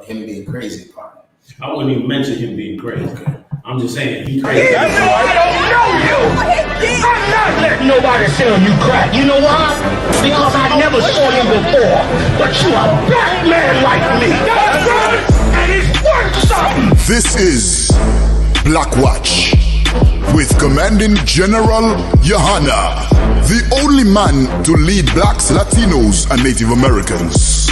him being crazy part. I wouldn't even mention him being crazy. Okay. I'm just saying he's crazy. I don't know you. I'm not letting nobody sell you crack. You know why? Because I never saw you before. But you a black man like me. That's right. And it's worth something. This is Blackwatch with Commanding General Yohanna, the only man to lead blacks, Latinos, and Native Americans.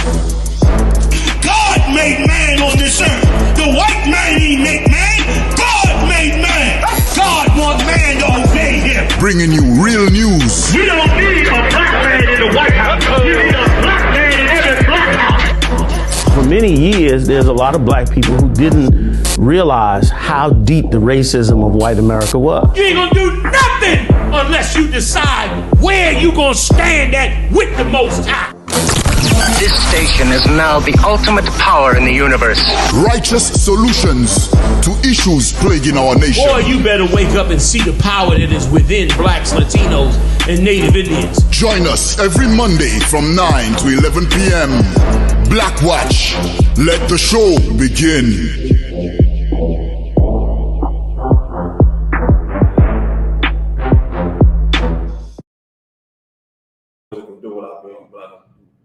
God made man on this earth. The white man he make man. God made man. God wants man to obey him. Bringing you real news. We don't need a black man in the White House. We need a black man in every black house. For many years, there's a lot of black people who didn't realize how deep the racism of white America was. You ain't gonna do nothing unless you decide where you gonna stand at with the Most High. This station is now the ultimate power in the universe. Righteous solutions to issues plaguing our nation. Boy, you better wake up and see the power that is within blacks, Latinos, and Native Indians. Join us every Monday from 9 to 11 p.m. Blackwatch. Let the show begin.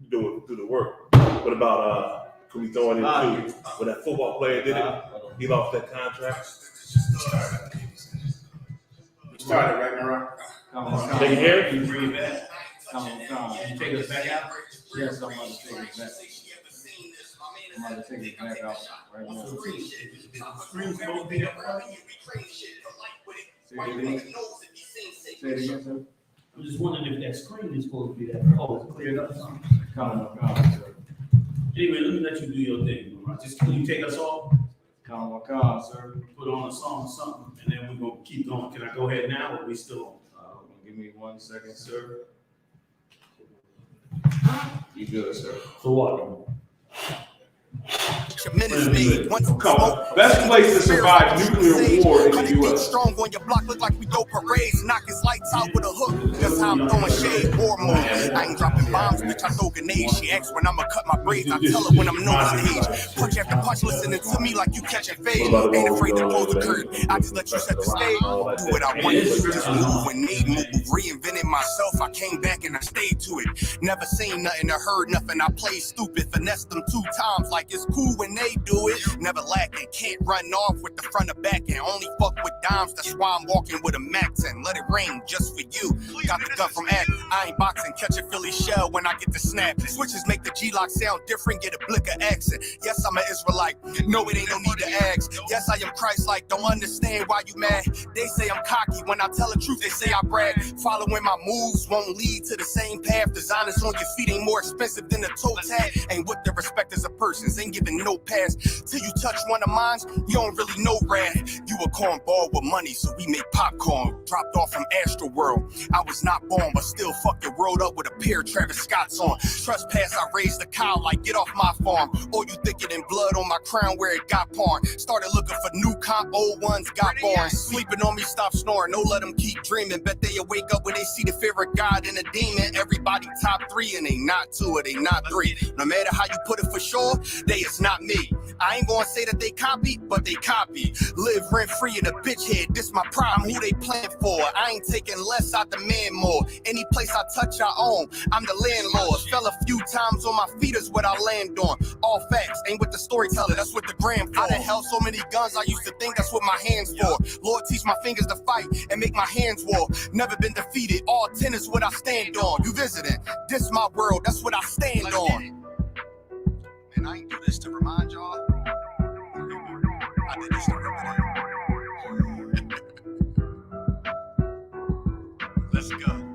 Do it through the work. What about can we throw it in too? When that football player did it, he lost that contract. Started Ragnarok. They can hear it? You breathe in. Come on. You take us back out? Yes, I'm about to take it back. I'm about to take it back out right now. Screen's supposed to be up, right? Say it again, sir. I'm just wondering if that screen is supposed to be that. Oh, it's cleared up. Come on, sir. Anyway, let me let you do your thing. Just can you take us off? Come on, sir. Put on a song or something, and then we're going to keep going. Can I go ahead now, or are we still on? Give me 1 second, sir. You good, sir. For what? Best place to survive nuclear war in the U.S. Strong on your block, look like we go parades. Knock his lights out with a hook. That's how I'm throwing shade, war mode. I ain't dropping bombs, bitch, I throw grenades. She asks when I'ma cut my braids. I tell her when I'm knowing stage. Punch after punch, listening to me like you catching fade. Ain't afraid to close the curtain. I just let you set the stage. Do what I want. Just move when need move. Reinvented myself. I came back and I stayed to it. Never seen nothing or heard nothing. I played stupid. Finessed them 2 times like it's cool when they do it. Never lacking, can't run off with the front or back and only fuck with dimes. That's why I'm walking with a max and let it rain just for you. Got the gun from Act. I ain't boxing, catch a Philly shell when I get the snap. Switches make the G-Lock sound different, get a blick of accent. Yes, I'm an Israelite. No, it ain't no need to ask. Yes, I am Christ-like. Don't understand why you mad. They say I'm cocky. When I tell the truth, they say I brag. Following my moves won't lead to the same path. Designers on your feet ain't more expensive than a toe tag. Ain't with the respect as a person. Ain't giving no pass. Till you touch one of mine, you don't really know rad. You a cornball with money, so we make popcorn. Dropped off from Astro World. I was not born, but still fuck your world up with a pair of Travis Scott's on. Trespass, I raised a cow like get off my farm. Or you thicker than blood on my crown where it got porn. Started looking for new comp, old ones got born. Sleeping on me, stop snoring. No, let them keep dreaming. Bet they wake up when they see the fear of God and a demon. Everybody top 3 and they not 2 or they not 3. No matter how you put it for sure, they is not me. I ain't gonna say that they copy, but they copy. Live rent free in a bitch head. This my problem. Who they playing for? I ain't taking less, I demand more. Any place I touch, I own. I'm the landlord. Fell a few times on my feet is what I land on. All facts ain't with the storyteller. That's what the gram for. I done held so many guns. I used to think that's what my hands for. Lord, teach my fingers to fight and make my hands war. Never been defeated. All 10 is what I stand on. You visiting? This my world. That's what I stand on. And I ain't do this to remind y'all. I did this to rip it in. Let's go.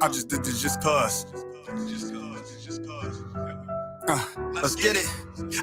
I just did this just cause. Let's get it.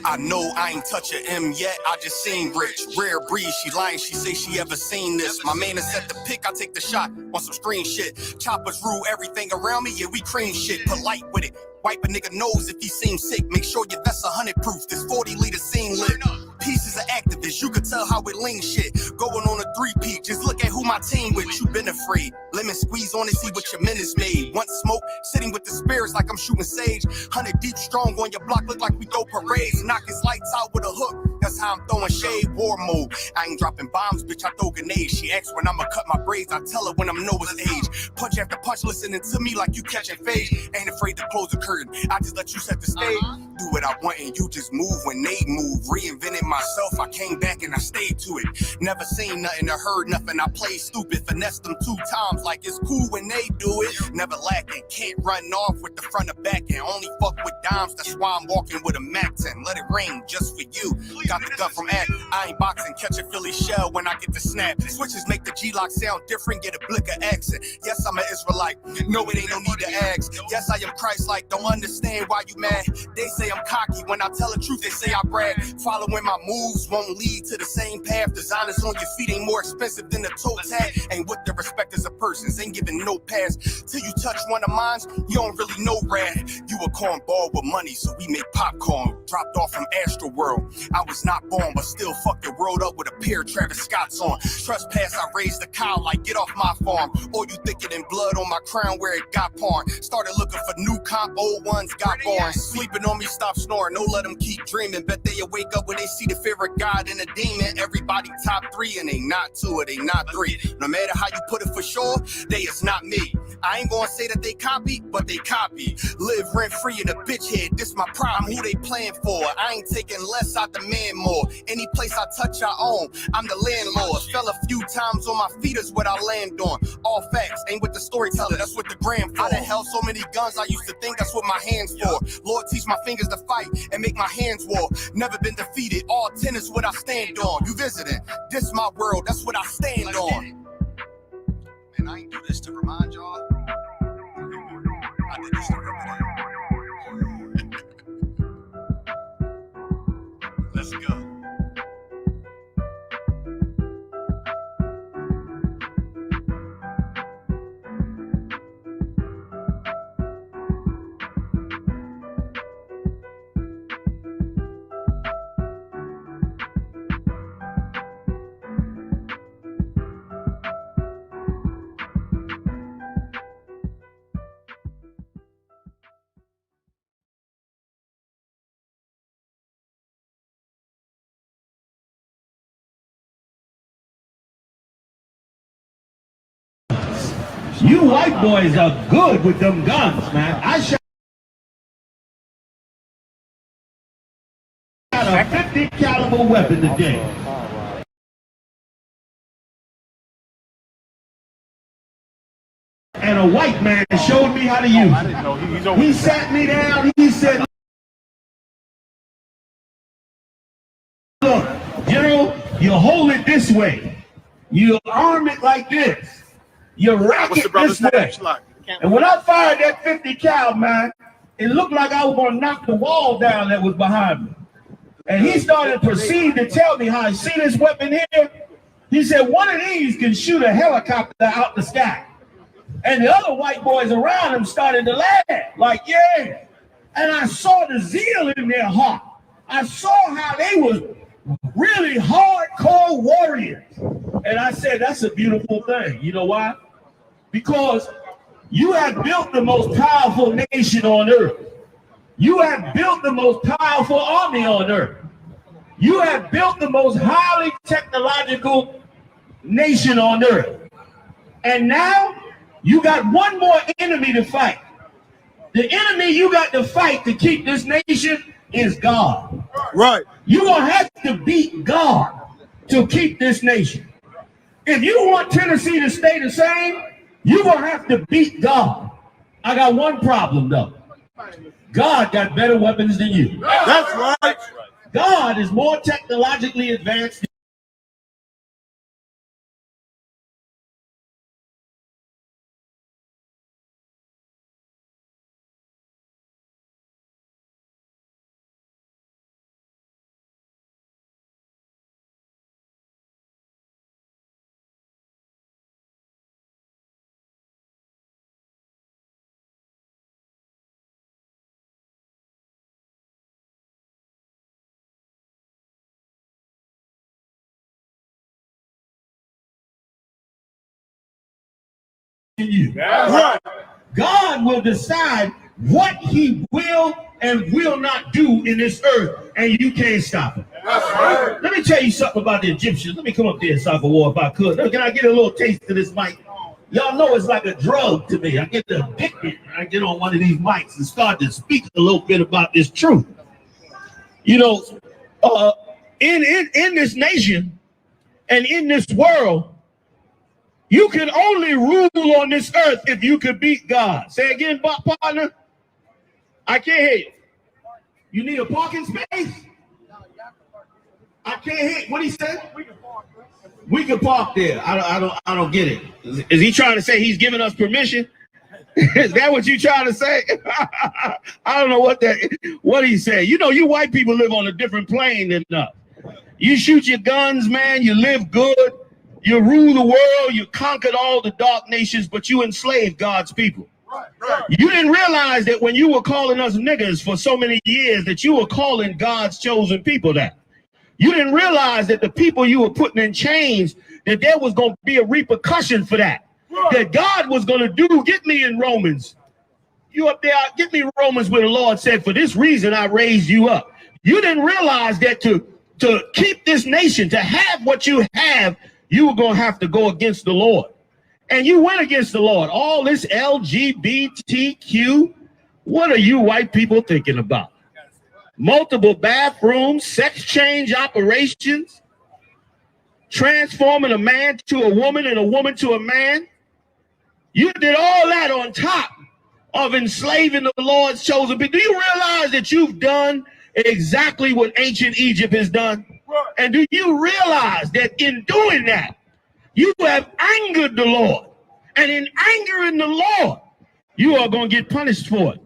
I know I ain't touch a M yet, I just seen rich. Rare breed, she lying, she say she ever seen this. My man is set the pick, I take the shot on some stream shit. Choppers rule everything around me, yeah, we cream shit. Polite with it. Wipe a nigga nose if he seems sick. Make sure your vest 100 proof. This 40-liter scene lit. Pieces of activists, you could tell how it lean shit. Going on a 3-peat, just look at who my team with. You been afraid. Lemon squeeze on it, see what your men is made. Once smoke, sitting with the spirits like I'm shooting sage. 100 deep strong on your block, look like we throw parades. Knock his lights out with a hook. That's how I'm throwing shade, war mode. I ain't dropping bombs, bitch, I throw grenades. She asks when I'ma cut my braids, I tell her when I'm Noah's age. Punch after punch, listening to me like you catching phase. Ain't afraid to close the curtain, I just let you set the stage. Do what I want and you just move when they move. Reinvented myself, I came back and I stayed to it. Never seen nothing or heard nothing, I played stupid. Finessed them 2 times like it's cool when they do it. Never lacking, can't run off with the front or back and only fuck with dimes. That's why I'm walking with a Mac 10. Let it ring just for you. Got the gun from Act, I ain't boxing. Catch a Philly shell when I get the snap. Switches make the G-Lock sound different, get a blick of accent. Yes, I'm an Israelite, no it ain't no need to ask. Yes, I am Christ-like, don't understand why you mad. They say I'm cocky, when I tell the truth they say I brag. Following my moves won't lead to the same path. Designers on your feet ain't more expensive than the toe tag. Ain't what the respect as a person, ain't giving no pass. Till you touch one of mine, you don't really know rad. You a cornball with money, so we make popcorn. Dropped off from Astro World, I was not born, but still fucked the world up with a pair of Travis Scott's on. Trespass, I raised the cow like get off my farm. Or you thicker than blood on my crown where it got porn. Started looking for new comp, old ones got born. Sleeping on me, stop snoring, no let them keep dreaming. Bet they wake up when they see the fear of God and a demon. Everybody top 3 and they not 2 or they not 3. No matter how you put it for sure, they is not me. I ain't gonna say that they copy, but they copy. Live rent free in a bitch head, this my problem. Who they playing for? I ain't taking less, I demand more. Any place I touch, I own. I'm the landlord. Fell a few times on my feet is what I land on. All facts, ain't with the storyteller, that's what the gram for. I done held so many guns, I used to think that's what my hands for. Lord, teach my fingers to fight and make my hands war. Never been defeated, all 10 is what I stand on. You visiting, this my world, that's what I stand on. Man, I ain't do this to remind y'all. I did this to remind Let's go. You white boys are good with them guns, man. I shot a 50 caliber weapon today. And a white man showed me how to use it. He sat me down, he said, look, you hold it this way. You arm it like this. You rack it this way. And when I fired that 50 cal, man, it looked like I was going to knock the wall down that was behind me. And he started to proceed to tell me how I see this weapon here. He said, one of these can shoot a helicopter out the sky. And the other white boys around him started to laugh, like, yeah. And I saw the zeal in their heart. I saw how they was really hardcore warriors. And I said, that's a beautiful thing. You know why? Because you have built the most powerful nation on earth. You have built the most powerful army on earth. You have built the most highly technological nation on earth. And now you got one more enemy to fight. The enemy you got to fight to keep this nation is God. Right. You're going to have to beat God to keep this nation. If you want Tennessee to stay the same, you're going to have to beat God. I got one problem, though. God got better weapons than you. That's right. God is more technologically advanced you. That's right. God will decide what he will and will not do in this earth, and you can't stop him. That's right. Let me tell you something about the Egyptians. Let me come up there and start a war if I could. Can I get a little taste of this mic? Y'all know it's like a drug to me. I get addicted. I get on one of these mics and start to speak a little bit about this truth. You know, in this nation and in this world, you can only rule on this earth if you could beat God. Say again, partner. I can't hear you. You need a parking space? I can't hear. What he said? We can park there. I don't get it. Is he trying to say he's giving us permission? Is that what you trying to say? I don't know what he said. You know, you white people live on a different plane than us. You shoot your guns, man. You live good. You rule the world. You conquered all the dark nations, but you enslaved God's people. Right. You didn't realize that when you were calling us niggas for so many years that you were calling God's chosen people that. You didn't realize that the people you were putting in chains, that there was going to be a repercussion for that. Right. That God was going to do, get me in Romans. You up there, get me Romans where the Lord said, for this reason I raised you up. You didn't realize that to keep this nation, to have what you have, you were going to have to go against the Lord. And you went against the Lord. All this LGBTQ, what are you white people thinking about? Multiple bathrooms, sex change operations, transforming a man to a woman and a woman to a man. You did all that on top of enslaving the Lord's chosen people. Do you realize that you've done exactly what ancient Egypt has done? And do you realize that in doing that, you have angered the Lord? And in angering the Lord, you are going to get punished for it.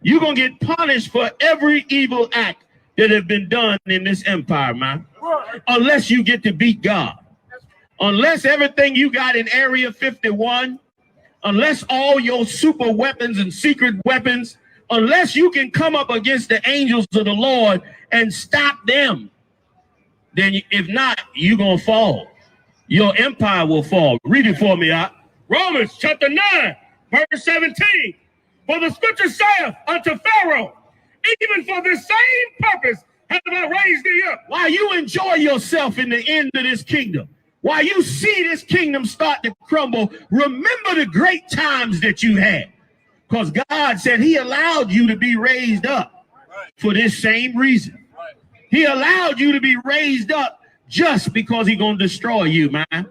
You're going to get punished for every evil act that have been done in this empire, man. Unless you get to beat God. Unless everything you got in Area 51, unless all your super weapons and secret weapons, unless you can come up against the angels of the Lord and stop them, then if not, you're going to fall. Your empire will fall. Read it for me, Romans chapter 9, verse 17. For the scripture saith unto Pharaoh, even for the same purpose have I raised thee up. While you enjoy yourself in the end of this kingdom, while you see this kingdom start to crumble, remember the great times that you had. Because God said he allowed you to be raised up for this same reason. He allowed you to be raised up just because he's going to destroy you, man.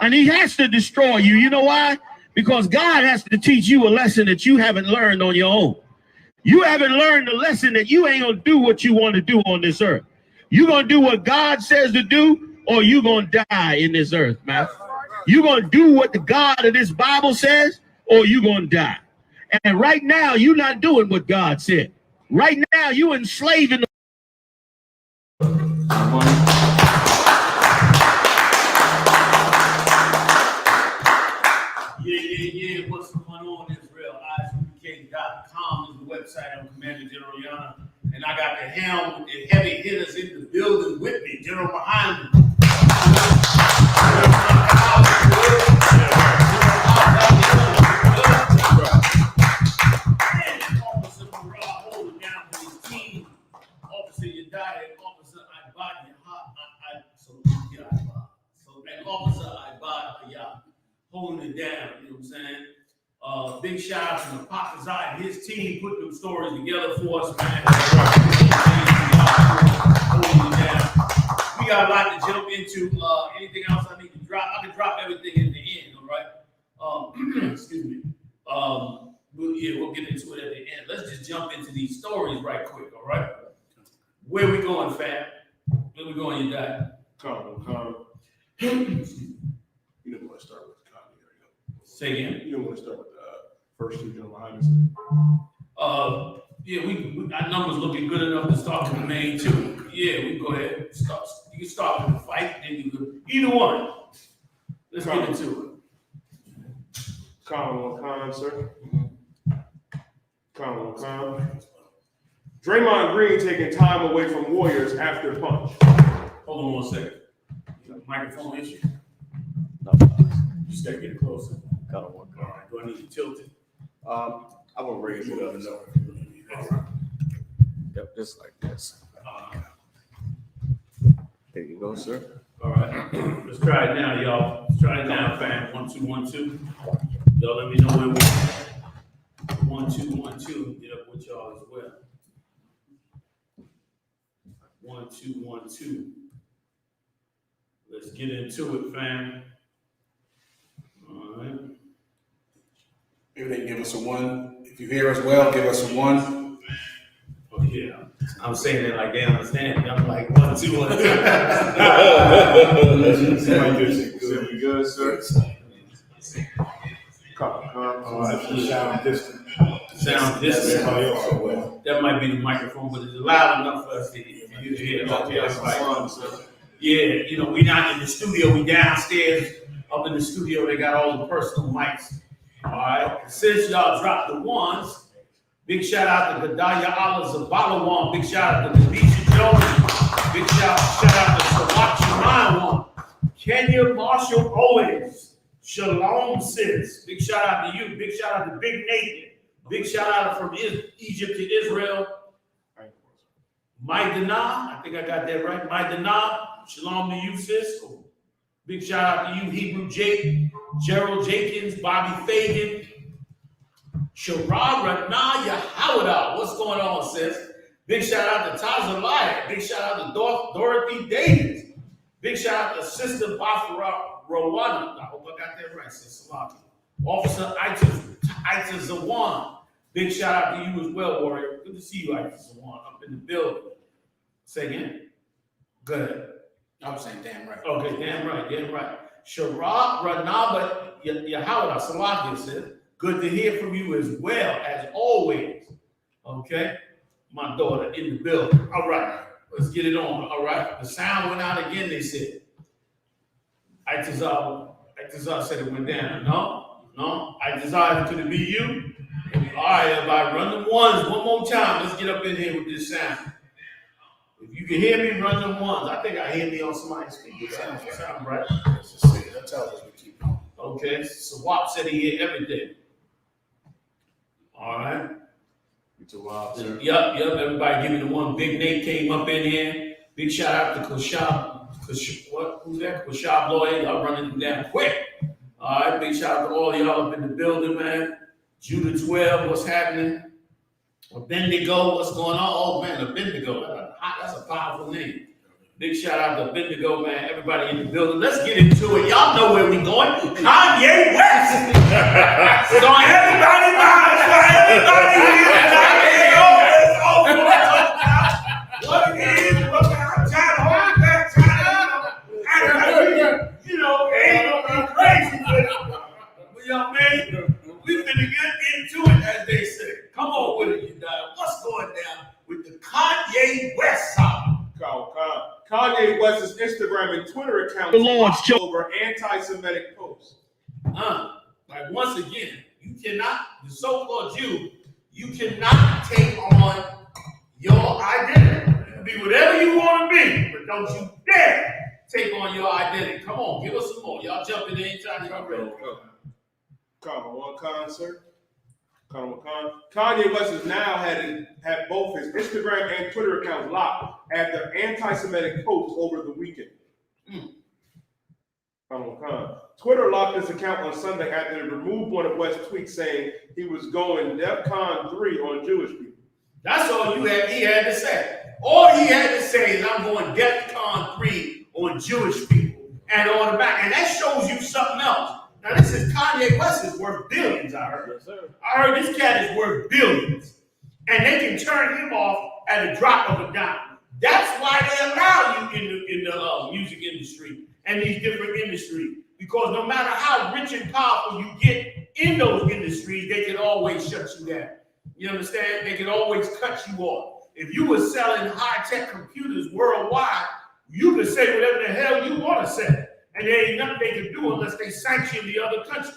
And he has to destroy you. You know why? Because God has to teach you a lesson that you haven't learned on your own. You haven't learned the lesson that you ain't going to do what you want to do on this earth. You're going to do what God says to do, or you're going to die in this earth, man. You're going to do what the God of this Bible says, or you're going to die. And right now, you're not doing what God said. Right now, you're enslaving the Yeah. What's going on, Israel? ISUPK.com is the website. I'm Commander General Yana, and I got the helm and heavy hitters in the building with me. General YAHANNA. Officer Morale holding down for his team. Officer Yedaya, Officer Ibad, and Officer Ibad holding it down, you know what I'm saying? Big shout out to the Pakazai and his team put them stories together for us, man. Holding it down. We got a lot to jump into. Anything else I need to drop? I can drop everything in the end, all right? Excuse me. We'll get into it at the end. Let's just jump into these stories right quick, all right? Where we going, fam? Where we going, you guys? Come. You don't want to start with Kanye. Say again. You don't want to start with the first two General YAHANNA. Our numbers looking good enough to start with the main two. Yeah, we go ahead. You can start with the fight, then you could either one. Let's get into it. Khan, sir. Khan. Draymondgreen taking time away from Warriors after punch. Hold on 1 second. You got a microphone issue? No. Just gotta get it closer. Gotta work on I need to tilt it. I will raise it up. So. All right. Yep, just like this. There you go, sir. All right. Let's try it now, y'all. Let's try it now, fam. 1, 2, 1, 2. Y'all let me know where we are. 1, 2, 1, 2. Get up with y'all as well. 1, 2, 1, 2. Let's get into it, fam. All right. Maybe they give us a 1. If you hear us well, give us a 1. Oh, yeah. I'm saying that like they understand me. I'm like 1, 2, 1, 2. We good, sir? Sound distant. Sound distant. That might be the microphone, but it's loud enough for us to hear. Okay, that's right. Yeah, you know, we're not in the studio. We downstairs up in the studio. They got all the personal mics. All right. Since y'all dropped the ones, big shout out to Gadaya Allah Zabalawan. Big shout out to Denisha Jones. Big shout out to Sawachi Maiwan. Kenya Marshall Owens. Shalom sis. Big shout out to you. Big shout out to Big Nathan. Big shout out from Egypt to Israel. Maidana, I think I got that right. Maidana, shalom to you, sis. Big shout out to you, Hebrew Jake, Gerald Jenkins, Bobby Fagan, Sharad Ranaya Howard. What's going on, sis? Big shout out to Taza Laya. Big shout out to Dorothy Davis. Big shout out to Sister Bafara Rowanda. I hope I got that right, Sister Salaki. Officer Aita Zawan. Big shout out to you as well, Warrior. Good to see you, Aita Zawan, up in the building. Say again. Good. I was saying damn right. Okay, damn right. Sharad Ranaba Yahawada Salaki says, good to hear from you as well, as always. Okay? My daughter in the building. All right. Let's get it on. All right. The sound went out again, they said. Itazar said it went down. No. Itazar, could it be you? All right, everybody, run them ones one more time. Let's get up in here with this sound. If you can hear me, run them ones. I think I hear me on somebody's speaker. Sound right? Let's just see. That's how we keep going. Okay. So Wap said he hear everything. All right. You too wild, sir. Yep. Everybody give me the one. Big Nate came up in here. Big shout out to Kushab. What? Who's that? Kushab Lloyd. Y'all running them down quick. All right. Big shout out to all y'all up in the building, man. Judah 12, what's happening? Bendigo, what's going on? Oh, man, Bendigo. That's a powerful name. Big shout out to Bendigo, man. Everybody in the building. Let's get into it. Y'all know where we going. Kanye West. So everybody mind. Everybody what it is, I'm trying to hold back, you know, ain't gonna be crazy with it. But y'all, man, we finna get into it, as they say. Come on with it, you guys. What's going down with the Kanye West song? Kanye West's Instagram and Twitter accounts blocked over anti-Semitic posts. Like once again, you cannot, the so-called Jew, you cannot take on your identity. You can be whatever you want to be, but don't you dare take on your identity. Come on, give us some more. Y'all jump in anytime you're ready. One concert. Kanye West has now had both his Instagram and Twitter accounts locked after anti-Semitic posts over the weekend. Twitter locked his account on Sunday after they removed one of West's tweets saying he was going DEFCON 3 on Jewish people. That's all he had to say. All he had to say is, I'm going DEFCON 3 on Jewish people. And on the back. And that shows you something else. Now, this is Kanye West is worth billions, I heard. Yes, sir. I heard this cat is worth billions. And they can turn him off at a drop of a dime. That's why they allow you in the music industry and these different industries. Because no matter how rich and powerful you get in those industries, they can always shut you down. You understand? They can always cut you off. If you were selling high-tech computers worldwide, you could say whatever the hell you want to say. And there ain't nothing they can do unless they sanction the other country.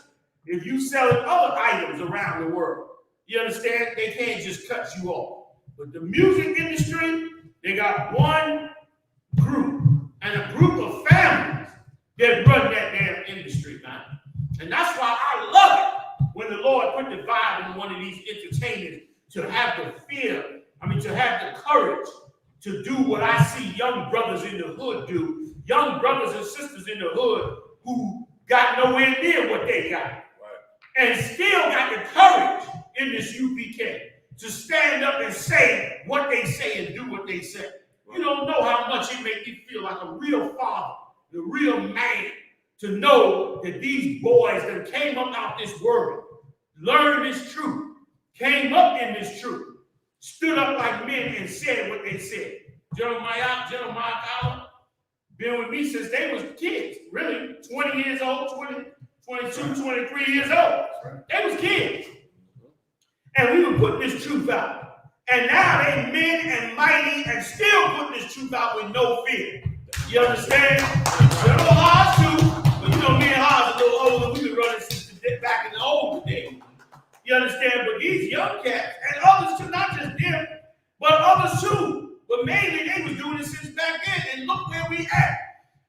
If you selling other items around the world, you understand? They can't just cut you off. But the music industry, they got one group and a group of families that run that damn industry, man. And that's why I love it when the put the vibe in one of these entertainers to have the fear, to have the courage to do what I see young brothers in the hood do, young brothers and sisters in the hood who got nowhere near what they got, and still got the courage in this UPK to stand up and say what they say and do what they say. You don't know how much it makes me feel like a real father, the real man, to know that these boys that came up out this world, learned this truth, came up in this truth, stood up like men and said what they said. Jeremiah been with me since they was kids, really, 20 years old, 20, 22, 23 years old. They was kids. And we were putting this truth out. And now they men and mighty and still putting this truth out with no fear. You understand? General Haas too, but me and Haas a little older. We've been running since back in the old days. You understand? But these young cats and others too, not just them, but others too. But mainly they was doing it since back then. And look where we at.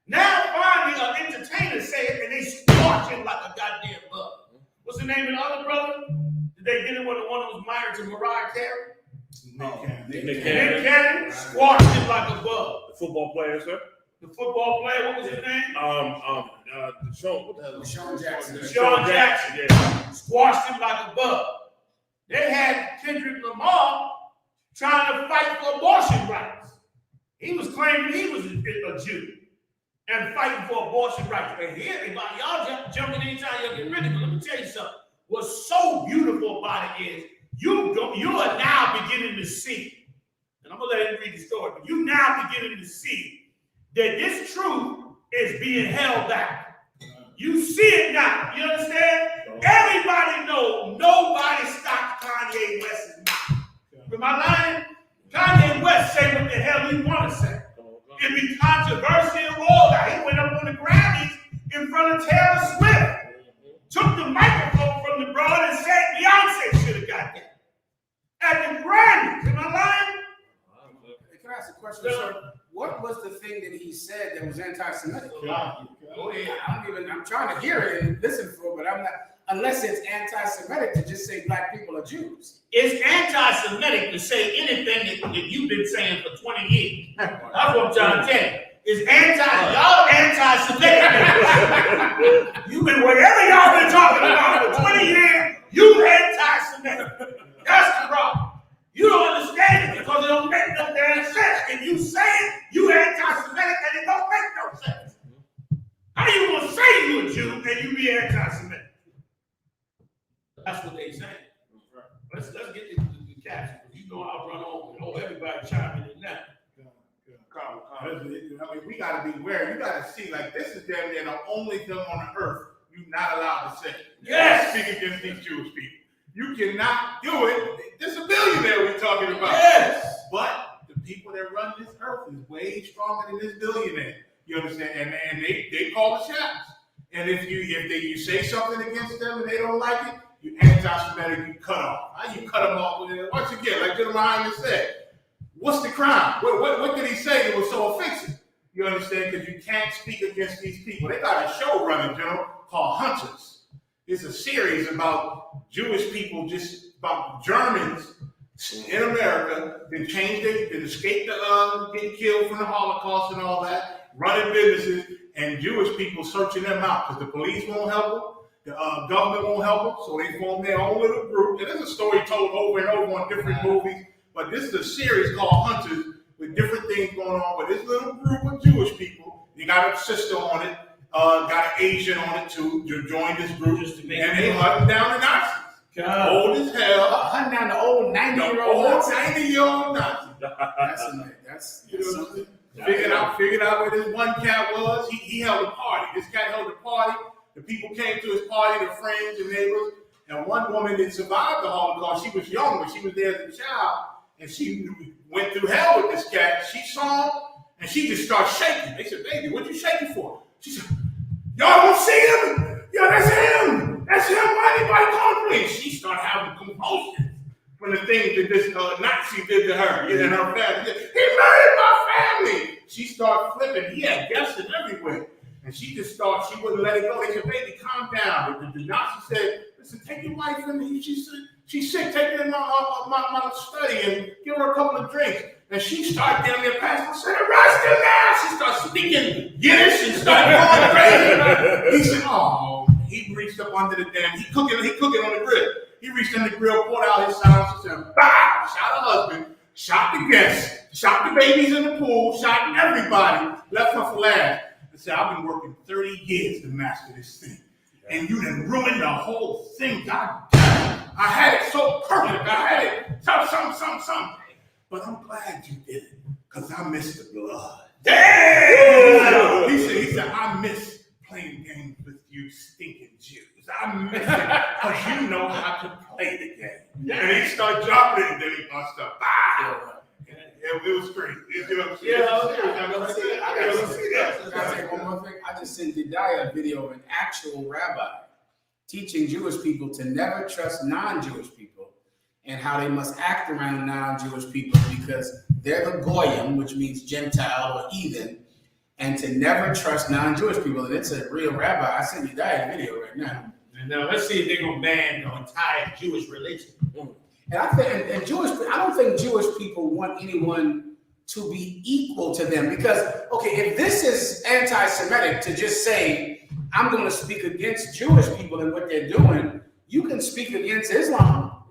Now finally an entertainer say it and they squash it like a goddamn bug. What's the name of the other brother? Did they get it when the one that was married to Mariah Carey? Nick Cannon squashed it like a bug. The football player, sir. The football player, what was his name? Sean Jackson. Sean Jackson. Yeah. Squashed him like a bug. They had Kendrick Lamar trying to fight for abortion rights. He was claiming he was a Jew and fighting for abortion rights. And here, y'all jumping anytime y'all get ready. But let me tell you something. What's so beautiful about it is you are now beginning to see, and I'm going to let him read the story, but you now beginning to see that this truth is being held back. You see it now. You understand? Everybody knows nobody stopped Kanye West's mouth. Am I lying? Kanye West say what the hell he want to say. It be controversial, all that. He went up on the Grammys in front of Taylor Swift. Took the microphone from the broad and said Beyonce should have got that. At the Grammys. Am I lying? Can I ask a question, sir? What was the thing that he said that was anti-Semitic? I'm trying to hear it and listen for it, but I'm not, unless it's anti-Semitic to just say black people are Jews. It's anti-Semitic to say anything that you've been saying for 20 years. That's what I'm trying to tell you. It's y'all anti-Semitic. You've been, whatever y'all been talking about for 20 years, you anti-Semitic. That's the problem. You don't understand it because it don't make no damn sense. If you say it, you anti-Semitic and it don't make no sense. How you gonna say you a Jew and you be anti-Semitic? That's what they say. Let's get the caption. You know I'll run over. Everybody chiming in now. We gotta be aware. You gotta see, like, this is damn near the only thing on the earth you're not allowed to say. Yes. Speak against these Jewish people. You cannot do it. There's a billionaire we're talking about. Yes. But the people that run this earth is way stronger than this billionaire. You understand? And they call the shots. And if you say something against them and they don't like it, you anti-Semitic, you cut off. How you cut them off? Once again, like GEN.YAHANNA said, what's the crime? What did he say that was so offensive? You understand? Because you can't speak against these people. They got a show running, General, called Hunters. It's a series about Jewish people, just about Germans in America that escaped getting killed from the Holocaust and all that, running businesses, and Jewish people searching them out because the police won't help them, the government won't help them, so they form their own little group. And there's a story told over and over on different movies, but this is a series called Hunters with different things going on. But this little group of Jewish people, you got a sister on it, got an Asian on it too, to join this group, and they hunting down the Nazis. God. Old as hell. Hunting down the old 90-year-old Nazi. That's something. Figured out where this one cat was. He held a party. This cat held a party. The people came to his party, their friends and neighbors. And one woman that survived the Holocaust, she was young when she was there as a child, and she went through hell with this cat. She saw him, and she just started shaking. They said, "Baby, what you shaking for?" She said, "Y'all don't see him? Yo, that's him. That's him. Why anybody come to me?" And she started having convulsions from the things that this Nazi did to her and her family. He murdered my family. She started flipping. He had guests and everywhere. And she just started, she wouldn't let it go. They said, "Baby, calm down." The Nazi said, listen, take your wife in. She's sick. Take her in my study and give her a couple of drinks. And she started down there, Pastor said, arrest him now. She started speaking Yiddish and started going crazy. He said, oh, he reached up under the damn, he cooking on the grill. He reached in the grill, poured out his silencer, said, bow, shot her husband, shot the guests, shot the babies in the pool, shot everybody, left her for last. And said, I've been working 30 years to master this thing. And you done ruined the whole thing. God damn. I had it so perfect. I had it some. But I'm glad you did it, because I miss the blood. Damn! He said, I miss playing games with you stinking Jews. I miss it, because you know how to play the game. And he started dropping it, and then he bust up. It was crazy. You know what I'm saying? I gotta say one more thing. I just sent Didiah a video of an actual rabbi teaching Jewish people to never trust non-Jewish people and how they must act around non-Jewish people because they're the goyim, which means Gentile or heathen, and to never trust non-Jewish people. And it's a real rabbi. I sent Didiah a video right now. And now let's see if they're gonna ban the entire Jewish religion. And I think, I don't think Jewish people want anyone to be equal to them because, okay, if this is anti-Semitic to just say, I'm going to speak against Jewish people and what they're doing, you can speak against Islam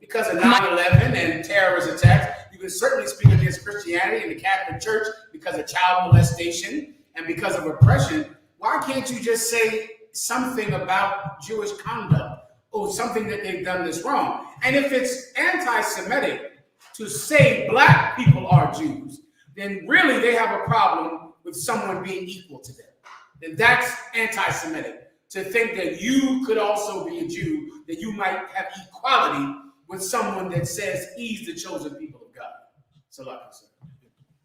because of 9/11 and terrorist attacks. You can certainly speak against Christianity and the Catholic Church because of child molestation and because of oppression. Why can't you just say something about Jewish conduct? Or something that they've done this wrong. And if it's anti-Semitic to say black people are Jews, then really they have a problem with someone being equal to them. Then that's anti-Semitic. To think that you could also be a Jew, that you might have equality with someone that says he's the chosen people of God. So like I said.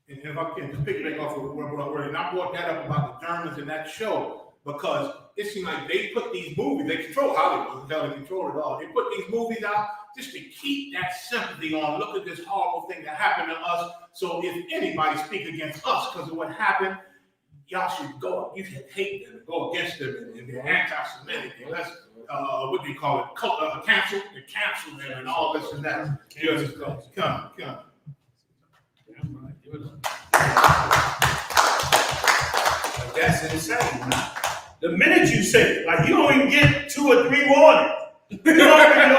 And if I can just pick it back off of what I wrote, and I brought that up about the Germans in that show, because it seems like they put these movies, they control Hollywood, they control it all. They put these movies out just to keep that sympathy on. Look at this horrible thing that happened to us. So if anybody speak against us because of what happened, y'all should go, you should hate them and go against them and be anti-Semitic. And let's, what do you call it, cancel them and all this and that. Come. That's insane. The minute you say it, like you don't even get 2 or 3 warnings. You don't even know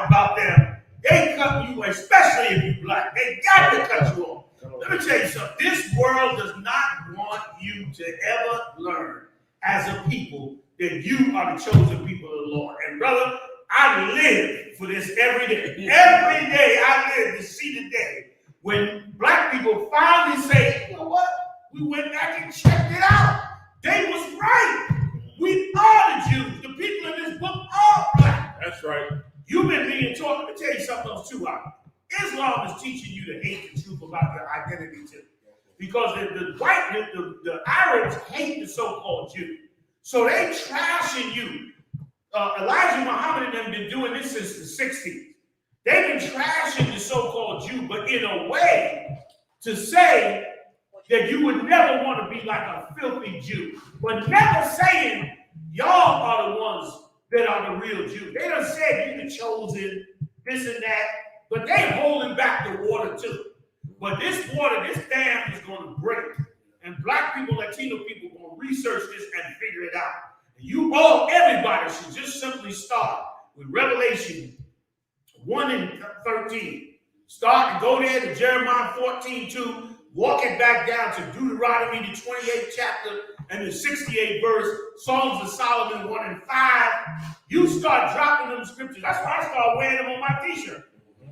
about them. They cut you, especially if you're black. They got to cut you off. Let me tell you something. This world does not want you to ever learn as a people that you are the chosen people of the Lord. And brother, I live for this every day. Every day I live to see the day when black people finally say, you know what? We went back and checked it out. They was right. We are the Jews. The people in this book are black. That's right. You've been being taught. Let me tell you something else too. Islam is teaching you to hate the truth about your identity too. Because the Arabs hate the so-called Jew. So they trashing you. Elijah Muhammad and them been doing this since the 60s. They've been trashing the so-called Jew, but in a way to say that you would never want to be like a filthy Jew, but never saying y'all are the ones that are the real Jews. They done said you the chosen, this and that, but they holding back the water too. But this water, this dam is going to break, and black people, Latino people, are going to research this and figure it out. And everybody should just simply start with Revelation 1 and 13. Start and go there to Jeremiah 14:2. Walk it back down to Deuteronomy, the 28th chapter, and the 68th verse, Songs of Solomon 1 and 5. You start dropping them scriptures. That's why I start wearing them on my t-shirt.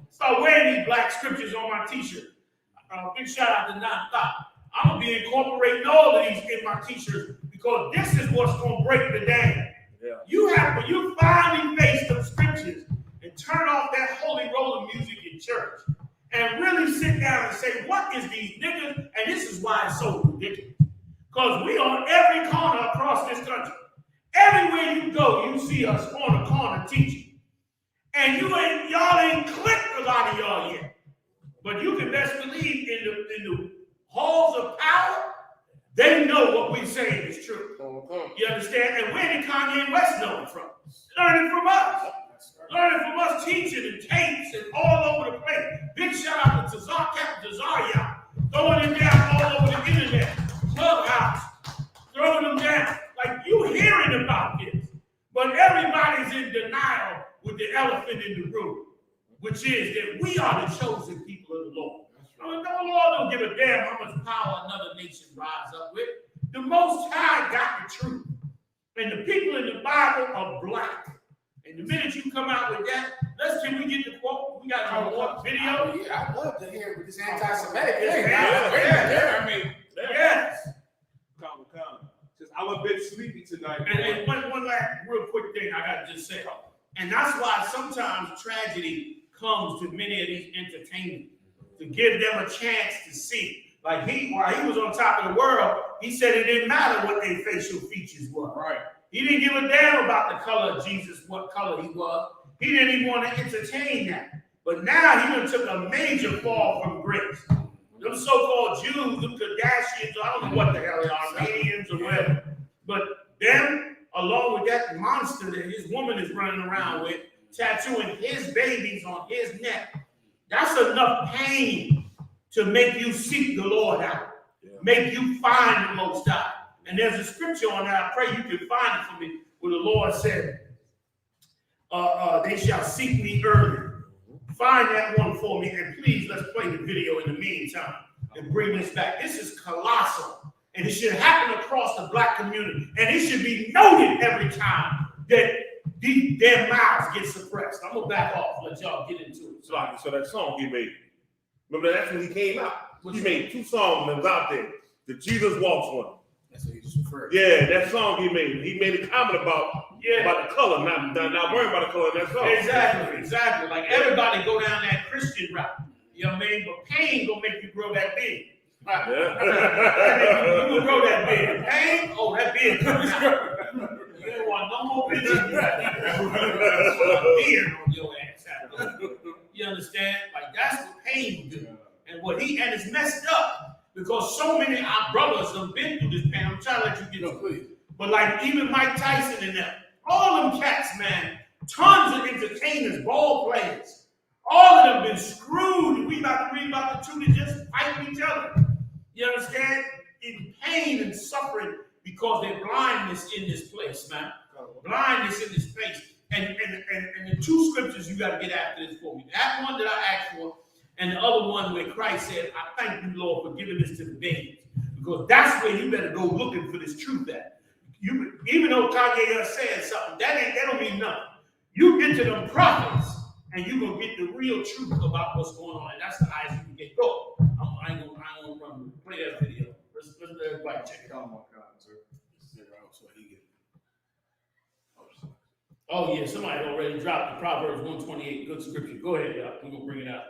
Start wearing these black scriptures on my t-shirt. Big shout out to Non-Stop. I'm going to be incorporating all of these in my t-shirts because this is what's going to break the dam. Yeah. When you finally face them scriptures and turn off that holy roller music in church, and really sit down and say, what is these niggas? And this is why it's so ridiculous. Because we on every corner across this country. Everywhere you go, you see us on the corner teaching. And y'all ain't clicked a lot of y'all yet. But you can best believe in the halls of power, They know what we're saying is true. You understand? And where did Kanyewest know it from? Learning from us. Learning from us, teaching and tapes and all over the place. Big shout out to Captain Tazariah, throwing him down all over the internet, Clubhouse, throwing them down. Like you hearing about this, but everybody's in denial with the elephant in the room, which is that we are the chosen people of the Lord. I mean, the Lord don't give a damn how much power another nation rise up with. The Most High got the truth. And the people in the Bible are black. And the minute you come out with that, can we get the quote? We got a video. Yeah, I'd love to hear this anti-Semitic thing. I mean, yes. Calm. I'm a bit sleepy tonight. And one last real quick thing I got to just say. And that's why sometimes tragedy comes to many of these entertainers, to give them a chance to see. Like while he was on top of the world, he said it didn't matter what their facial features were. Right. He didn't give a damn about the color of Jesus, what color he was. He didn't even want to entertain that. But now he done took a major fall from grace. Them so-called Jews, them Kardashians, I don't know what the hell they are, Armenians or whatever. But them, along with that monster that his woman is running around with, tattooing his babies on his neck, that's enough pain to make you seek the Lord out, make you find the Most High. And there's a scripture on that. I pray you can find it for me, where the Lord said, they shall seek me early. Find that one for me, and please let's play the video in the meantime and bring this back. This is colossal, and it should happen across the black community, and it should be noted every time that their mouths get suppressed. I'm gonna back off, let y'all get into it. So that song he made, remember that's when he came out. He made 2 songs that was out there. The Jesus Walks one. That's what you just referred to. Yeah, that song he made a comment about the color, not worrying about the color of that song. Exactly. Like everybody go down that Christian route. You know what I mean? But pain gonna make you grow that big. Right. Yeah. You gonna grow that big. Pain? Oh, that big. You don't want no more bitches. Beard on your ass. You understand? Like that's what pain will do. And it's messed up. Because so many of our brothers have been through this pain. I'm trying to let you get to it. But like even Mike Tyson and them, all them cats, man, tons of entertainers, ball players, all of them been screwed. We about to read about the two that just fight each other. You understand? In pain and suffering because their blindness in this place, man. Blindness in this place. And the 2 scriptures you got to get after this for me. That one that I asked for, and the other one where Christ said, I thank you, Lord, for giving this to the babes. Because that's where you better go looking for this truth at. Even though Kanye said something, that don't mean nothing. You get to them prophets, and you're going to get the real truth about what's going on. And that's the I.S.U.P.K. Go. I ain't going to run. Play that video. Let's let everybody check it out. Oh, my God, sir. Oh, yeah, somebody already dropped the Proverbs 128 good scripture. Go ahead, y'all. We're going to bring it out.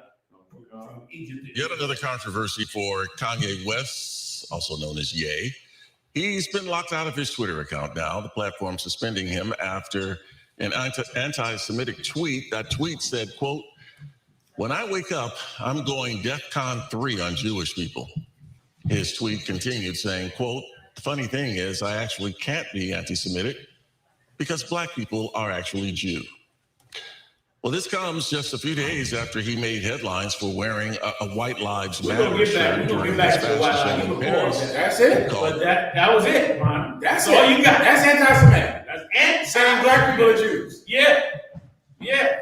From Egypt. Yet another controversy for Kanyewest, also known as Ye. He's been locked out of his Twitter account now. The platform suspending him after an anti-Semitic tweet. That tweet said, quote, "When I wake up, I'm going DEFCON 3 on Jewish people." His tweet continued saying, quote, "The funny thing is I actually can't be anti-Semitic because black people are actually Jew." Well, this comes just a few days after he made headlines for wearing a White Lives Matter shirt during his fashion show in Paris. That's it. But that was it, man. That's all you got. That's anti-Semitic. That's anti-Semitic. Saying black people are Jews. Yeah.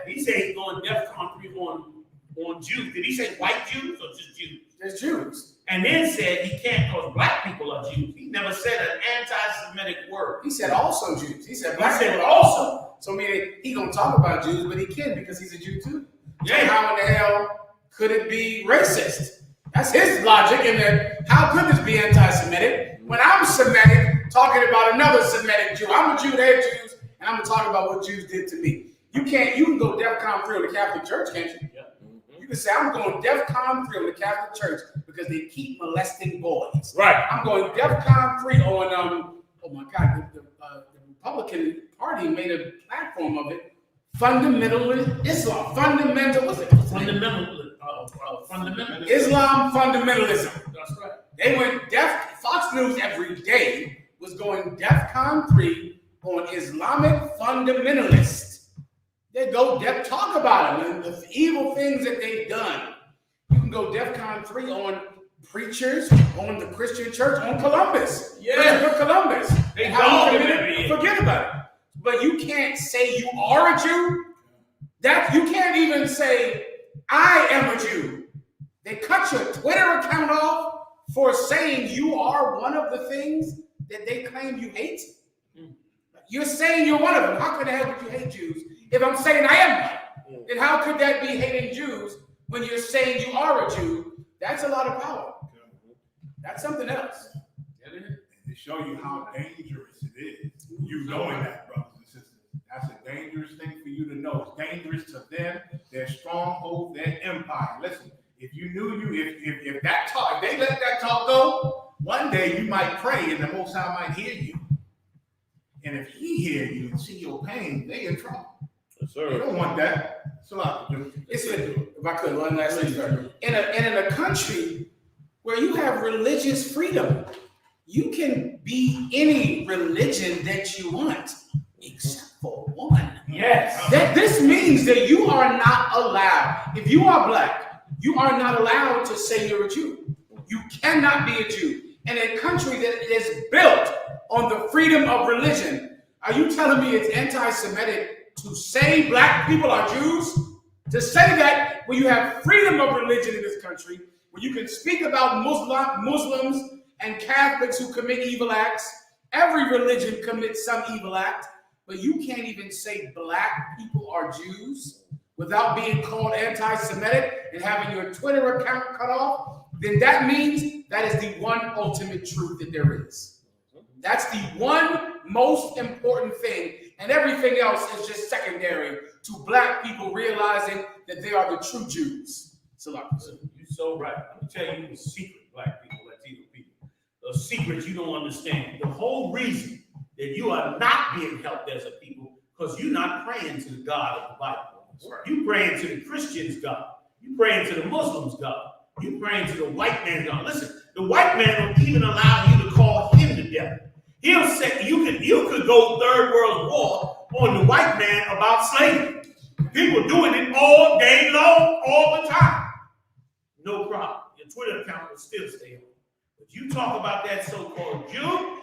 He said he's going DEFCON 3 on Jews. Did he say white Jews or just Jews? Just Jews. And then said he can't because black people are Jews. He never said an anti-Semitic word. He said also Jews. He said black people also. So meaning he gonna talk about Jews, but he can because he's a Jew too. Yeah. So how in the hell could it be racist? That's his logic. And then how could this be anti-Semitic when I'm Semitic talking about another Semitic Jew? I'm a Jew, they're Jews, and I'm gonna talk about what Jews did to me. You can go DEFCON 3 on the Catholic Church, can't you? Yeah. You can say I'm going DEFCON 3 on the Catholic Church because they keep molesting boys. Right. I'm going DEFCON 3 on oh my God, the Republican Party made a platform of it. Fundamentalist Islam. Islam fundamentalism. That's right. They went Fox News every day was going DEFCON 3 on Islamic fundamentalists. They go talk about them and the evil things that they've done. You can go DEFCON 3 on preachers, on the Christian church, on Columbus. Yeah. Columbus. They How don't forget about it. But you can't say you are a Jew. That you can't even say I am a Jew. They cut your Twitter account off for saying you are one of the things that they claim you hate. You're saying you're one of them. How could the hell would you hate Jews? If I'm saying I am one, then how could that be hating Jews when you're saying you are a Jew? That's a lot of power. That's something else. And to show you how dangerous it is, you knowing that, brothers and sisters. That's a dangerous thing for you to know. It's dangerous to them, their stronghold, their empire. Listen, if you knew if that talk, if they let that talk go, one day you might pray and the Most High might hear you. And if he hear you and see your pain, they in trouble. Yes, sir. They don't want that. So If I could, one last thing, sir. In a country where you have religious freedom, you can be any religion that you want, except for one. Yes. That this means that you are not allowed. If you are black, you are not allowed to say you're a Jew. You cannot be a Jew. In a country that is built on the freedom of religion, are you telling me it's anti-Semitic to say black people are Jews? To say that when you have freedom of religion in this country, when you can speak about Muslims and Catholics who commit evil acts, every religion commits some evil act, but you can't even say black people are Jews without being called anti-Semitic and having your Twitter account cut off, then that means that is the one ultimate truth that there is. That's the one most important thing, and everything else is just secondary to black people realizing that they are the true Jews. You're so right. Let me tell you the secret, black people, Latino people. The secret you don't understand. The whole reason that you are not being helped as a people, because you're not praying to the God of the Bible. Right. You praying to the Christians' God. You praying to the Muslims' God. You praying to the white man's God. Listen, the white man will even allow you to call him the devil. He'll say you could go Third World War on the white man about slavery. People doing it all day long, all the time. No problem. Your Twitter account will still stay on. But you talk about that so-called Jew,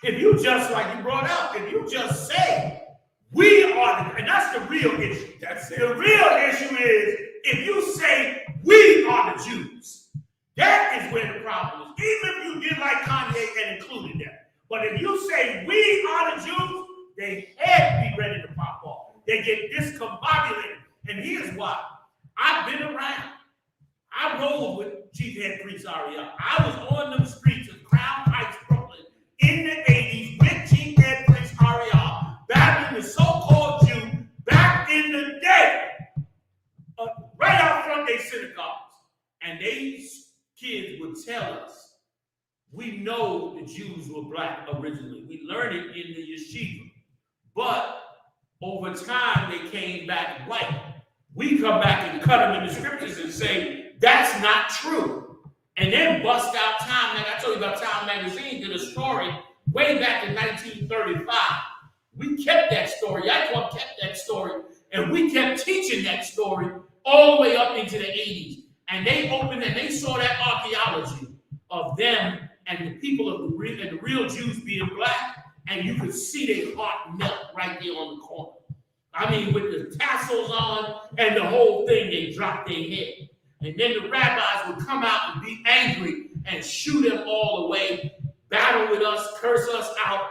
if you just, like you brought up, if you just say, we are, and that's the real issue. That's it. The real issue is, if you say, we are the Jews, that is where the problem is. Even if you did like Kanye and included that. But if you say, we are the Jews, they head be ready to pop off. They get discombobulated. And here's why. I've been around. I rolled with Chief Head Priest Ariel. I was on them streets of Crown Heights, Brooklyn, in the 80s with Chief Head Priest Ariel, battling the so-called Jew back in the day, right out front of their synagogues. And these kids would tell us, we know the Jews were black originally. We learned it in the yeshiva. But over time, they came back white. We come back and cut them in the scriptures and say, that's not true. And then bust out Time. Like I told you about Time Magazine, did a story way back in 1935. We kept that story. I kept that story. And we kept teaching that story all the way up into the 80s. And they opened and they saw that archaeology of them and the people of the real Jews being black, and you could see their heart melt right there on the corner. I mean, with the tassels on and the whole thing, they dropped their head. And then the rabbis would come out and be angry and shoot them all away, battle with us, curse us out,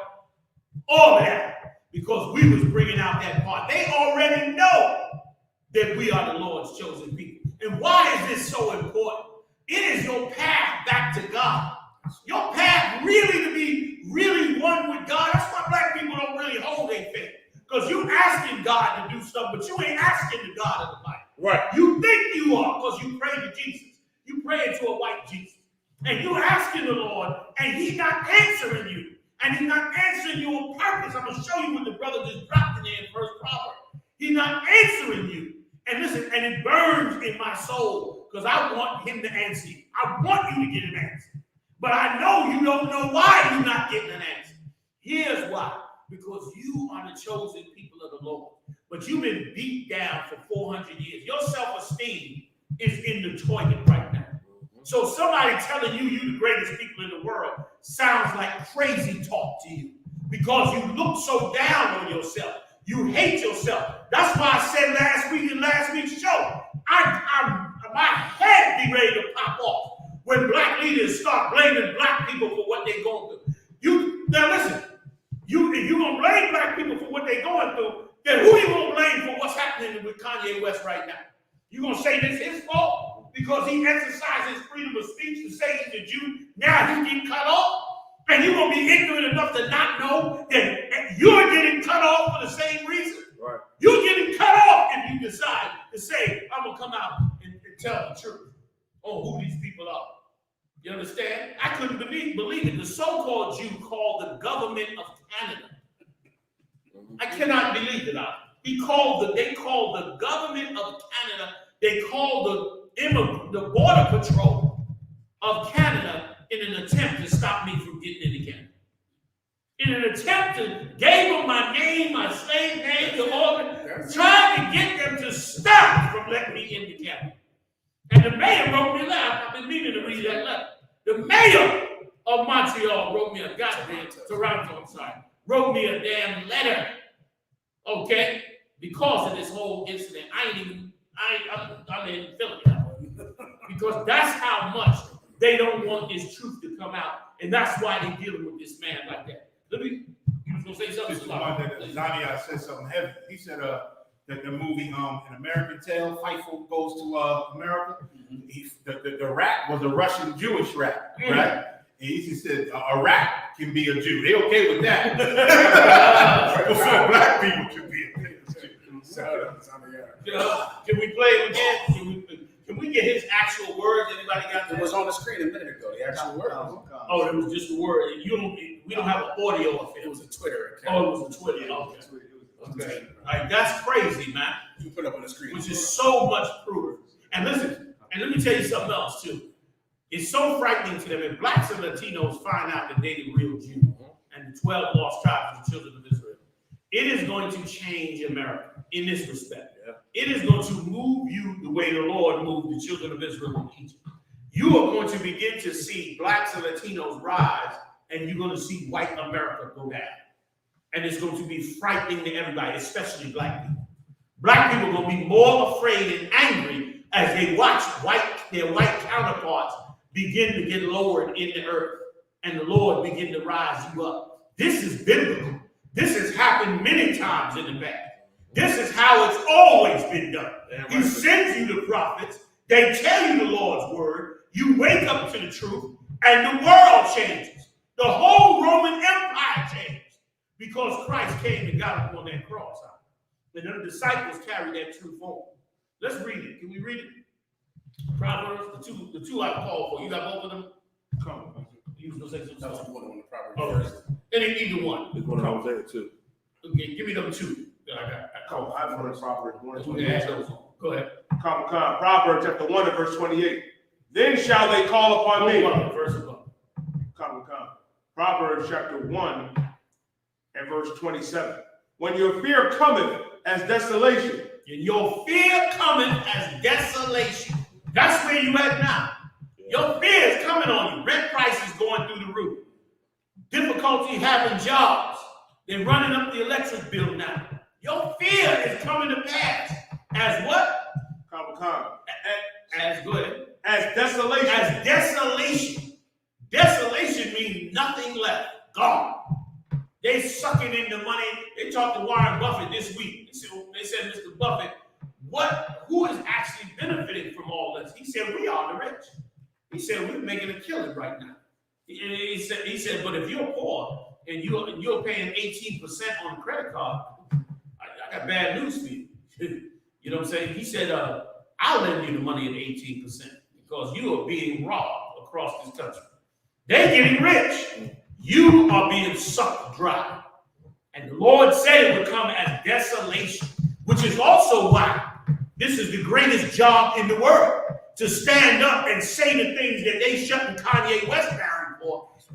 all of that, because we was bringing out that part. They already know that we are the Lord's chosen people. And why is this so important? It is your path back to God. Your path really to be really one with God. That's why black people don't really hold their faith. Because you asking God to do stuff, but you ain't asking the God of the Bible. Right. You think you are because you pray to Jesus. You pray to a white Jesus. And you asking the Lord, and he's not answering you. And he's not answering you on purpose. I'm going to show you what the brother just dropped in there in First Proverbs. He's not answering you. And listen, and it burns in my soul because I want him to answer you. I want you to get an answer. But I know you don't know why you're not getting an answer. Here's why. Because you are the chosen people of the Lord. But you've been beat down for 400 years. Your self-esteem is in the toilet right now. So somebody telling you you're the greatest people in the world sounds like crazy talk to you. Because you look so down on yourself. You hate yourself. That's why I said last week in last week's show, my head be ready to pop off when black leaders start blaming black people for what they're going through. Now listen, if you're going to blame black people for what they're going through, then who are you going to blame for what's happening with Kanyewest right now? You're going to say this is his fault because he exercised his freedom of speech to say he's a Jew. Now he's getting cut off? And you're going to be ignorant enough to not know that you're getting cut off for the same reason? Right. You're getting cut off if you decide to say, I'm going to come out and tell the truth on who these people are. You understand? I couldn't believe it. The so-called Jew called the government of Canada. I cannot believe it. They called the government of Canada, they called the border patrol of Canada in an attempt to stop me from getting into Canada. In an attempt to gave them my name, my slave name, the organ, trying to get them to stop from letting me into Canada. And the mayor wrote me a letter. I've been meaning to read that letter. The mayor of Montreal wrote me a goddamn Toronto, I'm sorry, wrote me a damn letter. Okay? Because of this whole incident. I'm in Philly now. Because that's how much they don't want his truth to come out. And that's why they're dealing with this man like that. You was going to say something? Johnny said something heavy. He said that the movie An American Tale, Fightful Goes to America, the rap was a Russian Jewish rap, right? And he said a rap can be a Jew. They okay with that. Before black people can be a Jew. Can we play it again? Can we get his actual words? Anybody got that? It was on the screen a minute ago. The actual words. Oh, it was just the word. We don't have an audio of it. It was a Twitter account. Oh, it was a Twitter. Okay. All right, that's crazy, man. You put up on the screen. Which is so much proof. And listen, and let me tell you something else too. It's so frightening to them. If blacks and Latinos find out that they're the real Jew and the 12 lost tribes of the children of Israel, it is going to change America in this respect. Yeah. It is going to move you the way the Lord moved the children of Israel in Egypt. You are going to begin to see blacks and Latinos rise, and you're going to see white America go down. And it's going to be frightening to everybody, especially black people. Black people are going to be more afraid and angry as they watch their white counterparts begin to get lowered in the earth and the Lord begin to rise you up. This is biblical. This has happened many times in the past. This is how it's always been done. He sends you the prophets. They tell you the Lord's word. You wake up to the truth and the world changes. The whole Roman Empire changed because Christ came and got up on that cross. And the disciples carried that truth on. Let's read it. Can we read it? Proverbs, the two I called for. You got both of them? Come on. You was going to say something? That was one on the Proverbs first. Either one. There's one I was there too. Okay, give me them two. I have one in Proverbs 1. Go ahead. Proverbs chapter 1 and verse 28. Then shall they call upon me. Proverbs chapter 1 and verse 27. When your fear cometh as desolation. And your fear cometh as desolation. That's where you at now. Your fear is coming on you. Rent prices going through the roof. Difficulty having jobs. They're running up the electric bill now. Your fear is coming to pass. As what? As good. As desolation. As desolation. Desolation means nothing left. Gone. They sucking in the money. They talked to Warren Buffett this week. They said, Mr. Buffett, who is actually benefiting from all this? He said, we are the rich. He said, we're making a killing right now. He said, but if you're poor and you're paying 18% on a credit card, I got bad news for you. You know what I'm saying? He said, I'll lend you the money at 18% because you are being robbed across this country. They're getting rich. You are being sucked dry. And the Lord said it would come as desolation, which is also why this is the greatest job in the world, to stand up and say the things that they shutting Kanyewest down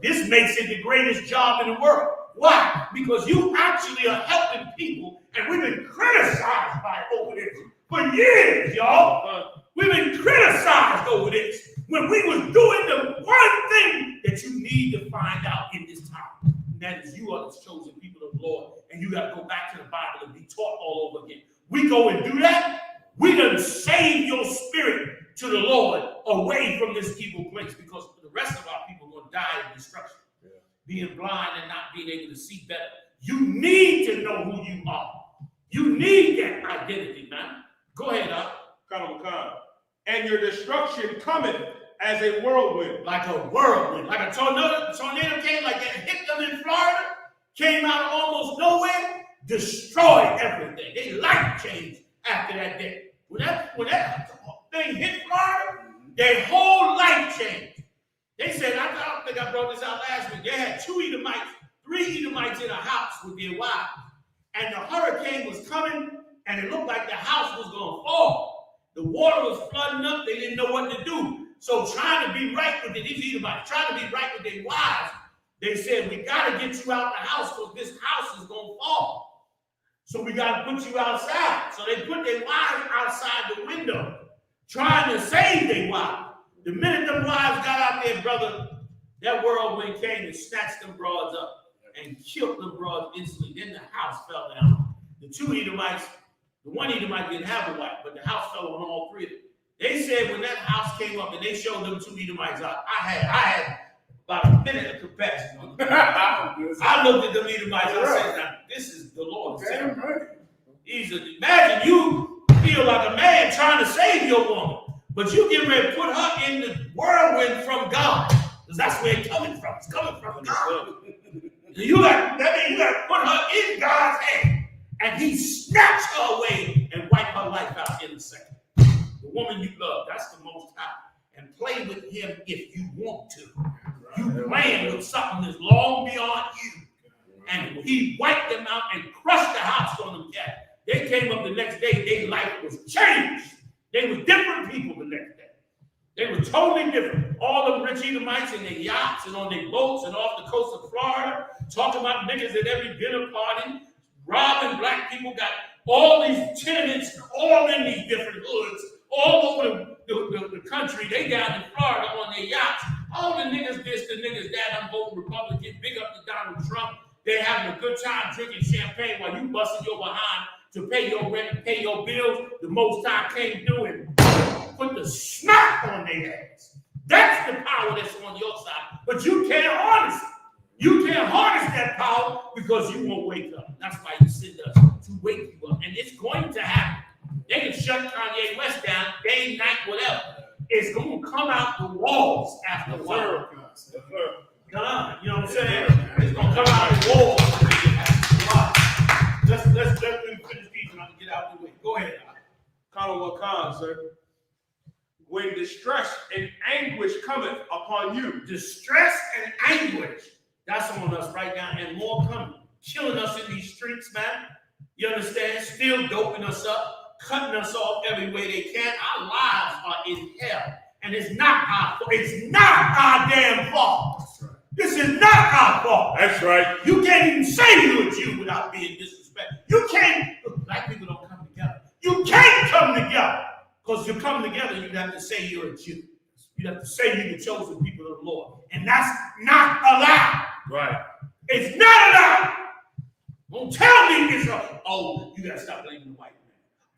This makes it the greatest job in the world. Why? Because you actually are helping people, and we've been criticized by over this for years, y'all. We've been criticized over this when we was doing the one thing that you need to find out in this time. And that is you are the chosen people of the Lord, and you got to go back to the Bible and be taught all over again. We go and do that, we done save your spirit to the Lord away from this evil place, because the rest of our people are going to die in destruction. Being blind and not being able to see better. You need to know who you are. You need that identity, man. Go ahead, And your destruction cometh as a whirlwind. Like a whirlwind. Like a tornado came like that, hit them in Florida, came out of almost nowhere, destroyed everything. They life changed after that day. When that thing hit Florida, their whole life changed. They said, I don't think I brought this out last week. They had 3 Edomites in a house with their wives. And the hurricane was coming, and it looked like the house was going to fall. The water was flooding up. They didn't know what to do. So trying to be right with these Edomites, trying to be right with their wives, they said, we got to get you out the house because this house is going to fall. So we got to put you outside. So they put their wives outside the window, trying to save their wives. The minute them wives got out there, brother, that whirlwind came and snatched them broads up and killed them broads instantly. Then the house fell down. The 2 Edomites, the 1 Edomite didn't have a wife, but the house fell on all 3 of them. They said when that house came up and they showed them 2 Edomites out, I had about a minute of compassion on them. I looked at them Edomites and I said, now, this is the Lord. Imagine you feel like a man trying to save your woman. But you get ready to put her in the whirlwind from God. Because that's where it's coming from. It's coming from God. You got to put her in God's hand. And he snatched her away and wiped her life out in a second. The woman you love, that's the Most High. And play with him if you want to. You playing with something that's long beyond you. And he wiped them out and crushed the house on them cats. They came up the next day, their life was changed. They were different people the next day. They were totally different. All them rich Edomites in their yachts and on their boats and off the coast of Florida, talking about niggas at every dinner party, robbing black people, got all these tenements, all in these different hoods, all over the country. They down in Florida on their yachts. All the niggas this, the niggas that, I'm voting Republican, big up to Donald Trump. They having a good time drinking champagne while you busting your behind to pay your rent and pay your bills. The Most High came through and put the smack on their ass. That's the power that's on your side. But you can't harness it. You can't harness that power because you won't wake up. That's why you send us to wake you up. And it's going to happen. They can shut Kanyewest down, day, night, whatever. It's going to come out the walls after a while. You know what I'm saying? It's going to come out the walls. Let's finish these and I can get out of the way. Go ahead. Khan, sir. When distress and anguish cometh upon you. Distress and anguish. That's on us right now, and more coming. Killing us in these streets, man. You understand? Still doping us up, cutting us off every way they can. Our lives are in hell. And it's not our fault. It's not our damn fault. That's right. This is not our fault. That's right. You can't even say you're a Jew without being disrespectful. You can't. Look, black people don't come together. You can't come together. Because to come together, you have to say you're a Jew. You have to say you're the chosen people of the Lord. And that's not allowed. Right. It's not allowed. Don't tell me it's you got to stop blaming the white man.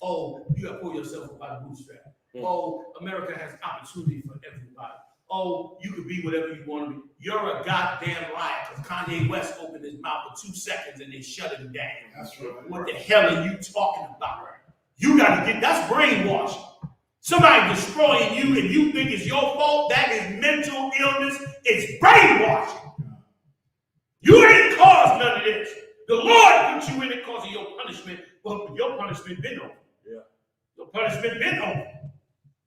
Oh, you got to pull yourself up by the bootstrap. Oh, America has opportunity for everybody. Oh, you could be whatever you want to be. You're a goddamn liar. Because Kanyewest opened his mouth for 2 seconds and they shut him down. That's right. What the hell are you talking about? You got to get, that's brainwashing. Somebody destroying you and you think it's your fault, that is mental illness. It's brainwashing. You ain't caused none of this. The Lord put you in it because of your punishment, but your punishment been over. Yeah. Your punishment been over.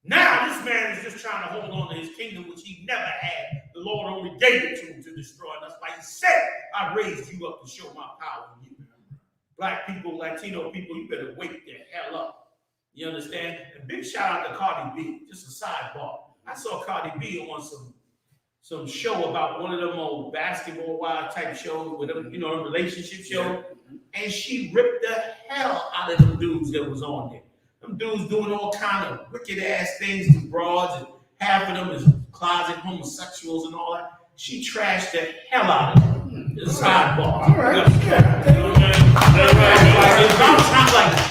Now this man is just trying to hold on to his kingdom, which he never had. The Lord only gave it to him to destroy. And that's why he said, I raised you up to show my power in you. Black people, Latino people, you better wake the hell up. You understand? And big shout out to Cardi B. Just a sidebar. I saw Cardi B on some some show about one of them old basketball wild type shows with them, you know, a relationship show, and she ripped the hell out of them dudes that was on there. Them dudes doing all kind of wicked ass things to broads, and half of them is closet homosexuals and all that. She trashed the hell out of them. The sidebar. All right.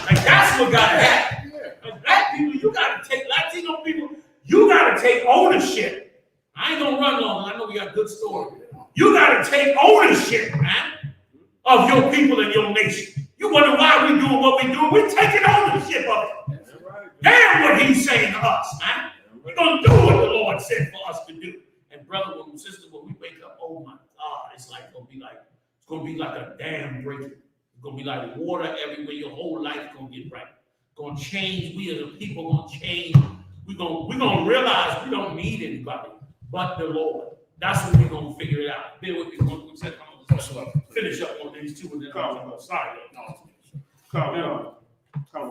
Like that's what gotta happen. Like black people, you gotta take Latino people, you gotta take ownership. I ain't gonna run long. I know we got a good story. You gotta take ownership, man, of your people and your nation. You wonder why we doing what we do? We're taking ownership of it. Damn what he's saying to us, man. We're gonna do what the Lord said for us to do. And brother and sister, when we wake up, oh my God, it's gonna be like a dam breaking. It's gonna be like water everywhere. Your whole life gonna get right. Gonna change. We as a people gonna change. We're gonna realize we don't need anybody but the Lord. That's when we're gonna figure it out. Bear with me one second. I'm gonna finish up on these two and then I'm sorry.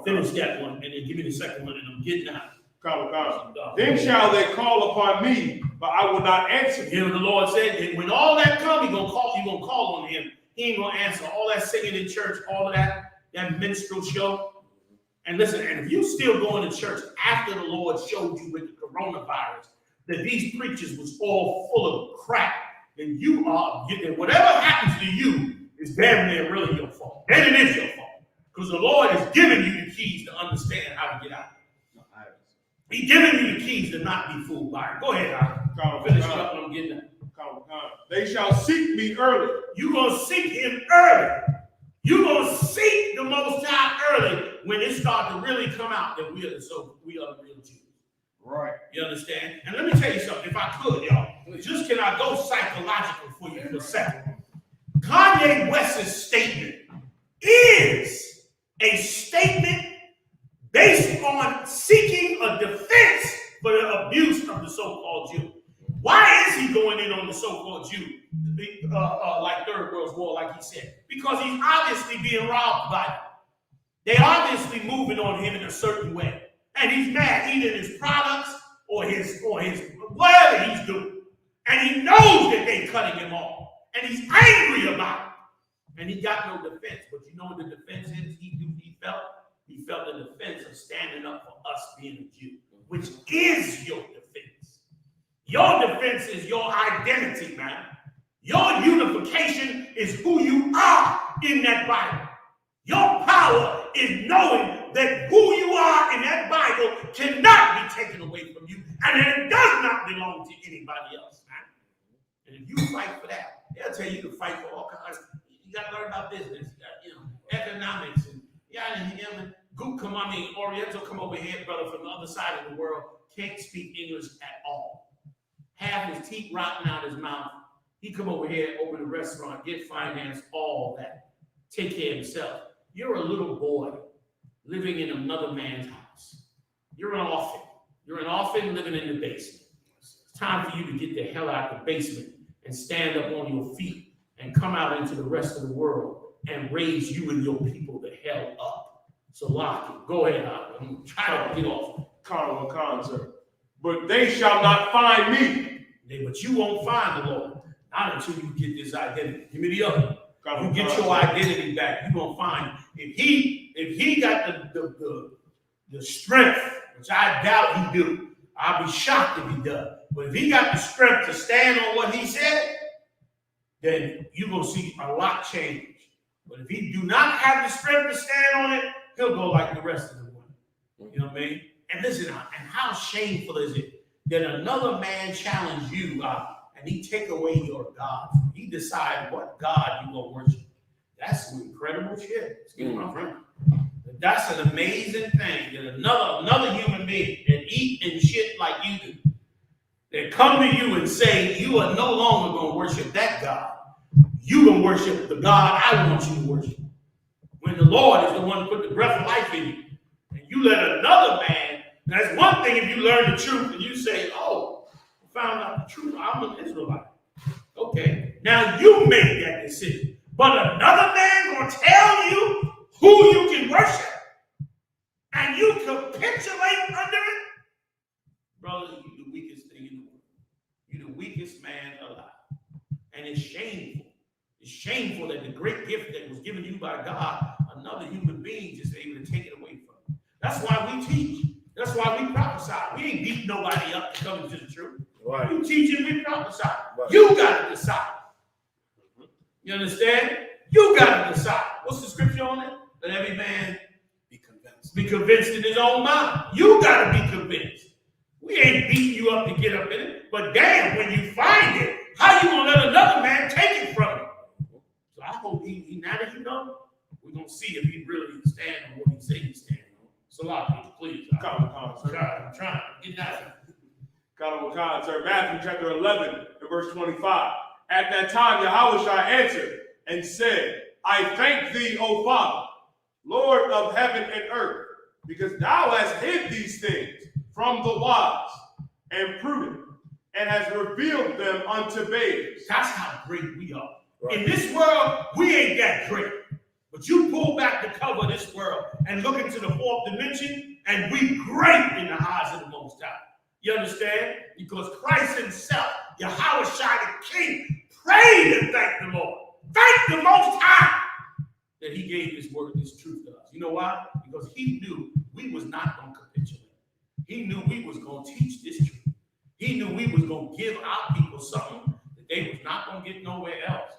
Finish that one and then give me the second one and I'm getting out. Then shall they call upon me, but I will not answer. Hear what the Lord said. And when all that comes, you're gonna call on him. He ain't gonna answer. All that singing in church, all of that minstrel show. And listen, and if you still going to church after the Lord showed you with the coronavirus that these preachers was all full of crap, then you are getting whatever happens to you is damn near really your fault. And it is your fault. Because the Lord is giving you the keys to understand how to get out. He's giving you the keys to not be fooled by it. Go ahead, I'll finish up what I'm getting at. They shall seek me early. You're going to seek him early. You're going to seek the Most High early when it starts to really come out that we are the real Jews. Right. You understand? And let me tell you something. If I could, y'all, just can I go psychological for you for a second? Kanye West's statement is a statement based on seeking a defense for the abuse of the so-called Jew. Why is he going in on the so-called Jew, like Third World War, like he said? Because he's obviously being robbed by them. They're obviously moving on him in a certain way. And he's mad, either his products or his whatever he's doing. And he knows that they're cutting him off. And he's angry about it. And he got no defense. But you know what the defense is? He felt the defense of standing up for us being a Jew, which is your defense. Your defense is your identity, man. Your unification is who you are in that Bible. Your power is knowing that who you are in that Bible cannot be taken away from you, and that it does not belong to anybody else, man. And if you fight for that, they'll tell you to fight for all kinds. You got to learn about business, economics, and Oriental come over here, brother, from the other side of the world, can't speak English at all. Have his teeth rotten out his mouth. He come over here, open a restaurant, get finance, all that. Take care of himself. You're a little boy living in another man's house. You're an orphan. You're an orphan living in the basement. It's time for you to get the hell out of the basement and stand up on your feet and come out into the rest of the world and raise you and your people the hell up. So lock it. Go ahead, I'm trying to get off. Sir. But they shall not find me. But you won't find the Lord. Not until you get this identity. Give me the other. You get your identity back. You're gonna find if he got the strength, which I doubt he do. I'll be shocked if he does. But if he got the strength to stand on what he said, then you're gonna see a lot change. But if he do not have the strength to stand on it, he'll go like the rest of the world. You know what I mean? And listen, and how shameful is it that another man challenge you and he take away your God? He decide what God you gonna worship. That's some incredible shit. Excuse my friend. But that's an amazing thing that another human being that eat and shit like you do, that come to you and say you are no longer gonna worship that God. You gonna worship the God I want you to worship. When the Lord is the one who put the breath of life in you, and you let another man. That's one thing if you learn the truth and you say, "Oh, I found out the truth. I'm an Israelite." Okay, now you made that decision, but another man gonna tell you who you can worship, and you capitulate under it, brother. You're the weakest thing in the world. You're the weakest man alive. And it's shameful. It's shameful that the great gift that was given to you by God, another human being just able to take it away from you. That's why we teach. That's why we prophesy. We ain't beat nobody up to come into the truth. Right. We teach and we prophesy. Right. You got to decide. You understand? You got to decide. What's the scripture on it? Let every man be convinced in his own mind. You got to be convinced. We ain't beating you up to get up in it. But damn, when you find it, how you gonna let another man take it from you? So I hope he now that you know, we're gonna see if he really stand on what he say he's standing on. So a lot of people, please. I'm trying. Get that. Khan, sir. Matthew chapter 11 and verse 25. At that time, Yahushua answered and said, I thank thee, O Father, Lord of heaven and earth, because thou hast hid these things from the wise and prudent, and has revealed them unto babes. That's how great we are. Right. In this world, we ain't that great. But you pull back the cover of this world and look into the fourth dimension, and we great in the eyes of the Most High. You understand? Because Christ himself, Yahushua the King, prayed and thanked the Lord. Thank the Most High that he gave his word, this truth to us. You know why? Because he knew we was not going to capitulate. He knew we was going to teach this truth. He knew we was going to give our people something that they was not going to get nowhere else.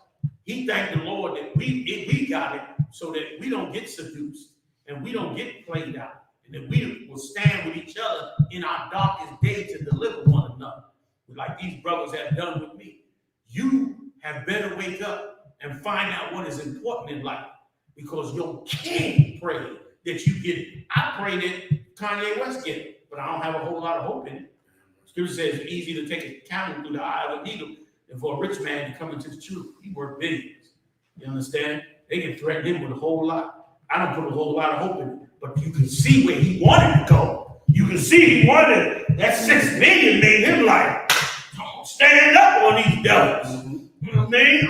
He thanked the Lord that we got it so that we don't get seduced and we don't get played out, and that we will stand with each other in our darkest day to deliver one another. Like these brothers have done with me. You have better wake up and find out what is important in life, because your king prayed that you get it. I pray that Kanyewest get it, but I don't have a whole lot of hope in it. Scripture says it's easy to take a camel through the eye of a needle than for a rich man to come into the truth. He worth billions. You understand? They can threaten him with a whole lot. I don't put a whole lot of hope in it, but you can see where he wanted to go. You can see he wanted that 6 million made him like, stand up on these devils. You know what I mean?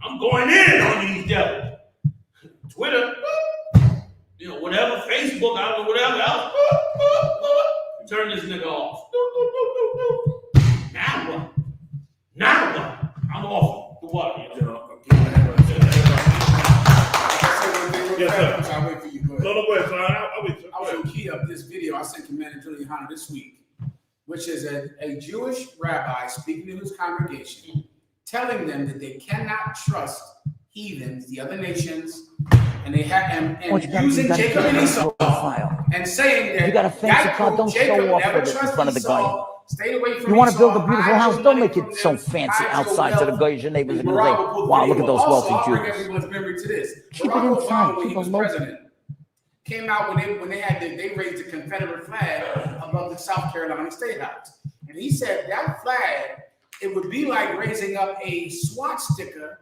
I'm going in on these devils. Twitter, you know, whatever, Facebook, I don't know, whatever else. Turn this nigga off. Now what? Now what? I'm off the what? Yes, sir. I'll wait for you. Go ahead. No, go ahead, son. I'll wait. I want to key up this video I sent Commander Gen.YAHANNA this week, which is a Jewish rabbi speaking to his congregation, telling them that they cannot trust heathens, the other nations, and they have and using Jacob and Esau and saying that you got a fancy car, don't show off with it in front of the guy. Stay away from you want to build a beautiful house, don't make it so fancy outside so the guys, your neighbors are going to say, wow, look at those wealthy Jews. Everyone's memory to this. Keep it Barack inside, Obama, when he keep was it low. president, came out when they raised the Confederate flag above the South Carolina State House. And he said that flag, it would be like raising up a swastika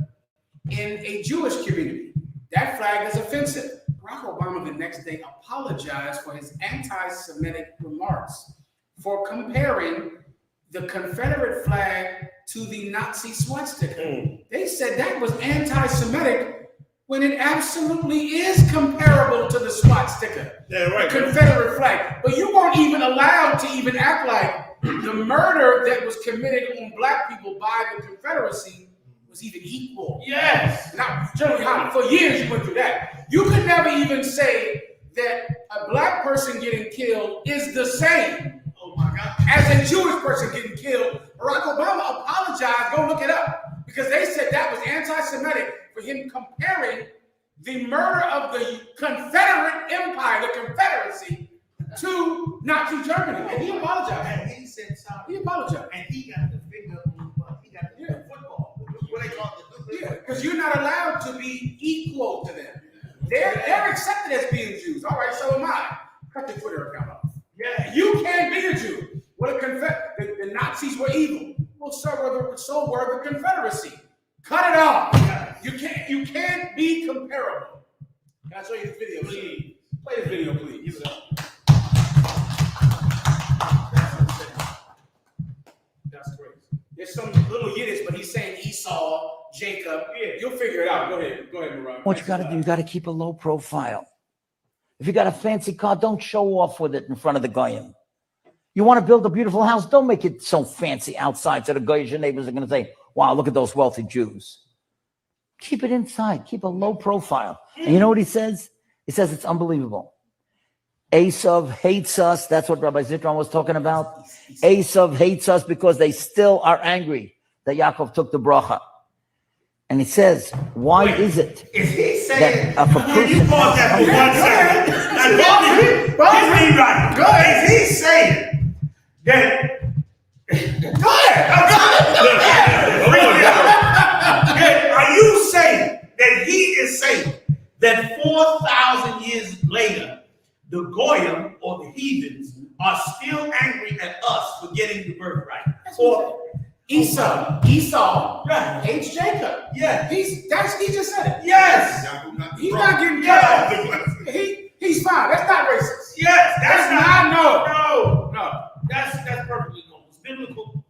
in a Jewish community. That flag is offensive. Barack Obama the next day apologized for his anti-Semitic remarks for comparing the Confederate flag to the Nazi swastika. They said that was anti-Semitic when it absolutely is comparable to the swastika, the Confederate flag. But you weren't even allowed to even act like the murder that was committed on black people by the Confederacy was even equal. Yes. Now, Gen.YAHANNA, for years you went through that. You could never even say that a black person getting killed is the same as a Jewish person getting killed. Barack Obama apologized, go look it up, because they said that was anti-Semitic for him comparing the murder of the Confederate Empire, the Confederacy, to Nazi Germany. And he apologized. And he said sorry. He apologized. And he got the finger on the he got the football. What they call it? Yeah, because you're not allowed to be equal to them. They're accepted as being Jews. All right, so am I. Cut the Twitter account off. Yeah. You can't be a Jew. Well, the Nazis were evil. Well, so were the Confederacy. Cut it off. You can't be comparable. Can I show you this video, please? Play this video, please. That's crazy. There's some little Yiddish, but he's saying Esau, Jacob. Yeah, you'll figure it out. Go ahead, Murat. What you got to do, you got to keep a low profile. If you got a fancy car, don't show off with it in front of the goyim. You want to build a beautiful house? Don't make it so fancy outside so the guys, your neighbors are going to say, wow, look at those wealthy Jews. Keep it inside. Keep a low profile. And you know what he says? He says it's unbelievable. I.S.U.P.K hates us. That's what Rabbi Zitron was talking about. I.S.U.P.K hates us because they still are angry that Yaakov took the bracha. And he says, why is it that if a person... You pause that for 1 second. Get me right. Go ahead. Is he saying that... Go ahead. Are you saying that he is saying that 4,000 years later, the Goyim or the heathens are still angry at us for getting the birthright? Or Esau hates Jacob. Yeah, he just said it. Yes, he's not getting cut. He's fine. That's not racist. Yes, that's not. No. That's perfectly normal. It's biblical.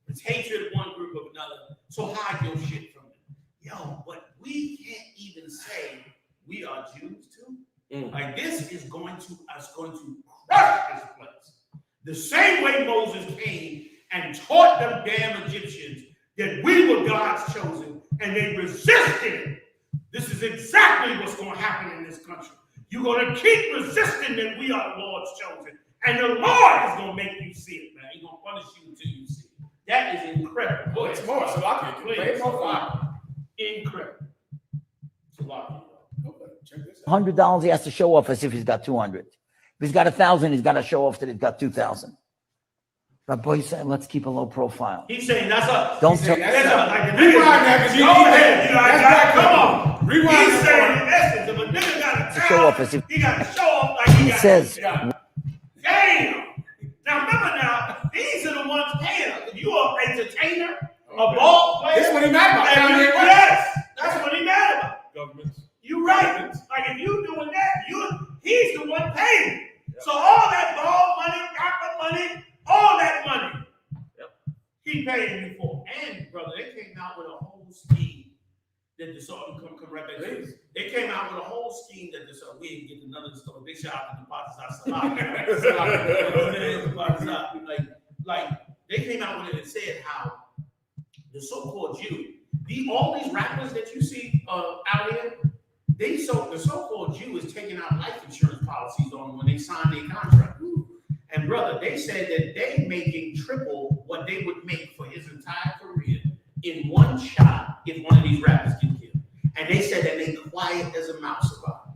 It's hatred of one group of another. So hide your shit from them. Yo, but we can't even say we are Jews too. Like this is going to crush this place. The same way Moses came and taught them damn Egyptians that we were God's chosen, and they resisted it. This is exactly what's going to happen in this country. You're going to keep resisting that we are the Lord's chosen, and the Lord is going to make you see it, man. He's going to punish you until you see it. That is incredible. Oh, it's more, so I can play more fire. Incredible. It's a lot. $100, he has to show off as if he's got 200. If he's got 1,000, he's got to show off that he's got 2,000. But boy said, let's keep a low profile. He's saying that's us. Don't tell. Rewind that, because go ahead. Come on. Rewind. He's saying in essence, if a nigga got to show off as if he got to show off like he got says. Damn. Now remember, now these are the ones paying us. If you are an entertainer, a ball player, this is what he mad about. Yes, that's what he mad about. Government. You right. Like if you doing that, he's the one paying. So all that ball money, rapper money, all that money, he paying you for. And brother, they came out with a whole scheme that the song come right back to this. They came out with a whole scheme that the we ain't getting none of the stuff. They shot out the SHALAM. Like they came out with it and said how the so-called Jew, all these rappers that you see out here, the so-called Jew is taking out life insurance policies on them when they sign their contract. And brother, they said that they making triple what they would make for his entire career in one shot if one of these rappers get killed. And they said that they quiet as a mouse about it.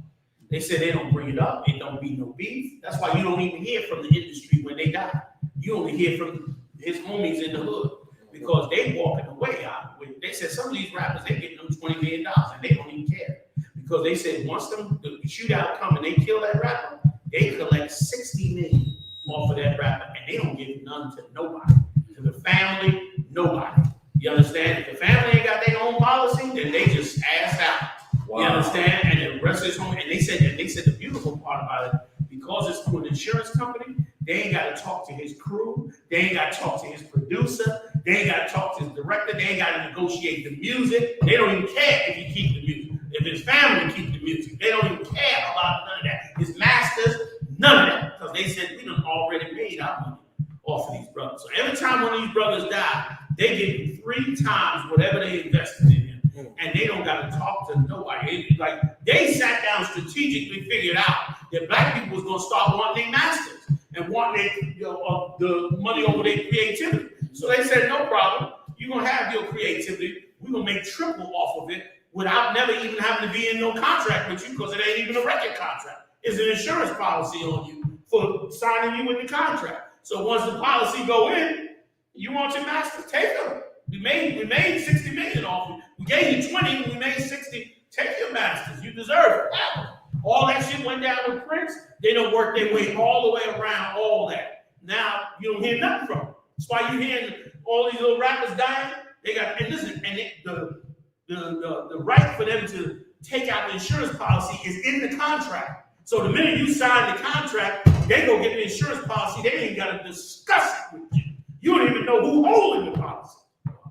They said they don't bring it up. It don't be no beef. That's why you don't even hear from the industry when they die. You only hear from his homies in the hood because they walking away out. They said some of these rappers, they getting them $20 million and they don't even care. Because they said once the shootout come and they kill that rapper, they collect $60 million off of that rapper, and they don't give none to nobody, to the family, nobody. You understand? If the family ain't got their own policy, then they just ass out. Wow. You understand? And the rest is home. And they said the beautiful part about it, because it's through an insurance company, they ain't got to talk to his crew, they ain't got to talk to his producer, they ain't got to talk to his director, they ain't got to negotiate the music. They don't even care if he keep the music. If his family keep the music, they don't even care about none of that. His masters, none of that. Because they said we done already made our money off of these brothers. So every time one of these brothers die, they give him 3 times whatever they invested in him. And they don't got to talk to nobody. Like they sat down strategically, figured out that black people was going to start wanting their masters and wanting the money over their creativity. So they said, no problem. You're going to have your creativity. We're going to make triple off of it without never even having to be in no contract with you because it ain't even a record contract. It's an insurance policy on you for signing you in the contract. So once the policy go in, you want your masters, take them. We made 60 million off you. We gave you 20, we made 60. Take your masters. You deserve it. All that shit went down with Prince. They don't work their way all the way around all that. Now you don't hear nothing from them. That's why you hearing all these little rappers dying. They got, and listen, and the right for them to take out the insurance policy is in the contract. So the minute you sign the contract, they go get the insurance policy. They ain't got to discuss it with you. You don't even know who holding the policy.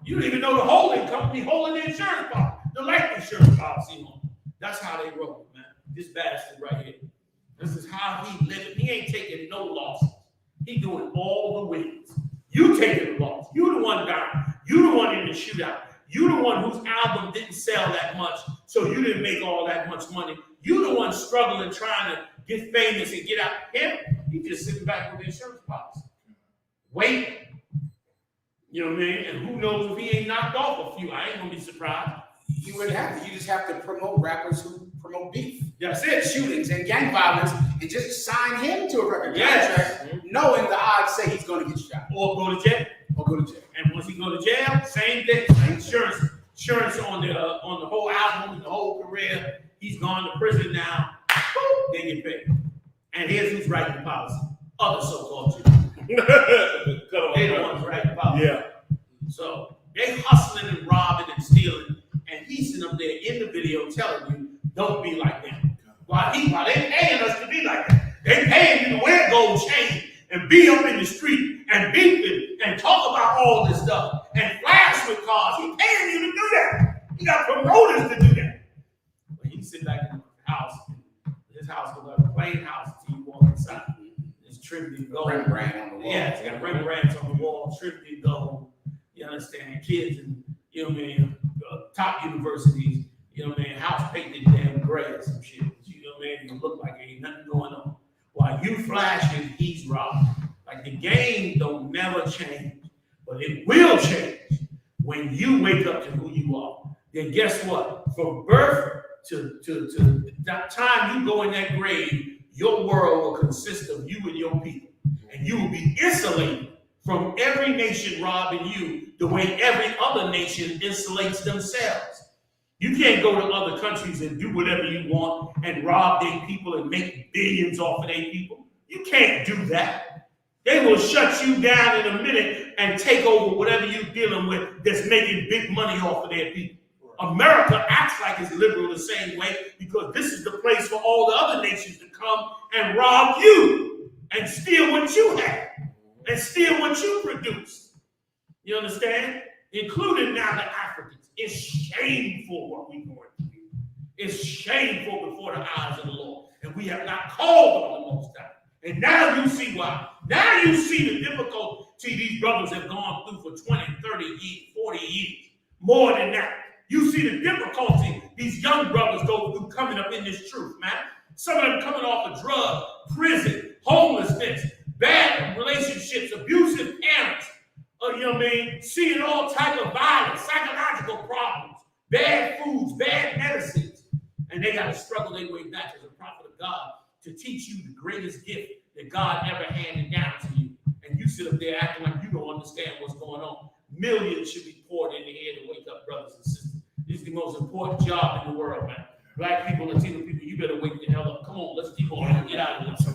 You don't even know the holding company holding the insurance policy, the life insurance policy on. That's how they roll, man. This bastard right here. This is how he living. He ain't taking no losses. He doing all the wins. You taking the loss. You the one down. You the one in the shootout. You the one whose album didn't sell that much, so you didn't make all that much money. You the one struggling, trying to get famous and get out. Him, he just sitting back with the insurance policy. Wait. You know what I mean? And who knows if he ain't knocked off a few. I ain't gonna be surprised. You wouldn't have to. You just have to promote rappers who promote beef. That's it. Shootings and gang violence, and just sign him to a record contract, knowing the odds say he's going to get shot. Or go to jail. Or go to jail. And once he go to jail, same thing. Insurance on the whole album, the whole career. He's gone to prison now. Boom, they get paid. And here's who's writing the policy. Other so-called Jews. They the ones writing the policy. Yeah. So they hustling and robbing and stealing, and he's sitting up there in the video telling you, don't be like them. While they paying us to be like that. They paying you to wear gold chain and be up in the street and beeping and talk about all this stuff and flash with cars. He paying you to do that. He got promoters to do that. But he sit back in the house. His house was like a plain house until you walk inside. It's Trinity gold. Rembrandt on the wall. Yeah, it's got Rembrandts on the wall, Trinity gold. You understand? Kids and, you know what I mean, top universities, you know what I mean, house painted damn gray or some shit. You know what I mean? You look like ain't nothing going on. While you flashing, he's robbing. Like the game don't never change, but it will change when you wake up to who you are. Then guess what? From birth to that time you go in that grave, your world will consist of you and your people. And you will be insulated from every nation robbing you the way every other nation insulates themselves. You can't go to other countries and do whatever you want and rob their people and make billions off of their people. You can't do that. They will shut you down in a minute and take over whatever you're dealing with that's making big money off of their people. America acts like it's liberal the same way because this is the place for all the other nations to come and rob you and steal what you have and steal what you produce. You understand? Including now the Africans. It's shameful what we're going through. It's shameful before the eyes of the Lord. And we have not called on the Most High. And now you see why. Now you see the difficulty these brothers have gone through for 20, 30 years, 40 years. More than that. You see the difficulty these young brothers go through coming up in this truth, man. Some of them coming off of drugs, prison, homelessness, bad relationships, abusive parents, you know what I mean? Seeing all type of violence, psychological problems, bad foods, bad medicines. And they got to struggle their way back as a prophet of God to teach you the greatest gift that God ever handed down to you. And you sit up there acting like you don't understand what's going on. Millions should be poured in the head to wake up brothers and sisters. This is the most important job in the world, man. Black people, Latino people, you better wake the hell up. Come on, let's keep on. Get out of this.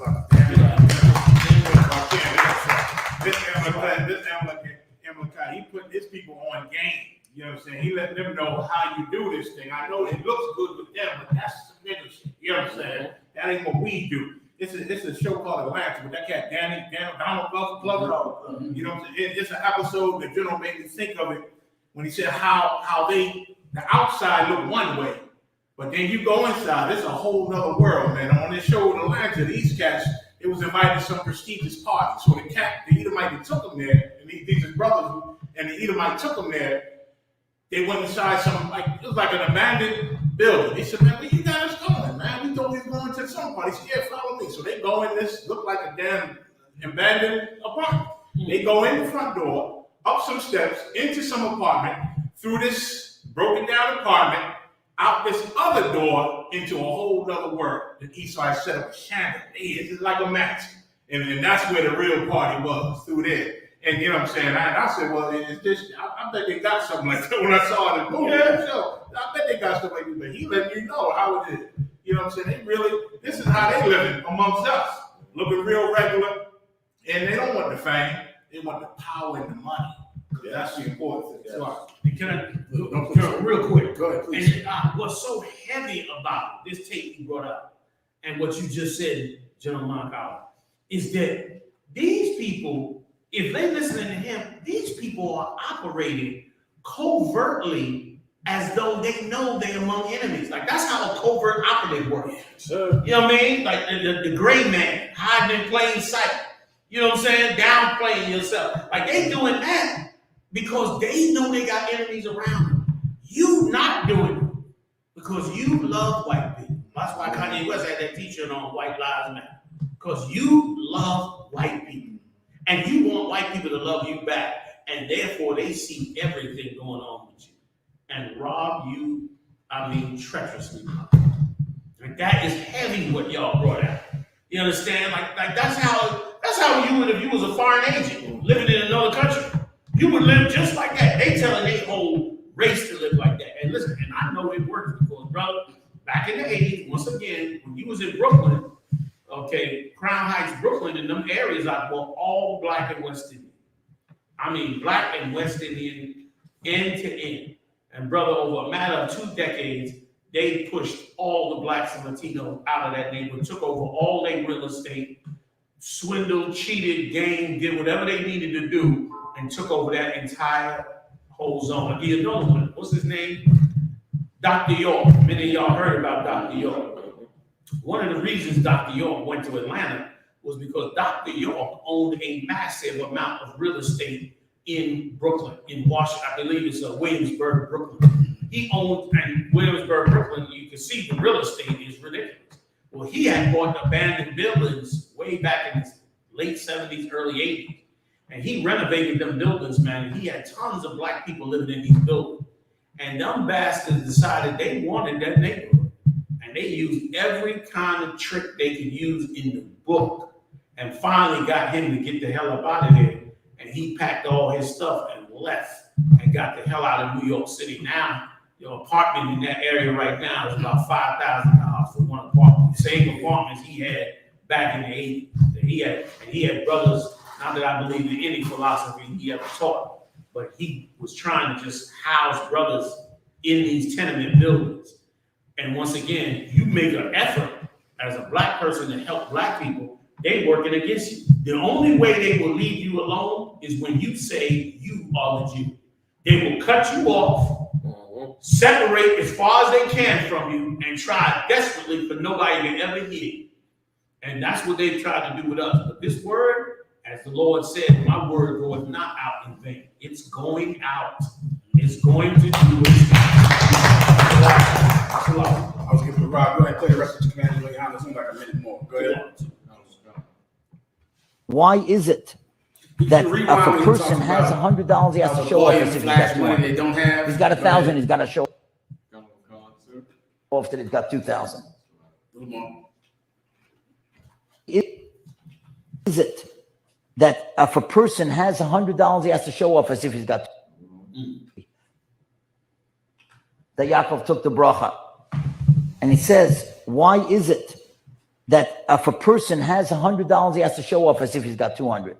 This Amalekite, he put his people on game. You know what I'm saying? He let them know how you do this thing. I know it looks good with them, but that's some nigga shit. You know what I'm saying? That ain't what we do. It's a show called Atlanta with that cat Donald Glover. You know what I'm saying? It's an episode that General made me think of it when he said how the outside look one way, but then you go inside, it's a whole nother world, man. On this show in Atlanta, these cats, it was invited to some prestigious party. So the Edomite took them there, and these brothers, and the Edomite took them there. They went inside it was like an abandoned building. They said, man, where you guys going, man? We thought we were going to some party. He said, yeah, follow me. So they go in this, look like a damn abandoned apartment. They go in the front door, up some steps, into some apartment, through this broken down apartment, out this other door into a whole other world. The east side set up a chandelier. It's like a match. And that's where the real party was, through there. And you know what I'm saying? I said, well, it's this. I bet they got something like that when I saw it in the movie. So I bet they got something like that. But he let you know how it is. You know what I'm saying? This is how they living amongst us. Looking real regular. And they don't want the fame. They want the power and the money. That's the important thing. Yeah. Can I real quick? Go ahead, please. And what's so heavy about this tape you brought up and what you just said, General Moncala, is that these people, if they're listening to him, these people are operating covertly as though they know they're among enemies. Like that's how a covert operative works. You know what I mean? Like the gray man hiding in plain sight. You know what I'm saying? Downplaying yourself. Like they doing that because they know they got enemies around them. You not doing it because you love white people. That's why Kanyewest had that t-shirt on, White Lives Matter. Because you love white people. And you want white people to love you back. And therefore, they see everything going on with you. And rob you, treacherously. Like that is heavy what y'all brought out. You understand? Like that's how you would if you was a foreign agent living in another country. You would live just like that. They telling their whole race to live like that. And listen, and I know it works because, brother, back in the 80s, once again, when you was in Brooklyn, okay, Crown Heights, Brooklyn, and them areas I were all black and West Indian. Black and West Indian end to end. And brother, over a matter of 2 decades, they pushed all the blacks and Latinos out of that neighborhood, took over all their real estate, swindled, cheated, gamed, did whatever they needed to do, and took over that entire whole zone. I'll give you another one. What's his name? Dr. York. Many of y'all heard about Dr. York. One of the reasons Dr. York went to Atlanta was because Dr. York owned a massive amount of real estate in Brooklyn, in Washington. I believe it's Williamsburg, Brooklyn. He owned, and Williamsburg, Brooklyn, you can see the real estate is ridiculous. Well, he had bought abandoned buildings way back in the late 70s, early 80s. And he renovated them buildings, man. And he had tons of black people living in these buildings. And them bastards decided they wanted that neighborhood. And they used every kind of trick they could use in the book. And finally got him to get the hell up out of there. And he packed all his stuff and left and got the hell out of New York City. Now, your apartment in that area right now is about $5,000 for one apartment. The same apartments he had back in the 80s. He had brothers, not that I believe in any philosophy he ever taught, but he was trying to just house brothers in these tenement buildings. And once again, you make an effort as a black person to help black people, they working against you. The only way they will leave you alone is when you say you are the Jew. They will cut you off, separate as far as they can from you, and try desperately for nobody to ever hear you. And that's what they've tried to do with us. But this word, as the Lord said, my word goeth not out in vain. It's going out. It's going to do its I was giving Rob. Go ahead and play the rest of the command. It seems like a minute more. Go ahead. Why is it that if a person has $100, he has to show off as if he's got $200? They don't have. He's got 1,000. He's got to show off that he's got 2,000. Is it that if a person has $100, he has to show off as if he's got that Yaakov took the bracha, and he says, why is it that if a person has $100, he has to show off as if he's got 200? If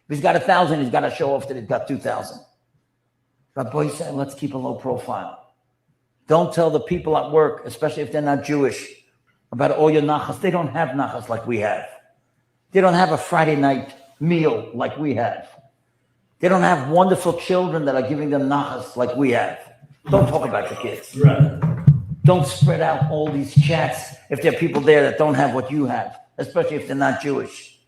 he's got 1,000, he's got to show off that he's got 2,000. Rabbi said, let's keep a low profile. Don't tell the people at work, especially if they're not Jewish, about all your nachas. They don't have nachas like we have. They don't have a Friday night meal like we have. They don't have wonderful children that are giving them nachas like we have. Don't talk about the kids. Right. Don't spread out all these chats if there are people there that don't have what you have, especially if they're not Jewish.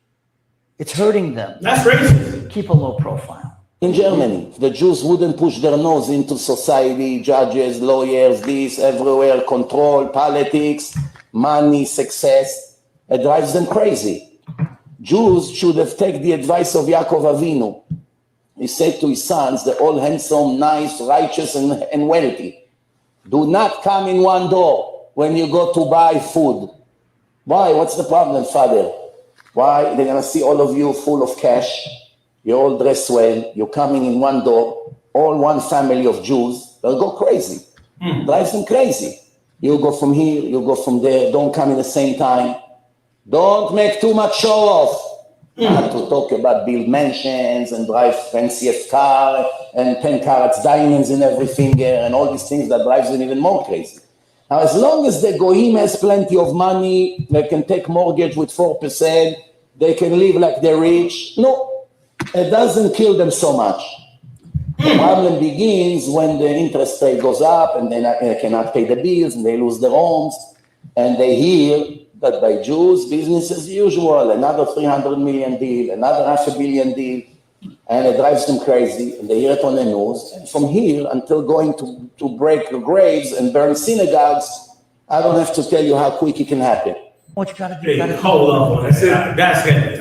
It's hurting them. That's racist. Keep a low profile. In Germany, the Jews wouldn't push their nose into society, judges, lawyers, this, everywhere, control, politics, money, success. It drives them crazy. Jews should have taken the advice of Yaakov Avinu. He said to his sons, they're all handsome, nice, righteous, and wealthy. Do not come in one door when you go to buy food. Why? What's the problem, Father? Why? They're going to see all of you full of cash. You're all dressed well. You're coming in one door. All one family of Jews. They'll go crazy. Drives them crazy. You go from here. You go from there. Don't come in the same time. Don't make too much show off. Not to talk about build mansions and drive fanciest car and 10 carats diamonds in every finger and all these things that drives them even more crazy. Now, as long as the Goyim has plenty of money, they can take mortgage with 4%, they can live like they're rich. No, it doesn't kill them so much. The problem begins when the interest rate goes up and they cannot pay the bills and they lose their homes and they hear that by Jews, business as usual, another 300 million deal, another $500 million deal, and it drives them crazy, and they hear it on the news. And from here until going to break graves and burn synagogues, I don't have to tell you how quick it can happen. What you gotta do? Hey, hold on. That's heavy.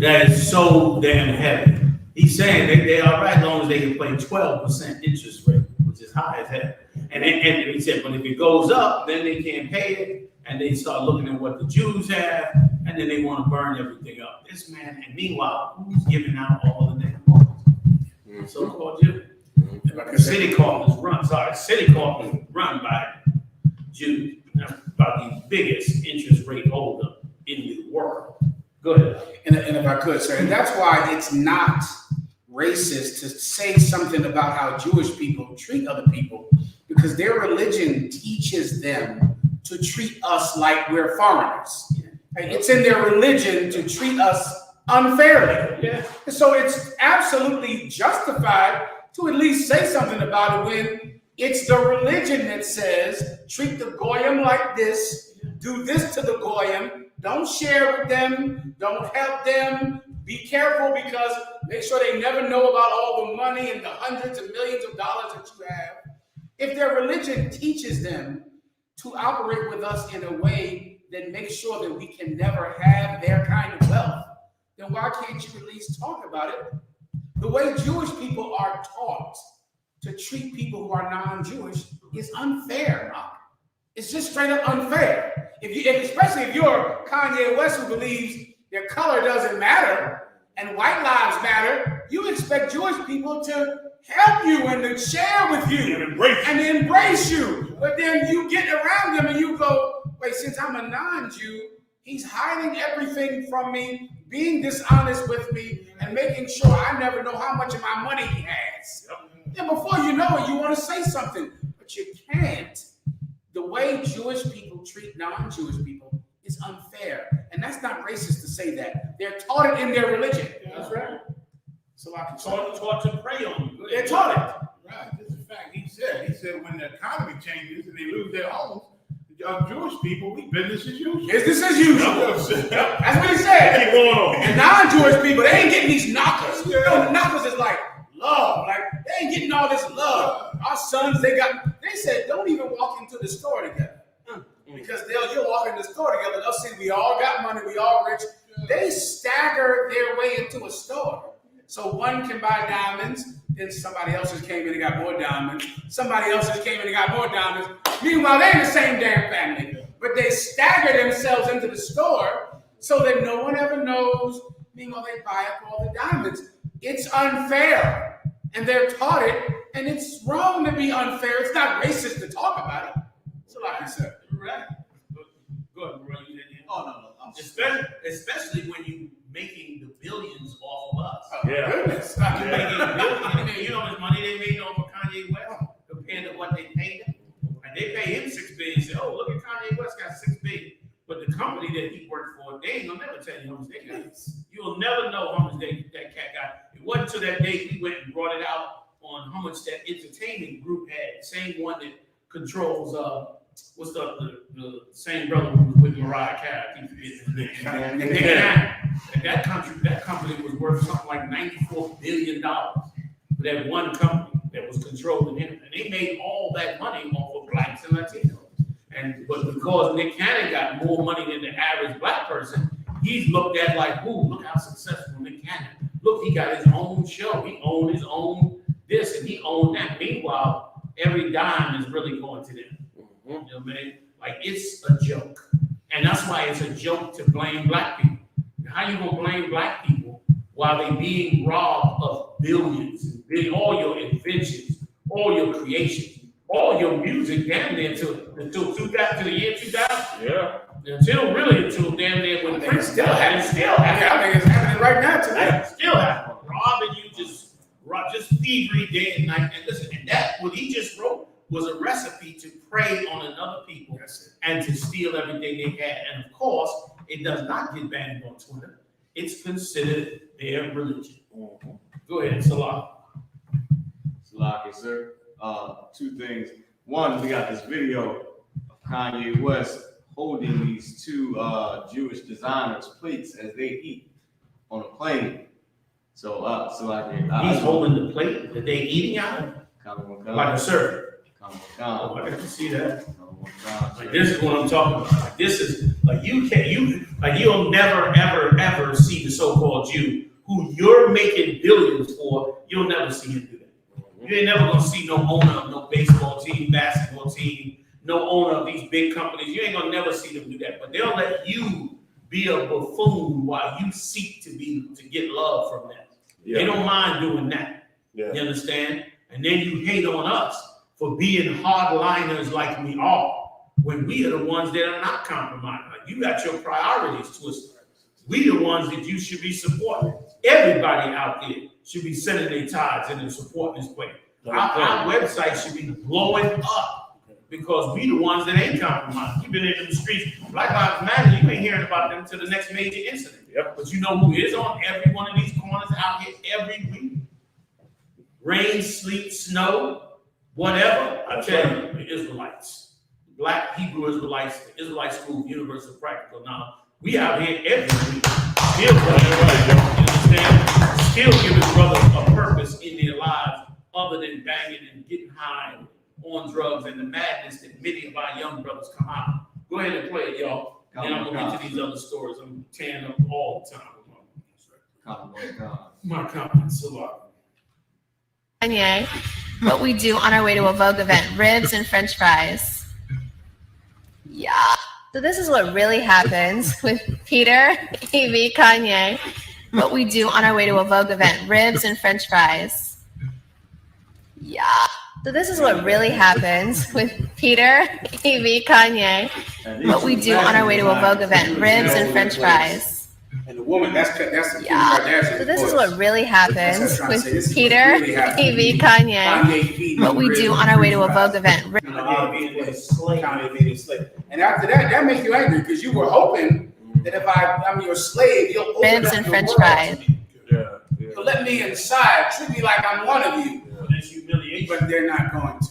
That is so damn heavy. He's saying they all right as long as they can pay 12% interest rate, which is high as hell. And he said, but if it goes up, then they can't pay it, and they start looking at what the Jews have, and then they want to burn everything up. This man, and meanwhile, who's giving out all the damn loans? So-called Jews. City Corp is run by Jews. That's about the biggest interest rate holder in the world. Go ahead. And if I could, sir, and that's why it's not racist to say something about how Jewish people treat other people, because their religion teaches them to treat us like we're foreigners. It's in their religion to treat us unfairly. Yeah. So it's absolutely justified to at least say something about it when it's the religion that says, treat the goyim like this, do this to the goyim, don't share with them, don't help them, be careful because make sure they never know about all the money and the hundreds of millions of dollars that you have. If their religion teaches them to operate with us in a way that makes sure that we can never have their kind of wealth, then why can't you at least talk about it? The way Jewish people are taught to treat people who are non-Jewish is unfair, Mark. It's just straight up unfair. Especially if you're Kanyewest who believes their color doesn't matter and white lives matter, you expect Jewish people to help you and to share with you and embrace you. But then you get around them and you go, wait, since I'm a non-Jew, he's hiding everything from me, being dishonest with me, and making sure I never know how much of my money he has. Then before you know it, you want to say something, but you can't. The way Jewish people treat non-Jewish people is unfair. And that's not racist to say that. They're taught it in their religion. That's right. So I can taught to prey on you. They're taught it. Right. This is a fact. He said when the economy changes and they lose their homes, Jewish people, we business as usual. Business as usual. That's what he said. Keep going on. And non-Jewish people, they ain't getting these knockers. You know, the knockers is like love. Like, they ain't getting all this love. Our sons, they said, don't even walk into the store together. Because you'll walk in the store together, they'll see we all got money, we all rich. They stagger their way into a store. So one can buy diamonds, then somebody else just came in and got more diamonds. Somebody else just came in and got more diamonds. Meanwhile, they're in the same damn family. But they stagger themselves into the store so that no one ever knows. Meanwhile, they buy up all the diamonds. It's unfair. And they're taught it. And it's wrong to be unfair. It's not racist to talk about it. So like I said. Right. Go ahead, bro. Oh, no. Especially when you making the billions off of us. Yeah. Goodness. You're making billions. You know how much money they made off of Kanye West compared to what they paid him? And they pay him $6 billion. Say, oh, look at Kanye West got $6 billion. But the company that he worked for, they ain't gonna never tell you how much they got. You'll never know how much that cat got. It wasn't until that day we went and brought it out on how much that entertainment group had. Same one that controls what's the same brother who was with Mariah Carey? I keep forgetting his name. And that company was worth something like $94 billion for that one company that was controlling him. And they made all that money off of blacks and Latinos. But because Nick Cannon got more money than the average black person, he's looked at like, ooh, look how successful Nick Cannon. Look, he got his own show. He owned his own this and he owned that. Meanwhile, every dime is really going to them. You know what I mean? Like, it's a joke. And that's why it's a joke to blame black people. How you gonna blame black people while they being robbed of billions, all your inventions, all your creations, all your music damn near to the year 2000? Yeah. Until damn near when Prince still happening. I think it's happening right now today. Still happening. Robbing you just thievery day and night. And listen, and that what he just wrote was a recipe to prey on another people and to steal everything they had. And of course, it does not get banned on Twitter. It's considered their religion. Go ahead, Salah. Salah, sir. Two things. One, we got this video of Kanye West holding these two Jewish designers' plates as they eat on a plane. So he's holding the plate that they eating out of, like a servant. Oh, I got to see that. Like, this is what I'm talking about. Like, this is like you'll never ever see the so-called Jew who you're making billions for. You'll never see him do that. You ain't never gonna see no owner of no baseball team, basketball team, no owner of these big companies. You ain't gonna never see them do that. But they'll let you be a buffoon while you seek to get love from them. Yeah. They don't mind doing that. Yeah. You understand? And then you hate on us for being hardliners like we are, when we are the ones that are not compromised. Like, you got your priorities twisted. We the ones that you should be supporting. Everybody out there should be sending their tithes and supporting this place. Our website should be blowing up because we the ones that ain't compromised. We've been in the streets. Black Lives Matter, you ain't hearing about them till the next major incident. Yep. But you know who is on every one of these corners out here every week? Rain, sleet, snow, whatever. I tell you, the Israelites, Black Hebrew Israelites, the Israelite School, Universal Practical. Now, we out here every week, still understand? Still giving brothers a purpose in their lives other than banging and getting high on drugs and the madness that many of our young brothers come out. Go ahead and play it, y'all. And I'm gonna get to these other stories. I'm tearing up all the time. My comments a lot. Kanye, what we do on our way to a Vogue event, ribs and French fries. Yeah. So this is what really happens with Peter, E.V., Kanye. What we do on our way to a Vogue event, ribs and French fries. Yeah. So this is what really happens with Peter, E.V., Kanye. What we do on our way to a Vogue event, ribs and French fries. And the woman, that's yeah. So this is what really happens with Peter, E.V., Kanye. What we do on our way to a Vogue event. And after that, that makes you angry because you were hoping that if I'm your slave, you'll open ribs and French fries. You'll let me inside, treat me like I'm one of you. But they're not going to.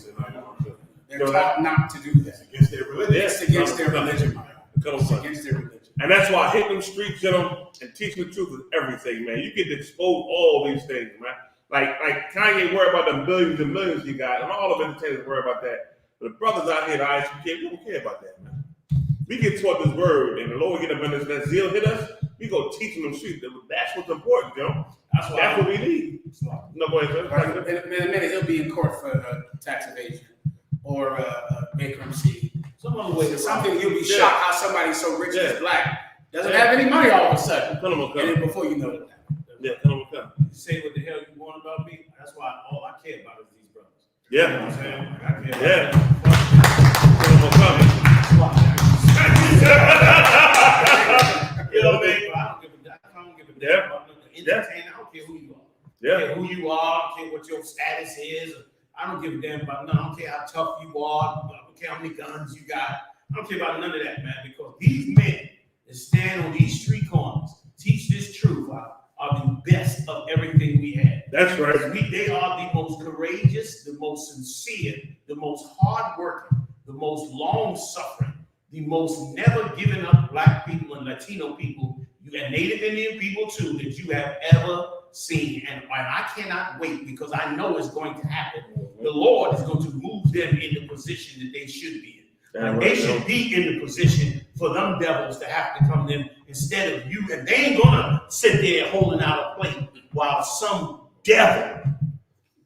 They're taught not to do that. Against their religion. It's against their religion. It's against their religion. And that's why hitting them streets, you know, and teaching the truth is everything, man. You get to expose all these things, man. Like Kanye worry about the billions and millions he got, and all of entertainers worry about that. But the brothers out here, the I.S.U.P.K, we don't care about that, man. We get taught this word, and the Lord get up in this, that zeal hit us, we go teaching them streets. That's what's important, you know. That's what we need. No, go ahead. In a minute, he'll be in court for tax evasion or bankruptcy. Something you'll be shocked how somebody so rich is black doesn't have any money all of a sudden. And then before you know it. Yeah, come. Say what the hell you want about me. That's why all I care about is these brothers. Yeah. You know what I'm saying? Like, I care yeah. You know what I mean? I don't give a damn about entertainer. I don't care who you are. Yeah. I don't care who you are. I don't care what your status is. I don't give a damn about none. I don't care how tough you are. I don't care how many guns you got. I don't care about none of that, man, because these men that stand on these street corners, teach this truth, are the best of everything we have. That's right. They are the most courageous, the most sincere, the most hardworking, the most long-suffering, the most never giving up black people and Latino people, and Native Indian people too, that you have ever seen. And I cannot wait because I know it's going to happen. The Lord is going to move them in the position that they should be in. Like they should be in the position for them devils to have to come in instead of you. And they ain't gonna sit there holding out a plate while some devil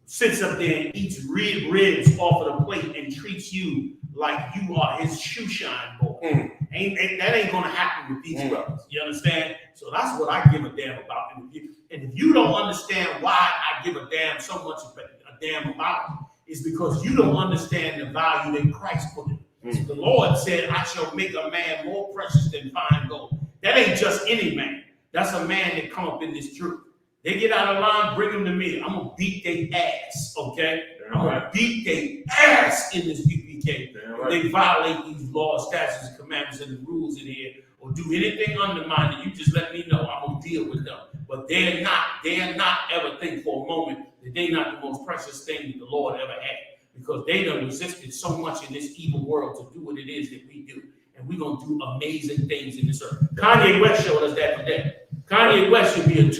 sits up there and eats ribs off of the plate and treats you like you are his shoe shine boy. That ain't gonna happen with these brothers. You understand? So that's what I give a damn about. And if you don't understand why I give a damn so much a damn about it, it's because you don't understand the value that Christ put in. So the Lord said, I shall make a man more precious than fine gold. That ain't just any man. That's a man that come up in this truth. They get out of line, bring them to me. I'm going to beat their ass, okay? I'm going to beat their ass in this UPK. They violate these laws, statutes, and commandments, and the rules in here, or do anything undermining, you just let me know. I'm going to deal with them. But they're not ever think for a moment that they're not the most precious thing that the Lord ever had. Because they done resisted so much in this evil world to do what it is that we do. and we're gonna do amazing things in this earth. Kanye West showed us that today. Kanye West should be a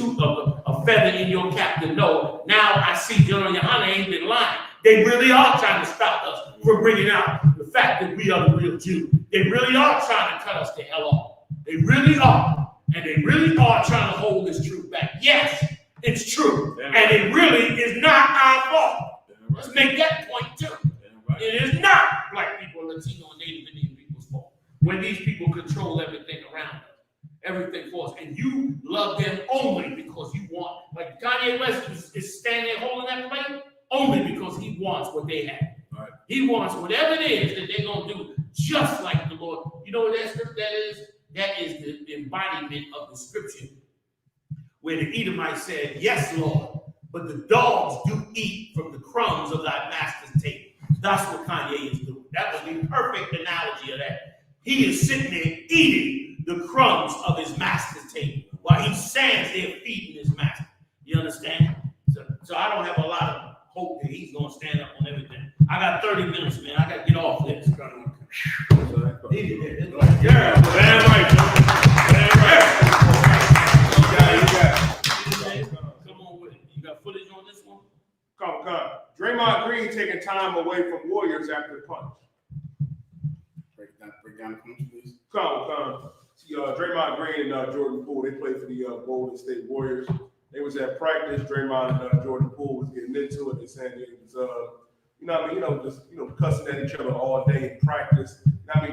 feather in your cap to know. Now I see Gen.YAHANNA ain't been lying. They really are trying to stop us from bringing out the fact that we are the real Jew. They really are trying to cut us the hell off. They really are. And they really are trying to hold this truth back. Yes, it's true. And it really is not our fault. Let's make that point too. It is not black people, Latino, and Native Indian people's fault when these people control everything around us. Everything for us, and you love them only because you want, like Kanye West is standing there holding that plate only because he wants what they have. Right. He wants whatever it is that they're gonna do, just like the Lord. You know what that is? That is the embodiment of the scripture where the Edomite said, "Yes, Lord, but the dogs do eat from the crumbs of thy master's table." That's what Kanye is doing. That was the perfect analogy of that. He is sitting there eating the crumbs of his master's table while he stands there feeding his master. You understand? So I don't have a lot of hope that he's going to stand up on everything. I got 30 minutes, man. I got to get off this. Yeah, damn right. Come on with it. You got footage on this one? Come. Draymondgreen taking time away from Warriors after the punch. Break down the punch, please. Come. See, Draymondgreen and Jordan Poole, they played for the Golden State Warriors. They was at practice. Draymond and Jordan Poole was getting into it. They saying it was, just cussing at each other all day in practice.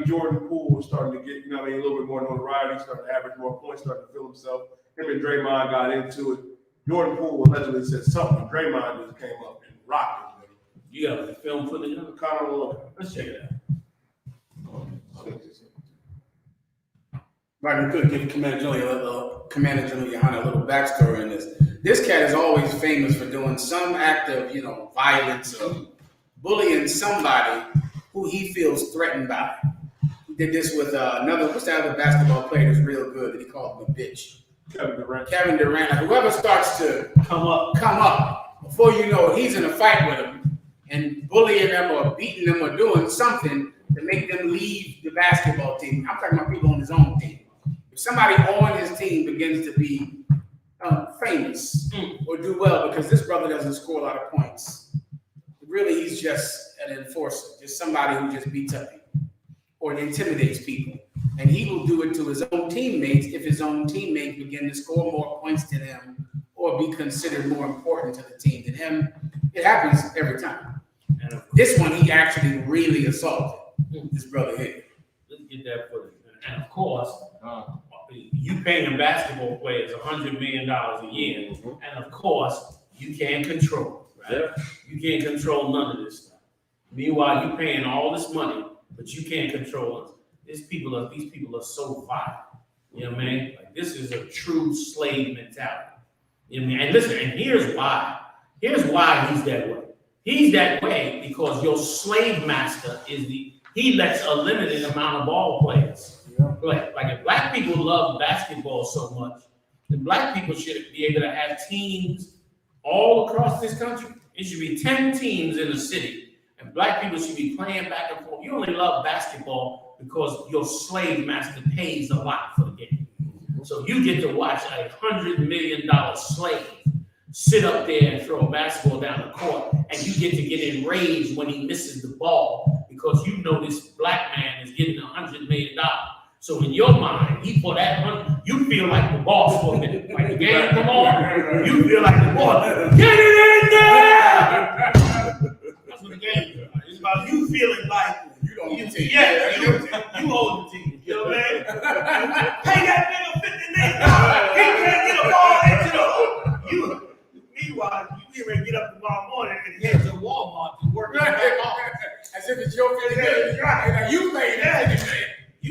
Jordan Poole was starting to get, a little bit more notoriety, starting to average more points, starting to feel himself. Him and Draymond got into it. Jordan Poole allegedly said something. Draymond just came up and rocked him. You got the film footage? Kind of look. Let's check it out. Right, we could give Commander Gen.YAHANNA a little backstory in this. This cat is always famous for doing some act of, violence or bullying somebody who he feels threatened by. He did this with what's the other basketball player who's real good that he called him a bitch? Kevin Durant. Whoever starts to come up, before you know it, he's in a fight with him and bullying them or beating them or doing something to make them leave the basketball team. I'm talking about people on his own team. If somebody on his team begins to be famous or do well, because this brother doesn't score a lot of points, really he's just an enforcer, just somebody who just beats up people or intimidates people. And he will do it to his own teammates if his own teammates begin to score more points than him or be considered more important to the team than him. It happens every time. This one, he actually really assaulted this brother here. Let's get that footage. And of course, you paying basketball players $100 million a year, and of course, you can't control it, right? Yeah. You can't control none of this stuff. Meanwhile, you paying all this money, but you can't control it. These people are so vile. You know what I mean? Like, this is a true slave mentality. You know what I mean? And listen, and here's why. Here's why he's that way. He's that way because your slave master he lets a limited amount of ball players. Like if black people love basketball so much, then black people should be able to have teams all across this country. It should be 10 teams in a city, and black people should be playing back and forth. You only love basketball because your slave master pays a lot for the game. So you get to watch a $100 million slave sit up there and throw a basketball down the court, and you get to get enraged when he misses the ball because you know this black man is getting $100 million. So in your mind, you feel like the boss for a minute. Like the game come on, you feel like the boss. Get it in there! That's what the game is. It's about you feeling like you don't own the team. Yeah, you own the team. You know what I mean? Pay that nigga $50 million. He can't get a ball into the hoop. Meanwhile, you get ready to get up tomorrow morning and head to Walmart to work in the back office. As if it's your business. Right. You pay that. I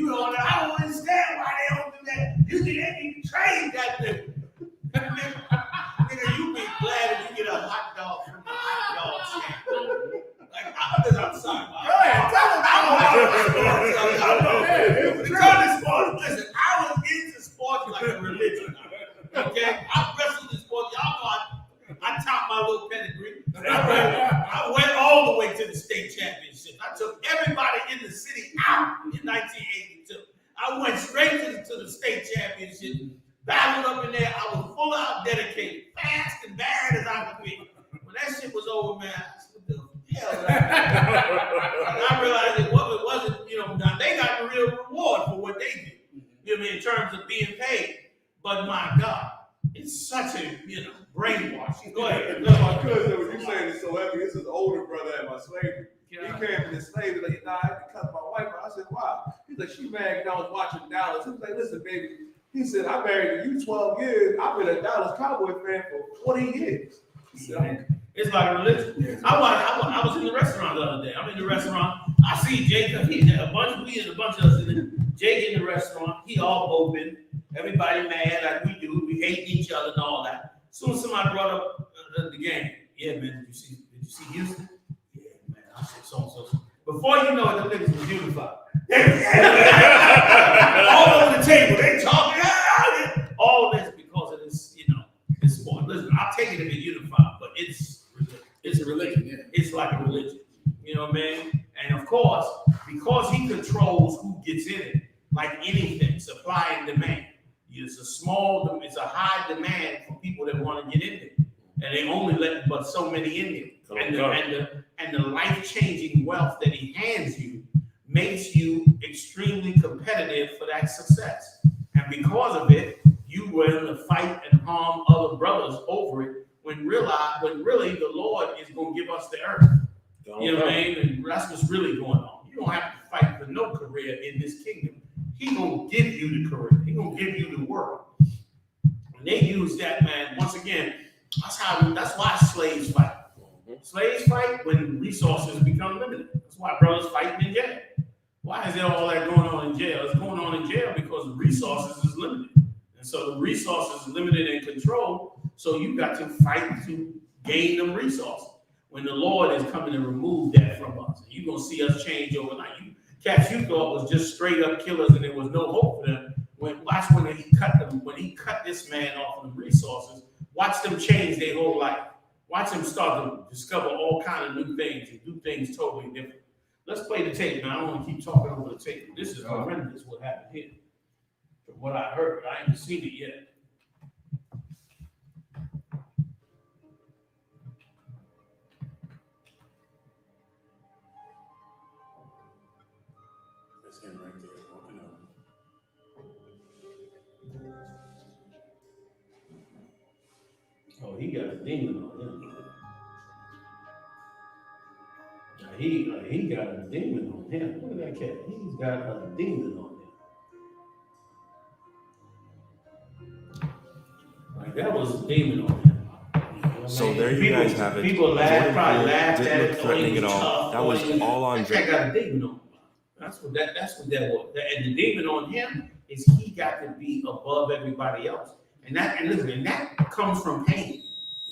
don't understand why they don't do that. You can trade that nigga. Nigga, you be glad if you get a hot dog from the hot dog stand. Like, I'm sorry. Go ahead, tell them. Listen, I was into sports like a religion. Okay? I wrestled in sports. Y'all know I topped my little pedigree. I went all the way to the state championship. I took everybody in the brainwashed. Go ahead. My cousin, when you saying it's so heavy, this is an older brother at my slavery. He came from the slavery, like, nah, I had to cut my wife out. I said, why? He's like, she mad because I was watching Dallas. He was like, listen, baby. He said, I married you 12 years. I've been a Dallas Cowboy fan for 20 years. It's like a religion. I was in the restaurant the other day. I'm in the restaurant. I see Jake. We and a bunch of us in Jake in the restaurant. He all open. Everybody mad like we do. We hate each other and all that. As soon as somebody brought up the game, yeah, man, did you see Houston? Yeah, man, I said so. Before you know it, the niggas was unified. All over the table, they talking. All this because of this, it's sport. Listen, I'll take it if it's unified, but it's a religion. Yeah. It's like a religion. You know what I mean? And of course, because he controls who gets in it, like anything, supply and demand. It's a high demand for people that want to get in it. And they only let but so many in it. And the life-changing wealth that he hands you makes you extremely competitive for that success. And because of it, you will to fight and harm other brothers over it when really the Lord is going to give us the earth. You know what I mean? And that's what's really going on. You don't have to fight for no career in this kingdom. He's going to give you the career. He's going to give you the work. And they use that, man, once again, that's why slaves fight. Slaves fight when resources become limited. That's why brothers fighting in jail. Why is there all that going on in jail? It's going on in jail because the resources is limited. And so the resources are limited and controlled. So you got to fight to gain them resources. When the Lord is coming to remove that from us, you're going to see us change overnight. Cats you thought was just straight up killers and there was no hope for them. Watch when he cut this man off of the resources, watch them change their whole life. Watch them start to discover all kinds of new things and do things totally different. Let's play the tape, man. I don't want to keep talking over the tape. This is horrendous what happened here. From what I heard, I ain't seen it yet. That's him right there walking up. Oh, he got a demon on him. He got a demon on him. Look at that cat. He's got a demon on him. Like that was a demon on him. So there you guys have it. People probably laughed at it. Threatening at all. That was all on. That got a demon on him. That's what that was. And the demon on him is he got to be above everybody else. And that comes from pain.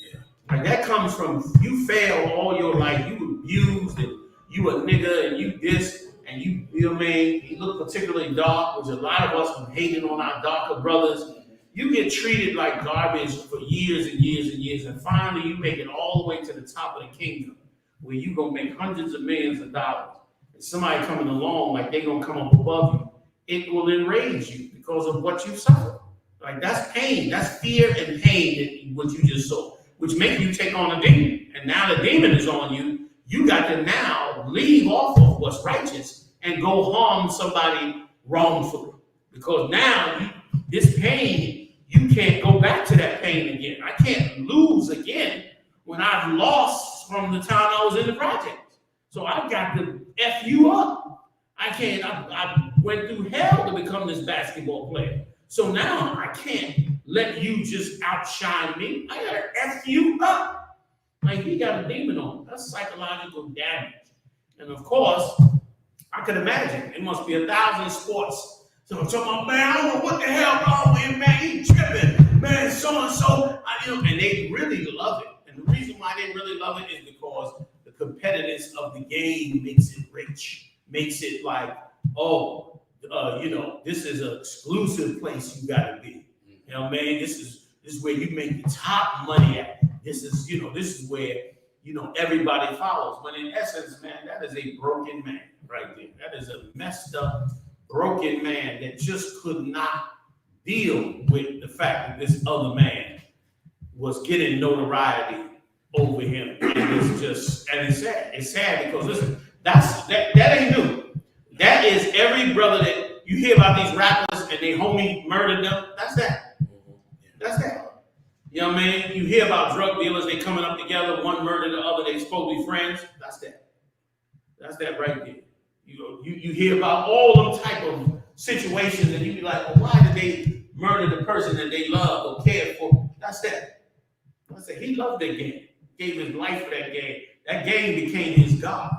Yeah. Like that comes from you failed all your life. You abused and you a nigga and you this and you know what I mean? You look particularly dark, which a lot of us are hating on our darker brothers. You get treated like garbage for years and years and years, and finally you make it all the way to the top of the kingdom where you gonna make hundreds of millions of dollars. And somebody coming along like they gonna come up above you, it will enrage you because of what you suffer. Like that's pain, that's fear and pain that what you just saw, which make you take on a demon. And now the demon is on you. You got to now leave off of what's righteous and go harm somebody wrongfully. Because now this pain, you can't go back to that pain again. I can't lose again when I've lost from the time I was in the project. So I've got to F you up. I went through hell to become this basketball player. So now I can't let you just outshine me. I gotta F you up. Like he got a demon on him. That's psychological damage. And of course, I could imagine it must be 1,000 sports. So I'm talking about, man, I don't know what the hell wrong with him, man. He tripping, man, so-and-so. And they really love it. And the reason why they really love it is because the competitiveness of the game makes it rich. Makes it like, this is an exclusive place you gotta be. You know what I mean? This is where you make the top money at. This is where, everybody follows. But in essence, man, that is a broken man right there. That is a messed up, broken man that just could not deal with the fact that this other man was getting notoriety over him. And it's sad. It's sad because listen, that ain't new. That is every brother that you hear about these rappers and they homie murdered them. That's that. That's that. You know what I mean? You hear about drug dealers, they coming up together, one murder the other, they supposed to be friends. That's that. That's that right there. You hear about all them type of situations, and you be like, well, why did they murder the person that they loved or cared for? That's that. I said, he loved that game, gave his life for that game. That game became his God.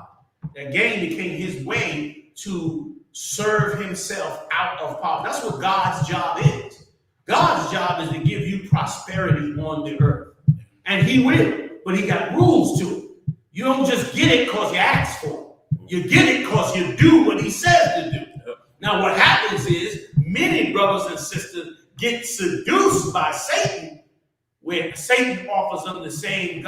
That game became his way to serve himself out of poverty. That's what God's job is. God's job is to give you prosperity on the earth. And he will, but he got rules to it. You don't just get it because you ask for it. You get it because you do what he says to do. Now what happens is many brothers and sisters get seduced by Satan, where Satan offers them the same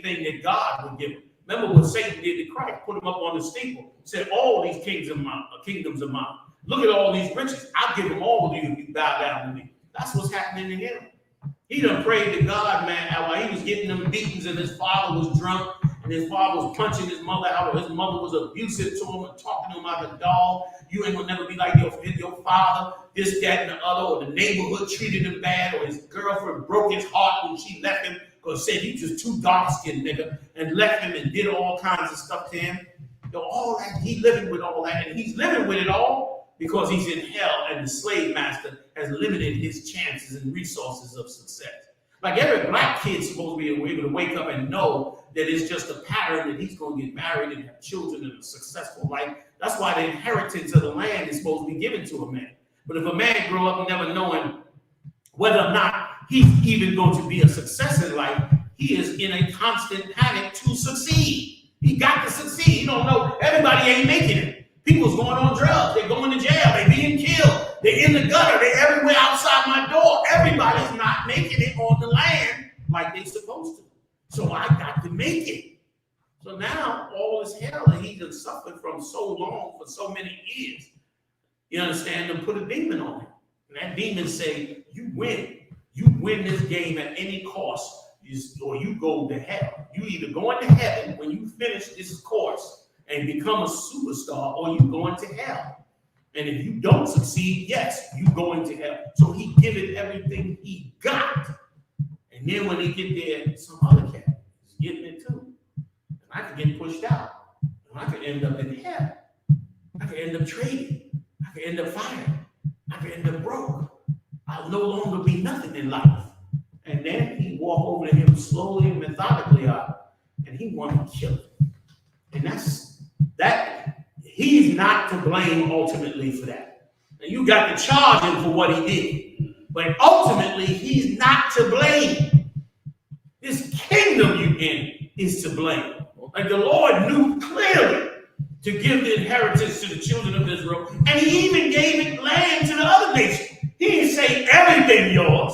thing that God would give them. Remember what Satan did to Christ, put him up on the steeple, said, all these kingdoms are mine. Look at all these riches. I'll give them all to you if you bow down to me. That's what's happening to him. He done prayed to God, man, while he was getting them beatings and his father was drunk and his father was punching his mother out, or his mother was abusive to him and talking to him like a dog. You ain't gonna never be like your father, this, that, and the other, or the neighborhood treated him bad, or his girlfriend broke his heart when she left him because said he just too dark-skinned nigga, and left him and did all kinds of stuff to him. You know, all that, he living with all that, and he's living with it all because he's in hell, and the slave master has limited his chances and resources of success. Like every black kid's supposed to be able to wake up and know that it's just a pattern that he's going to get married and have children and a successful life. That's why the inheritance of the land is supposed to be given to a man. But if a man grow up never knowing whether or not he's even going to be a success in life, he is in a constant panic to succeed. He got to succeed. You don't know. Everybody ain't making it. People's going on drugs. They're going to jail. They're being killed. They're in the gutter. They're everywhere outside my door. Everybody's not making it on the land like they're supposed to. So I got to make it. So now all is hell that he done suffered from so long, for so many years. You understand? Them put a demon on him. And that demon say, you win. You win this game at any cost, or you go to hell. You either going to heaven when you finish this course and become a superstar, or you going to hell. And if you don't succeed, yes, you going to hell. So he give it everything he got. And then when he get there, some other cat is getting it too. And I could get pushed out. And I could end up in hell. I could end up trading. I could end up fired. I could end up broke. I'll no longer be nothing in life. And then he walk over to him slowly and methodically out, and he want to kill him. And that he's not to blame ultimately for that. And you got to charge him for what he did. But ultimately, he's not to blame. This kingdom you in is to blame. Like the Lord knew clearly to give the inheritance to the children of Israel, and he even gave it land to the other nations. He didn't say everything yours.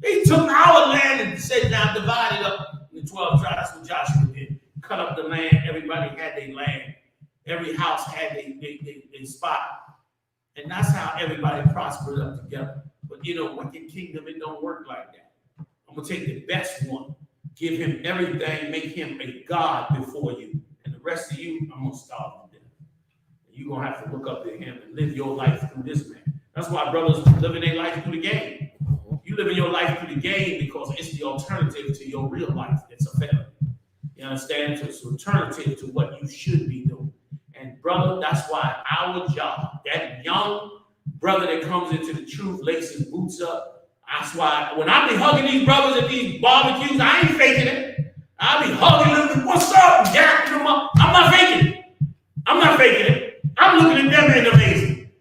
He took our land and said, now divide it up in the 12 tribes. That's what Joshua did. Cut up the land. Everybody had their land. Every house had their spot. And that's how everybody prospered up together. But you know, wicked kingdom, it don't work like that. I'm going to take the best one, give him everything, make him a God before you. And the rest of you, I'm going to starve to death. You're going to have to look up to him and live your life through this man. That's why brothers living their life through the game. You living your life through the game because it's the alternative to your real life. It's a failure. You understand? So it's an alternative to what you should be doing. And brother, that's why our job, that young brother that comes into the truth, laces his boots up. That's why when I be hugging these brothers at these barbecues, I ain't faking it. I be hugging them and what's up, and jacking them up. I'm not faking it. I'm not faking it. I'm looking at them and amazing.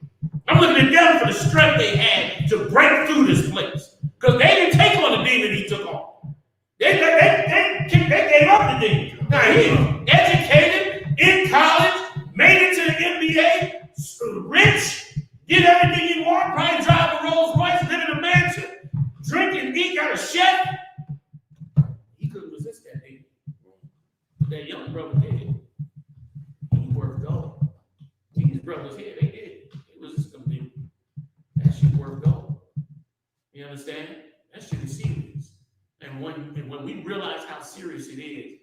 I'm looking at them for the strength they had to break through this place. Because they didn't take on the demon he took on. They gave up the demon. Now he's educated, in college, made it to the NBA, rich, did everything he wanted, probably drive a Rolls Royce, live in a mansion, drink and eat, got a chef. He couldn't resist that demon. That young brother did. He worked gold. These brothers here, they did. It was just something. That shit worth gold. You understand? That shit is serious. And when we realize how serious it is,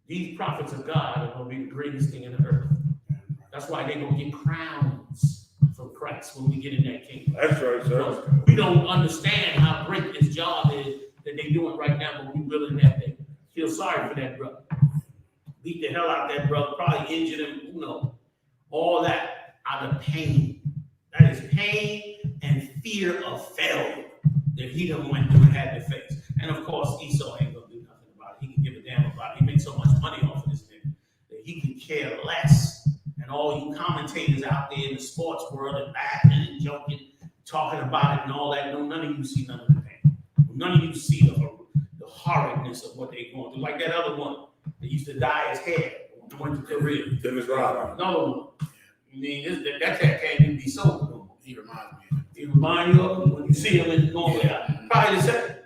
these prophets of God are going to be the greatest thing in the earth. That's why they're going to get crowns from Christ when we get in that kingdom. That's right, sir. We don't understand how great this job is that they're doing right now, but we really that day. Feel sorry for that brother. Beat the hell out of that brother, probably injured him, who knows. All that out of pain. That is pain and fear of failure that he done went through and had to face. And of course, Esau ain't gonna do nothing about it. He can give a damn about it. He makes so much money off of this thing that he can care less. And all you commentators out there in the sports world and laughing and joking, talking about it and all that, no, none of you see none of the pain. None of you see the horridness of what they're going through. Like that other one that used to dye his hair, went to Korea. Another one. I mean, that cat can't even be sold no more. He reminds me. He reminds you of him when you see him in normally. Probably the second.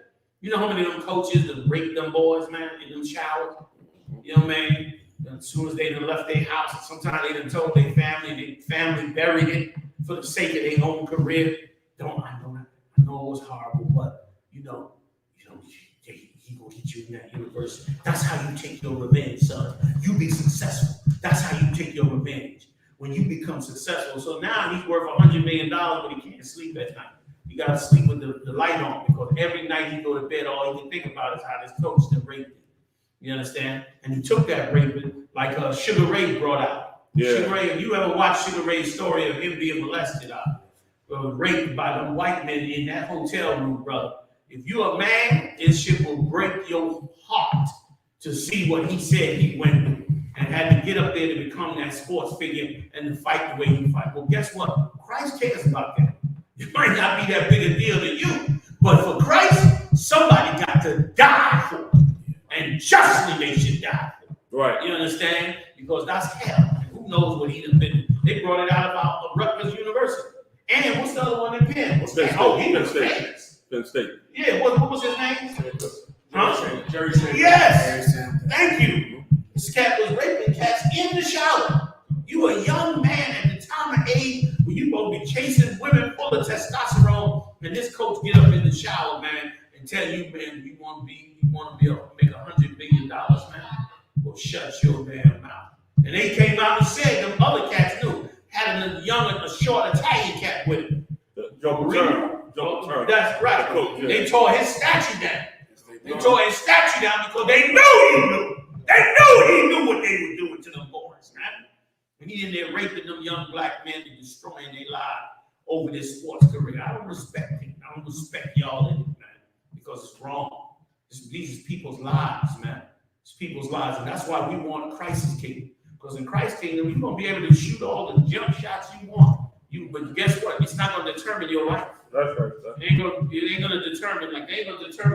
You know how many of them coaches that rape them boys, man, in them showers? You know what I mean? As soon as they done left their house, sometimes they done told their family buried it for the sake of their own career. I know it was horrible, but he gonna get you in that university. That's how you take your revenge, son. You be successful. That's how you take your revenge. When you become successful. So now he's worth $100 million, but he can't sleep at night. You gotta sleep with the light on, because every night he go to bed, all he can think about is how this coach that raped him. You understand? And he took that raping, like Sugar Ray brought out. Yeah. Sugar Ray, if you ever watch Sugar Ray's story of him being molested raped by them white men in that hotel room, brother. If you're a man, this shit will break your heart to see what he said he went through and had to get up there to become that sports figure and to fight the way he fight. Well, guess what? Christ cares about that. It might not be that big a deal to you, but for Christ, somebody got to die for it. And justly they should die for it. Right. You understand? Because that's hell. And who knows what he done been. They brought it out of Rutgers University. And what's the other one in Penn? What's that? Oh, he was famous. Penn State. Yeah, what was his name? Jerry Sanders. Yes. Thank you. This cat was raping cats in the shower. You a young man at the time of age when you supposed to be chasing women full of testosterone, and this coach get up in the shower, man, and tell you, man, you want to make $100 million, man. Well, shut your damn mouth. And they came out and said them other cats knew. Had a short Italian cat with him. Joe Turner. That's right. Coach, yeah. They tore his statue down. They tore his statue down because they knew he knew. They knew he knew what they were doing to them boys, man. And he in there raping them young black men and destroying their lives over this sports career. I don't respect him. I don't respect y'all in it, man, because it's wrong. These are people's lives, man. It's people's lives, and that's why we want Christ's kingdom. Because in Christ's kingdom, you're gonna be able to shoot all the jump shots you want. But guess what? It's not gonna determine your life. That's right. It ain't gonna determine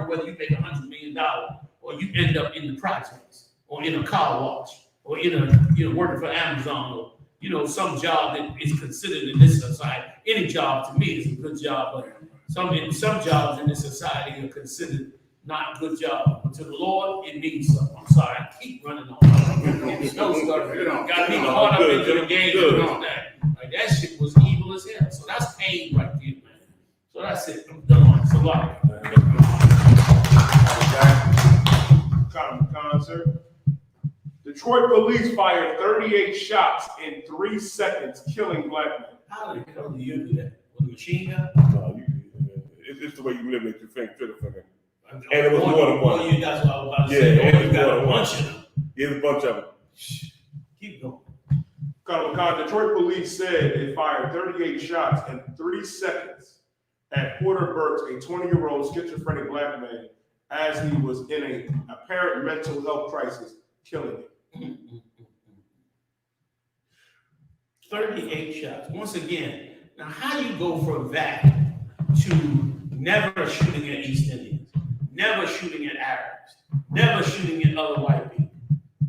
whether you make $100 million or you end up in the projects or in a car wash or in a working for Amazon or some job that is considered in this society. Any job to me is a good job, but some jobs in this society are considered not good job. But to the Lord, it means something. I'm sorry, I keep running on. Got me caught up into the game and all that. Like that shit was evil as hell. So that's pain right there, man. So that's it. I'm done. It's a lot. Concert. Detroit police fired 38 shots in 3 seconds, killing black men. How the hell do you do that? With a machine gun? No, it's the way you manipulate your finger. And it was more than one. That's what I was about to say. Yeah, you got a bunch of them. Yeah, a bunch of them. Keep going. Detroit police said they fired 38 shots in 3 seconds at Porter Burks, a 20-year-old schizophrenic black man, as he was in an apparent mental health crisis, killing him. 38 shots. Once again, now how you go from that to never shooting at East Indians, never shooting at Arabs, never shooting at other white people?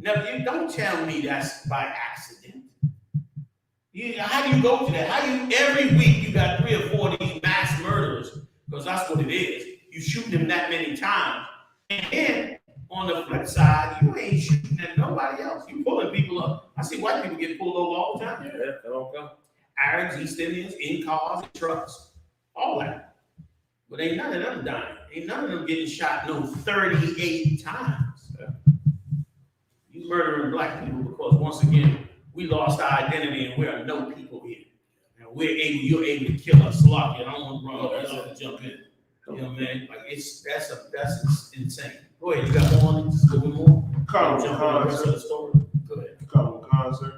Never. Don't tell me that's by accident. How do you go to that? Every week you got 3 or 4 of these mass murderers, because that's what it is. You shoot them that many times. And then on the flip side, you ain't shooting at nobody else. You pulling people up. I see white people get pulled over all the time. Yeah, that don't come. Arabs, East Indians, in cars, in trucks, all that. But ain't none of them dying. Ain't none of them getting shot 38 times. Yeah. You murdering black people because once again, we lost our identity and we are no people here. And you're able to kill us. Sloppy. I don't want to run up to jump in. You know what I mean? Like that's insane. Go ahead, you got more on it? Just a little bit more. Go ahead. Sir.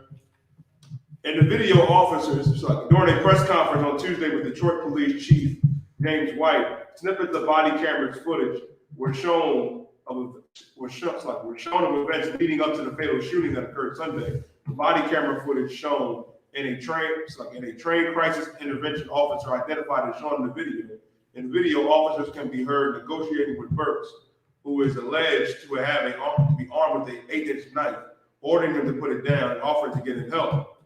And the video officers, during a press conference on Tuesday with Detroit Police Chief James White, snippets of body cameras footage were shown of events leading up to the fatal shooting that occurred Sunday. The body camera footage shown in a trained crisis intervention officer identified as shown in the video. In the video, officers can be heard negotiating with Burks, who is alleged to be armed with an 8-inch knife, ordering him to put it down and offering to get him help.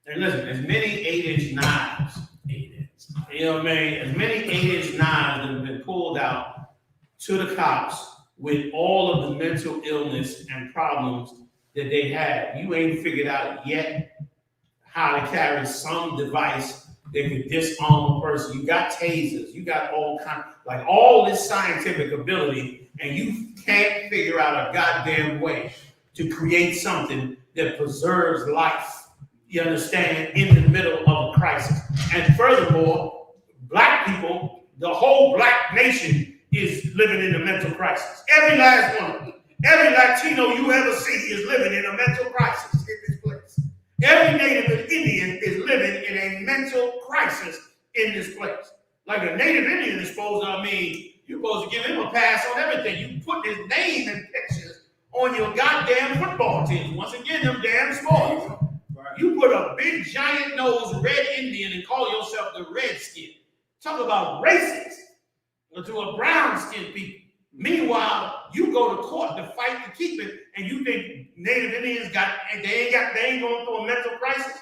And listen, as many 8-inch knives, you know what I mean? As many 8-inch knives that have been pulled out to the cops with all of the mental illness and problems that they have. You ain't figured out yet how to carry some device that could disarm a person. You got tasers, you got all this scientific ability, and you can't figure out a goddamn way to create something that preserves life. You understand, in the middle of a crisis. And furthermore, black people, the whole black nation is living in a mental crisis. Every last one of them. Every Latino you ever see is living in a mental crisis in this place. Every Native Indian is living in a mental crisis in this place. Like a Native Indian is supposed to, you're supposed to give him a pass on everything. You put his name and pictures on your goddamn football teams. Once again, them damn sports. You put a big giant nose red Indian and call yourself the Redskin. Talk about racist to a brown skinned people. Meanwhile, you go to court to fight to keep it, and you think Native Indians they ain't going through a mental crisis?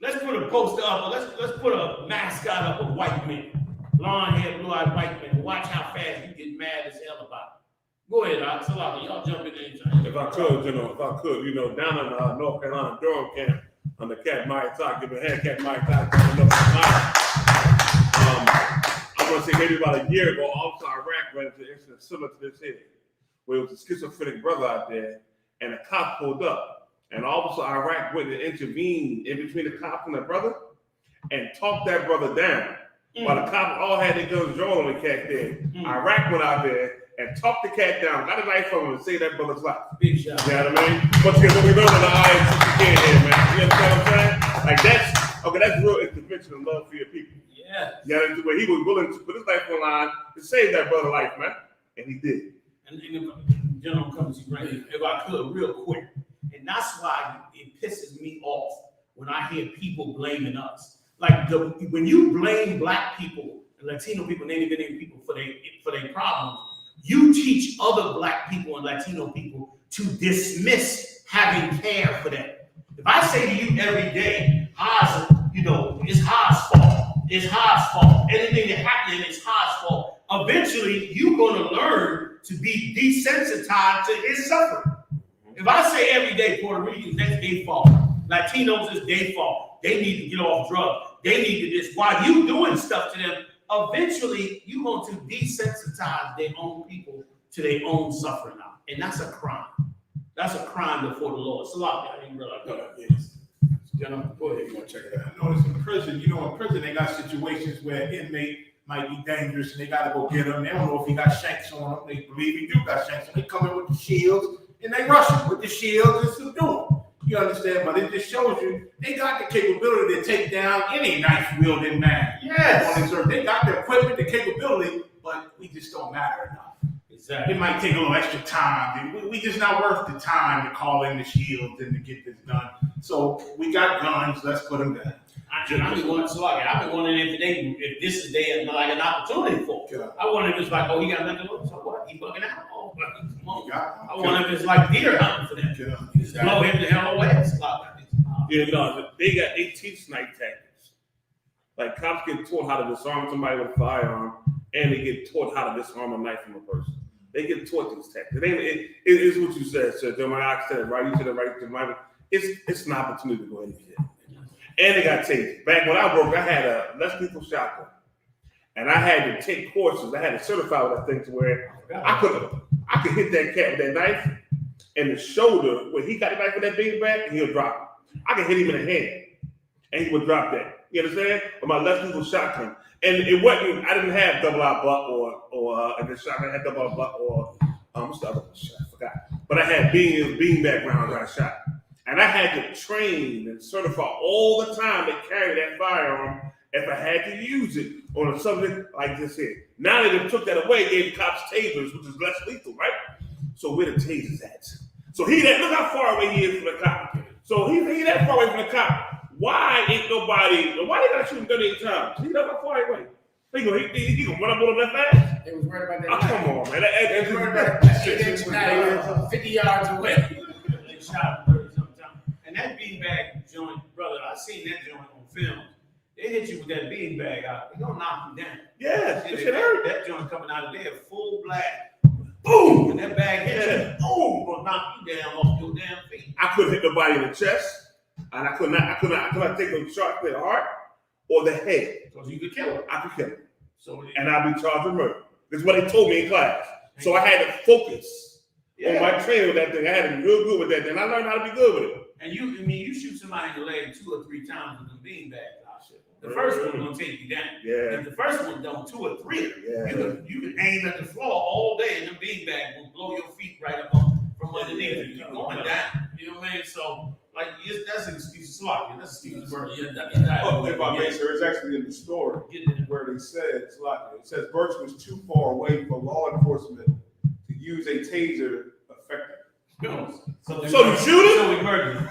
Let's put a poster up, let's put a mascot up of white men. Blonde haired, blue-eyed white men. Watch how fast you get mad as hell about it. Go ahead, Salaki. Y'all jump in anytime. If I could, down in North Carolina, Durham camp, under Cat Mike Talk, give a hand, Cat Mike Talk, I want to say maybe about a year ago, Officer Iraq ran into an incident similar to this here, where it was a schizophrenic brother out there, and a cop pulled up, and Officer Iraq went and intervened in between the cop and the brother, and talked that brother down. While the cops all had their guns drawn on the cat there, Iraq went out there and talked the cat down, got a knife from him, and saved that brother's life. Big shot. You know what I mean? But you know what we learned in the I.S.U.P.K here, man. You understand what I'm saying? Like that's real intervention and love for your people. Yeah. You know, where he was willing to put his life on the line to save that brother's life, man. And he did. And General comes right here, if I could, real quick. And that's why it pisses me off when I hear people blaming us. Like when you blame black people, Latino people, Native Indian people for their problems, you teach other black people and Latino people to dismiss having care for them. If I say to you every day, it's Ha's fault. It's Ha's fault. Anything that happened is Ha's fault. Eventually, you're going to learn to be desensitized to his suffering. If I say every day, Puerto Ricans, that's their fault. Latinos is their fault. They need to get off drugs. They need to this. While you doing stuff to them, eventually you're going to desensitize their own people to their own suffering now. And that's a crime. That's a crime before the Lord. It's a lot. I didn't realize that. Yes. Gentlemen, go ahead. You want to check it out? I noticed in prison, in prison they got situations where an inmate might be dangerous and they got to go get him. They don't know if he got shanks on him. They believe he do got shanks. So they come in with the shields and they rush him with the shields and subdue him. You understand? But it just shows you they got the capability to take down any knife-wielding man. Yes. They got the equipment, the capability, but we just don't matter enough. Exactly. It might take a little extra time. We just not worth the time to call in the shields and to get this done. So we got guns. Let's put them down. I've been wondering if this is like an opportunity for him. I wonder if it's like, he got nothing to lose. So what? He bugging out. I wonder if it's like deer hunting for them. Just blow him the hell away. They teach snipe tactics. Like cops get taught how to disarm somebody with a firearm, and they get taught how to disarm a knife from a person. They get taught these tactics. It is what you said, sir. I said it right. You said it right. It's an opportunity to go ahead and get it. And they got tased. Back when I worked, I had a less lethal shotgun. And I had to take courses. I had to certify with that thing to where I could hit that cat with that knife in the shoulder where he got the knife with that big bat and he'll drop it. I can hit him in the head and he would drop that. You understand? But my left knee was shotgun, and it wasn't. I didn't have double out butt or and the shotgun had double out butt or what's the other one? I forgot. But I had bean background when I shot, and I had to train and certify all the time to carry that firearm if I had to use it on a subject like this here. Now they took that away, gave cops tasers, which is less lethal, right? So where the tasers at? So look how far away he is from the cop. So he that far away from the cop. Why ain't nobody? Why they gotta shoot him 38 times? He not that far away. He gonna run up on him that fast? They was worried about that. Oh, come on, man. They was worried about that 50 yards away. They shot him 30-something times. And that beanbag joint, brother, I seen that joint on film. They hit you with that beanbag out. They gonna knock you down. Yeah, that shit hurt. That joint coming out of there, full black. Boom! And that bag hit you. Boom! Gonna knock you down off your damn feet. I couldn't hit nobody in the chest, and I could not take no shot to the heart or the head. Because you could kill him. I could kill him. So and I'd be charged with murder. That's what they told me in class. So I had to focus on my training with that thing. I had to be real good with that thing. I learned how to be good with it. And you shoot somebody in the leg 2 or 3 times with the beanbag. The first one gonna take you down. Yeah. If the first one don't, 2 or 3, yeah. you can aim at the floor all day, and the beanbag will blow your feet right up from underneath you. You're going down. You know what I mean? So like that's an excuse to slap you. That's an excuse to murder you. If I may, sir, it's actually in the story where they said, it says Birch was too far away for law enforcement to use a taser effectively. So you shoot it? So we murdered him.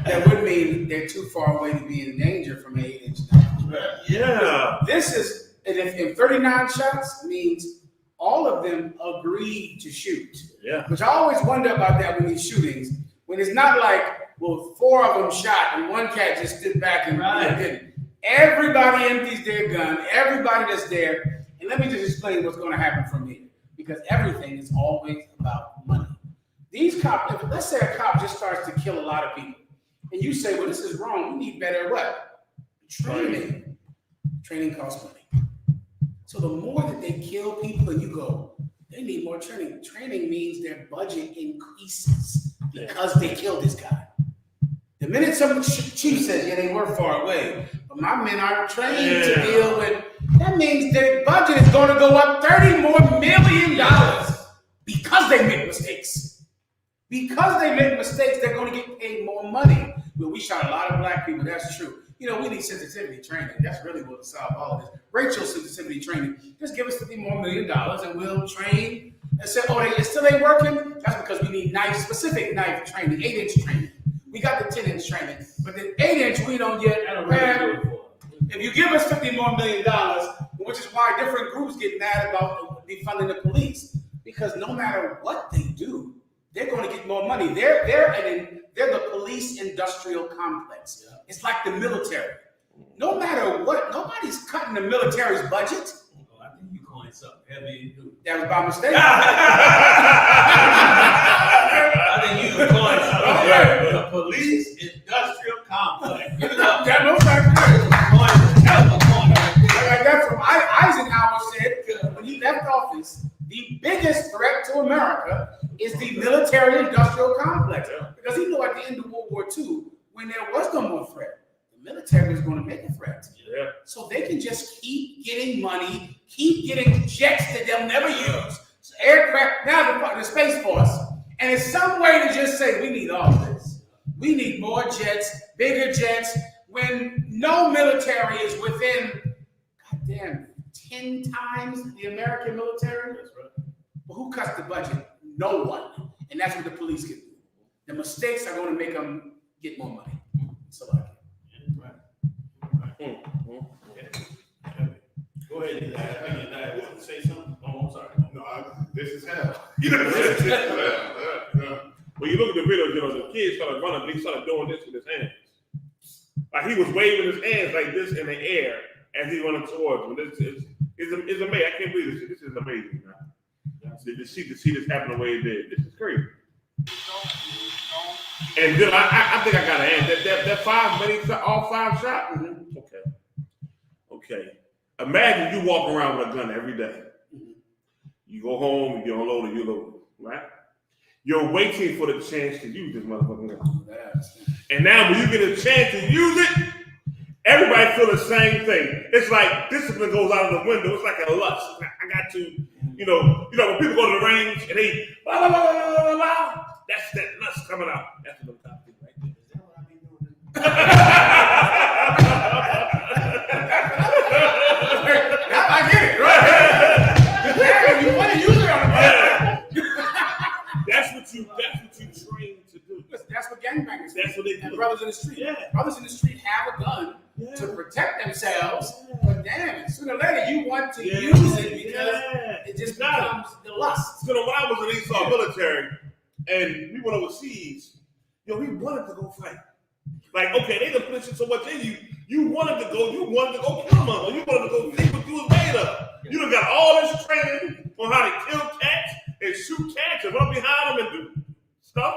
That would mean they're too far away to be in danger from an 8-inch knife. Yeah. This is, and if 39 shots means all of them agreed to shoot. Yeah. Which I always wonder about that with these shootings, when it's not like, well, 4 of them shot and 1 cat just stood back and didn't. Everybody empties their gun, everybody that's there. And let me just explain what's going to happen from here. Because everything is always about money. These cops, let's say a cop just starts to kill a lot of people, and you say, well, this is wrong. We need better what? Training. Training costs money. So the more that they kill people and you go, they need more training. Training means their budget increases because they killed this guy. The minute some chief says, yeah, they were far away, but my men aren't trained to deal with, that means their budget is going to go up $30 more million because they make mistakes. Because they make mistakes, they're going to get paid more money. Well, we shot a lot of black people, that's true. You know, we need sensitivity training. That's really what will solve all of this. Racial sensitivity training. Just give us $50 more million and we'll train. And say, oh, it still ain't working? That's because we need specific knife training, 8-inch training. We got the 10-inch training, but the 8-inch we don't yet. If you give us $50 more million, which is why different groups get mad about defunding the police, because no matter what they do, they're going to get more money. They're the police industrial complex. Yeah. It's like the military. No matter what, nobody's cutting the military's budget. Oh, I think you coined something heavy. That was by mistake. I think you coined something. The police industrial complex. That most like that from Eisenhower said when he left office, the biggest threat to America is the military industrial complex. Because he knew at the end of World War II, when there was no more threat, the military was going to make a threat. Yeah. So they can just keep getting money, keep getting jets that they'll never use. So aircraft, now the Space Force, and it's some way to just say, we need all of this. We need more jets, bigger jets, when no military is within, goddamn, 10 times the American military. That's right. Well, who cuts the budget? No one. And that's what the police can do. The mistakes are going to make them get more money. So Go ahead, say something. Oh, I'm sorry. No, this is hell. When you look at the video, you know, the kid started running, he started doing this with his hands. Like he was waving his hands like this in the air as he running towards him. It's amazing. I can't believe this. This is amazing, man. To see this happen the way it did. This is crazy. And then I think I got to add that 5 minutes, all 5 shots. Mm-hmm. Okay. Imagine you walk around with a gun every day. You go home, you unload it, you load it, right? You're waiting for the chance to use this motherfucking gun. And now when you get a chance to use it, everybody feel the same thing. It's like discipline goes out of the window. It's like a lust. I got to, you know, when people go to the range and they blah, blah, blah, blah, blah, blah, blah, that's that lust coming out. That's what I'm talking right there. Is that what I be doing? I get it, right? You want to use it on the That's what you train to do. That's what gangbangers do. That's what they do. And brothers in the street. Yeah. Brothers in the street have a gun to protect themselves, but damn it, sooner or later you want to use it because it just becomes the lust. So when I was in the Esau military and we went overseas, we wanted to go fight. Like, okay, they done put so much in you. You wanted to go kill them, or you wanted to go see what you was made of. You done got all this training on how to kill cats and shoot cats and run behind them and do stuff,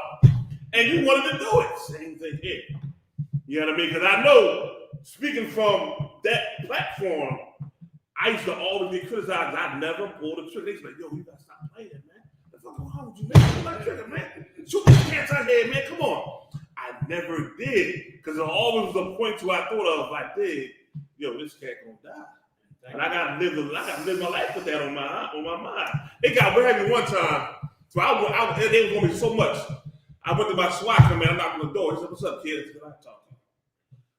and you wanted to do it. Same thing here. You know what I mean? Because I know, speaking from that platform, I used to always be criticized. I never pulled a trigger. They was like, yo, you gotta stop playing, man. The fuck wrong with you, man? Pull that trigger, man. Shoot these cats out here, man. Come on. I never did, because there always was a point to I thought of, if I did, this cat gonna die. And I gotta live my life with that on my mind. It got heavy one time. So they was gonna be so much. I went to my SWAT command, I knocked on the door. He said, what's up, kid? I said, I talk to you.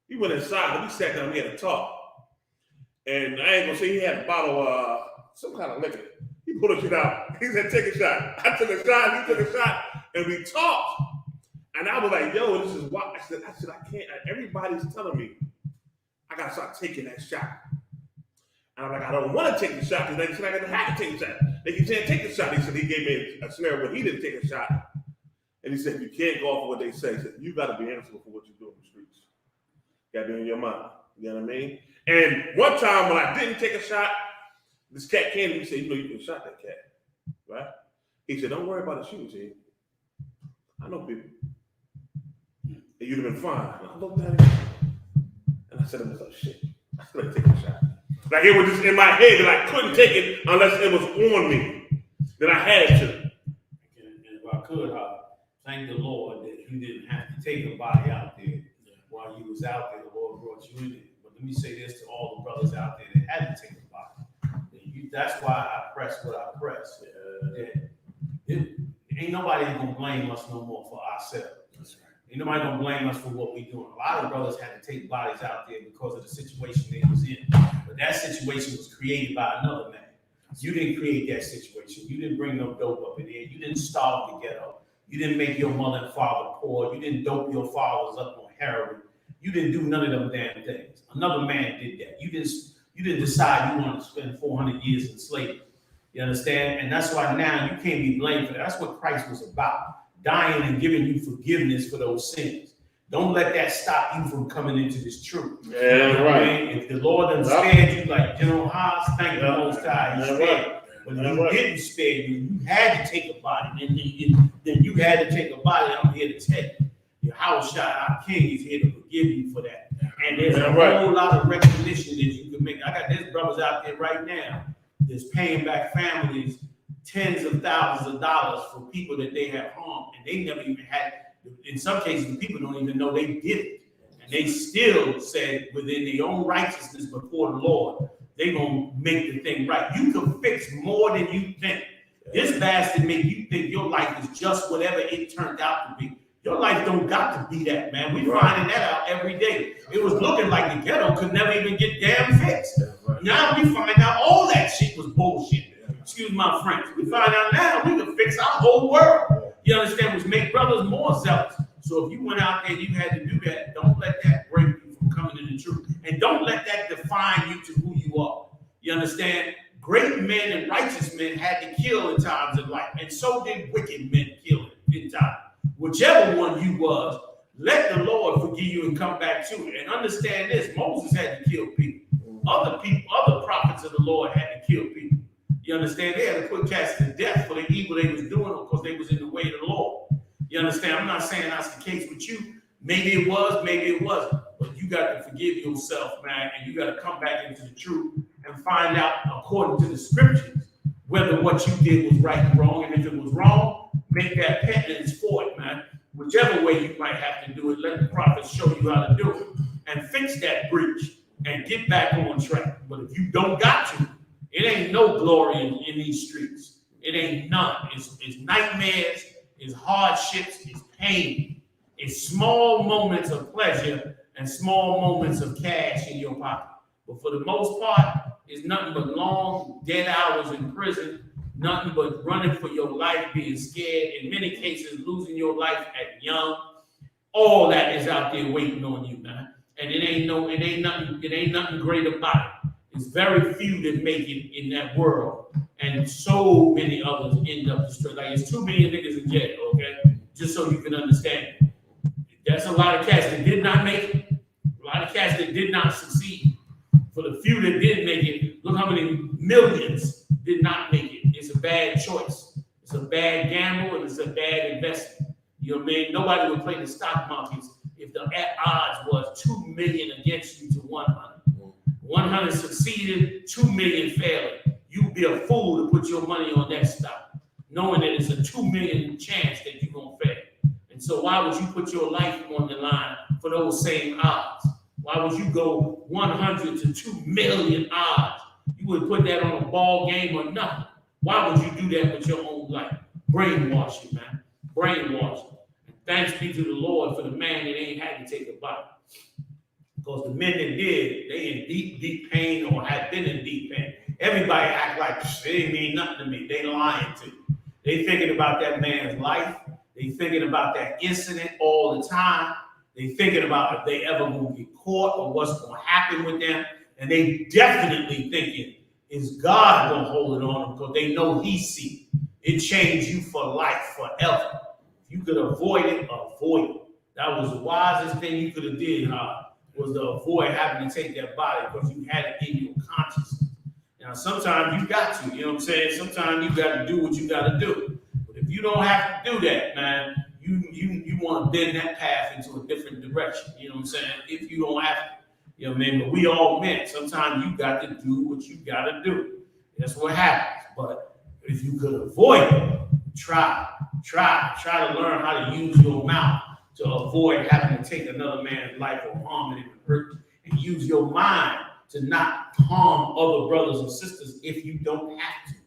He went inside and we sat down, we had a talk. And I ain't gonna say he had a bottle of some kind of liquor. He pulled a shit out. He said, take a shot. I took a shot, he took a shot, and we talked. And I was like, yo, this is why. I said, I can't. Everybody's telling me I gotta start taking that shot. And I'm like, I don't want to take the shot because they said I gotta have to take the shot. They keep saying take the shot. He said he gave me a scenario where he didn't take a shot. And he said, you can't go off of what they say. He said, you gotta be answerable for what you do in the streets. You gotta be in your mind. You know what I mean? And one time when I didn't take a shot, this cat came to me and said, you know you can shot that cat. Right? He said, don't worry about the shooting team. I know people. And you'd have been fine. And I looked at him and I said to myself, shit, I still take a shot. Like it was just in my head that I couldn't take it unless it was on me. That I had to. And if I could, thank the Lord that you didn't have to take a body out there while you was out there. The Lord brought you in there. But let me say this to all the brothers out there that had to take a body. That's why I press what I press. Ain't nobody gonna blame us no more for ourselves. That's right. Ain't nobody gonna blame us for what we doing. A lot of brothers had to take bodies out there because of the situation they was in. But that situation was created by another man. You didn't create that situation. You didn't bring no dope up in there. You didn't starve the ghetto. You didn't make your mother and father poor. You didn't dope your fathers up on heroin. You didn't do none of them damn things. Another man did that. You didn't decide you want to spend 400 years in slavery. You understand? And that's why now you can't be blamed for that. That's what Christ was about. Dying and giving you forgiveness for those sins. Don't let that stop you from coming into this truth. Yeah, you know right. I mean? If the Lord done spared you, like General Haas, thank the Most High, he spared you. But if he didn't spare you, you had to take a body. Then you had to take a body. I'm here to tell you. Your house shot, our King is here to forgive you for that. And there's a whole lot of recognition that you can make. There's brothers out there right now that's paying back families tens of thousands of dollars for people that they have harmed, and they never even had. In some cases, the people don't even know they did it, and they still said within their own righteousness before the Lord, they're gonna make the thing right. You can fix more than you think. This bastard make you think your life is just whatever it turned out to be. Your life don't got to be that, man. We finding that out every day. It was looking like the ghetto could never even get damn fixed. Now we find out all that shit was bullshit. Excuse my French. We find out now we can fix our whole world. You understand? Which make brothers more zealous. So if you went out there and you had to do that, don't let that break you from coming to the truth. And don't let that define you to who you are. You understand? Great men and righteous men had to kill in times of life. And so did wicked men kill in times. Whichever one you was, let the Lord forgive you and come back to it. And understand this, Moses had to kill people. Other prophets of the Lord had to kill people. You understand? They had to put cats to death for the evil they was doing because they was in the way of the Lord. You understand? I'm not saying that's the case with you. Maybe it was, maybe it wasn't. But you got to forgive yourself, man, and you got to come back into the truth and find out, according to the scriptures, whether what you did was right or wrong. And if it was wrong, make that penance for it, man. whichever way you might have to do it, let the prophets show you how to do it and fix that breach and get back on track. But if you don't got to, it ain't no glory in these streets. It ain't none. It's nightmares, it's hardships, it's pain. It's small moments of pleasure and small moments of cash in your pocket. But for the most part, it's nothing but long, dead hours in prison, nothing but running for your life, being scared, in many cases, losing your life at young. All that is out there waiting on you, man. And it ain't nothing great about it. It's very few that make it in that world. And so many others end up destroyed. Like, it's 2 million niggas in jail, okay? Just so you can understand. That's a lot of cats that did not make it. A lot of cats that did not succeed. For the few that did make it, look how many millions did not make it. It's a bad choice. It's a bad gamble, and it's a bad investment. You know what I mean? Nobody would play the stock markets if the odds was 2 million against you to 100. 100 succeeded, 2 million failed. You'd be a fool to put your money on that stock, knowing that it's a 2 million chance that you're going to fail. And so why would you put your life on the line for those same odds? Why would you go 100 to 2 million odds? You would put that on a ball game or nothing. Why would you do that with your own life? Brainwashing, man. Brainwashing. And thanks be to the Lord for the man that ain't had to take a bite. Because the men that did, they in deep, deep pain or had been in deep pain. Everybody act like it ain't mean nothing to me. They lying to you. They thinking about that man's life. They thinking about that incident all the time. They thinking about if they ever gonna get caught or what's gonna happen with them. And they definitely thinking, is God gonna hold it on them? Because they know he see it. It changed you for life, forever. If you could avoid it, avoid it. That was the wisest thing you could have did, was to avoid having to take that body because you had it in your consciousness. Now, sometimes you got to, you know what I'm saying? Sometimes you got to do what you got to do. But if you don't have to do that, man, you want to bend that path into a different direction. You know what I'm saying? If you don't have to. You know what I mean? But we all men. Sometimes you got to do what you got to do. That's what happens. But if you could avoid it, try to learn how to use your mouth to avoid having to take another man's life or harm it and hurt, and use your mind to not harm other brothers and sisters if you don't have to.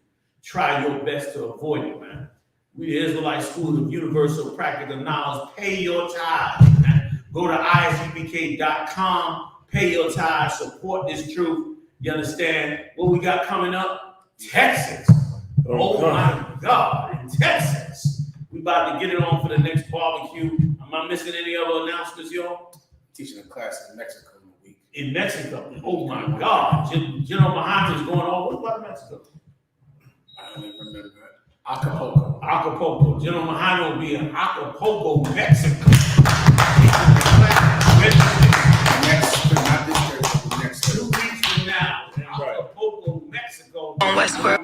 Try your best to avoid it, man. We the Israelite School of Universal Practical Knowledge. Pay your tithes, man. Go to ISUPK.com, pay your tithes, support this truth. You understand what we got coming up? Texas. Oh my God, in Texas. We about to get it on for the next barbecue. Am I missing any other announcements, y'all? Teaching a class in Mexico in a week. In Mexico? Oh my God. GEN.YAHANNA is going on. What about Mexico? I don't even remember that. Acapulco. Acapulco. GEN.YAHANNA will be in Acapulco, Mexico. Next 2 weeks from now, in Acapulco, Mexico. Westward.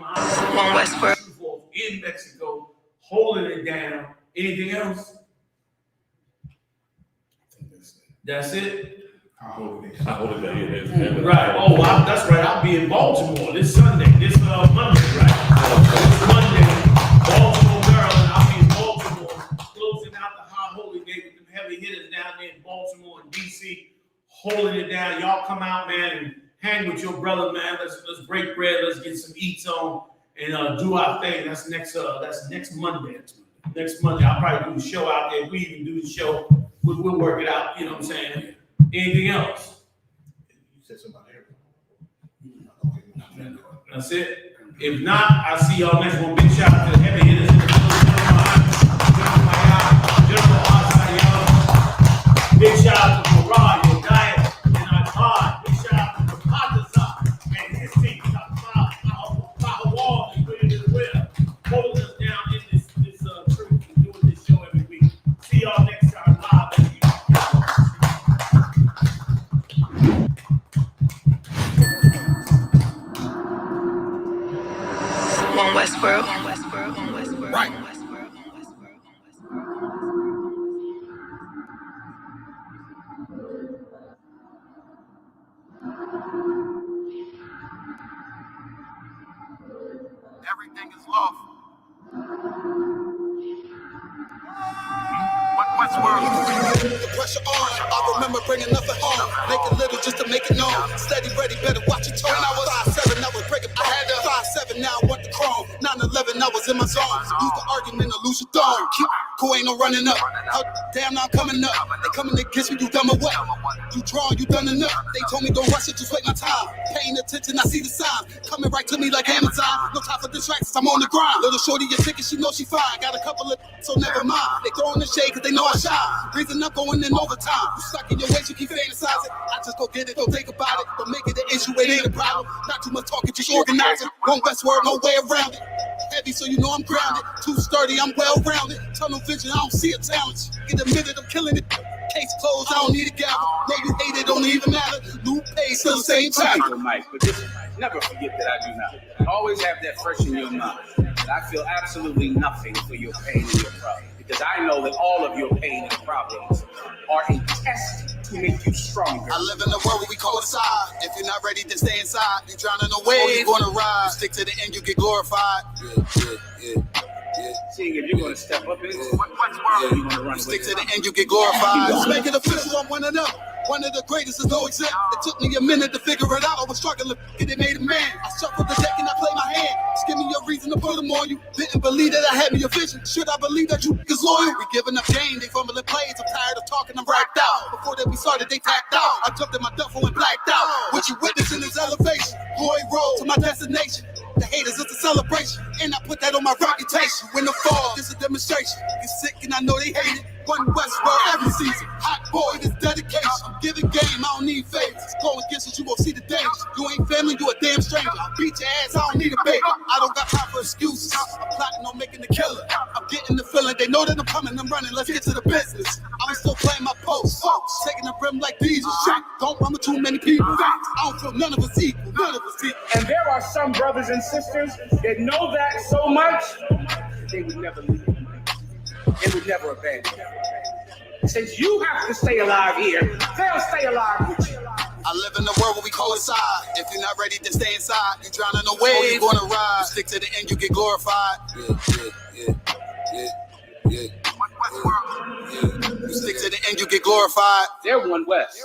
In Mexico, holding it down. Anything else? That's it. I hold it down. Right. Oh, that's right. I'll be in Baltimore this Sunday, this Monday, right? This Monday, Baltimore, Maryland. I'll be in Baltimore, closing out the High Holy Day with them heavy hitters down there in Baltimore and DC, holding it down. Y'all come out, man, and hang with your brother, man. Let's break bread. Let's get some eats on and do our thing. That's next Monday. Next Monday, I'll probably do the show out there. If we even do the show, we'll work it out. You know what I'm saying? Anything else? You said somebody else. That's it. If not, I'll see y'all next one. Big shout out to the heavy hitters in the building. Big shout out to Mariah, your diet, and our God. Big shout out to Patazar and his team. Wall is ready to wear, holding us down in this truth and doing this show every week. See y'all next time live. One Westworld. Right. Everything is lawful. But pressure on. I remember bringing nothing home. Make it little just to make it known. Steady, ready, better watch your tone. When I was 5'7", I was breaking. I had a 5'7", now I want the chrome. 9'11", I was in my zone. Lose the argument or lose your throne. Keep cool, ain't no running up. Damn, now I'm coming up. They coming against me, you dumb or what? You draw, you done enough. They told me don't rush it, just wait my time. Paying attention, I see the signs. Coming right to me like Amazon. No time for distractions, I'm on the grind. Little shorty, your ticket, she knows she fine. Got a couple of so never mind. They throwing the shade cause they know I shine. Reason I'm going in overtime. You stuck in your ways, you keep fantasizing. I just go get it, don't think about it. Don't make it an issue, it ain't a problem. Not too much talking, just organizing. One best word, no way around it. Heavy, so you know I'm grounded. Too sturdy, I'm well rounded. Tunnel vision, I don't see a challenge. Get admitted, I'm killing it. Case closed, I don't need a gavel. No, you hate it, don't even matter. New pay, still the same time. Mike, but just never forget that I do not. Always have that fresh in your mind. That I feel absolutely nothing for your pain and your problem. Because I know that all of your pain and problems are a test to make you stronger. I live in a world where we call it side. If you're not ready to stay inside, you drowning away, or you gonna ride. You stick to the end, you get glorified. Seeing if you're gonna step up into what's wrong, you're gonna run away. Stick to the end, you get glorified. Let's make it official, I'm one of them. One of the greatest is no exempt. It took me a minute to figure it out. I was struggling, it made a man. I shuffled the deck and I played my hand. Just give me a reason to put them on you. Didn't believe that I had me a vision. Should I believe that you is loyal? We giving up game, they fumbling plays. I'm tired of talking, I'm racked out. Before that we started, they tapped out. I jumped in my duffel and blacked out. What you witnessing is elevation. Glory road to my destination. The haters, it's a celebration. And I put that on my reputation. When the fall, this is a demonstration. It's sick and I know they hate it. One Westworld every season. Hot boy, this dedication. I'm giving game, I don't need favors. Go against it, you gon' see the danger. You ain't family, you a damn stranger. I'll beat your ass, I don't need a baby. I don't got time for excuses. I'm plotting on making the killer. I'm getting the feeling, they know that I'm coming, I'm running. Let's get to the business. I'm still playing my post. Taking the rim like these. Don't run with too many people. I don't feel none of us equal. None of us equal. And there are some brothers and sisters that know that so much, they would never leave. They would never abandon you. Since you have to stay alive here, they'll stay alive with you. I live in a world where we coincide. If you're not ready to stay inside, you drowning away, you gonna ride. You stick to the end, you get glorified. You stick to the end, you get glorified. They're one West.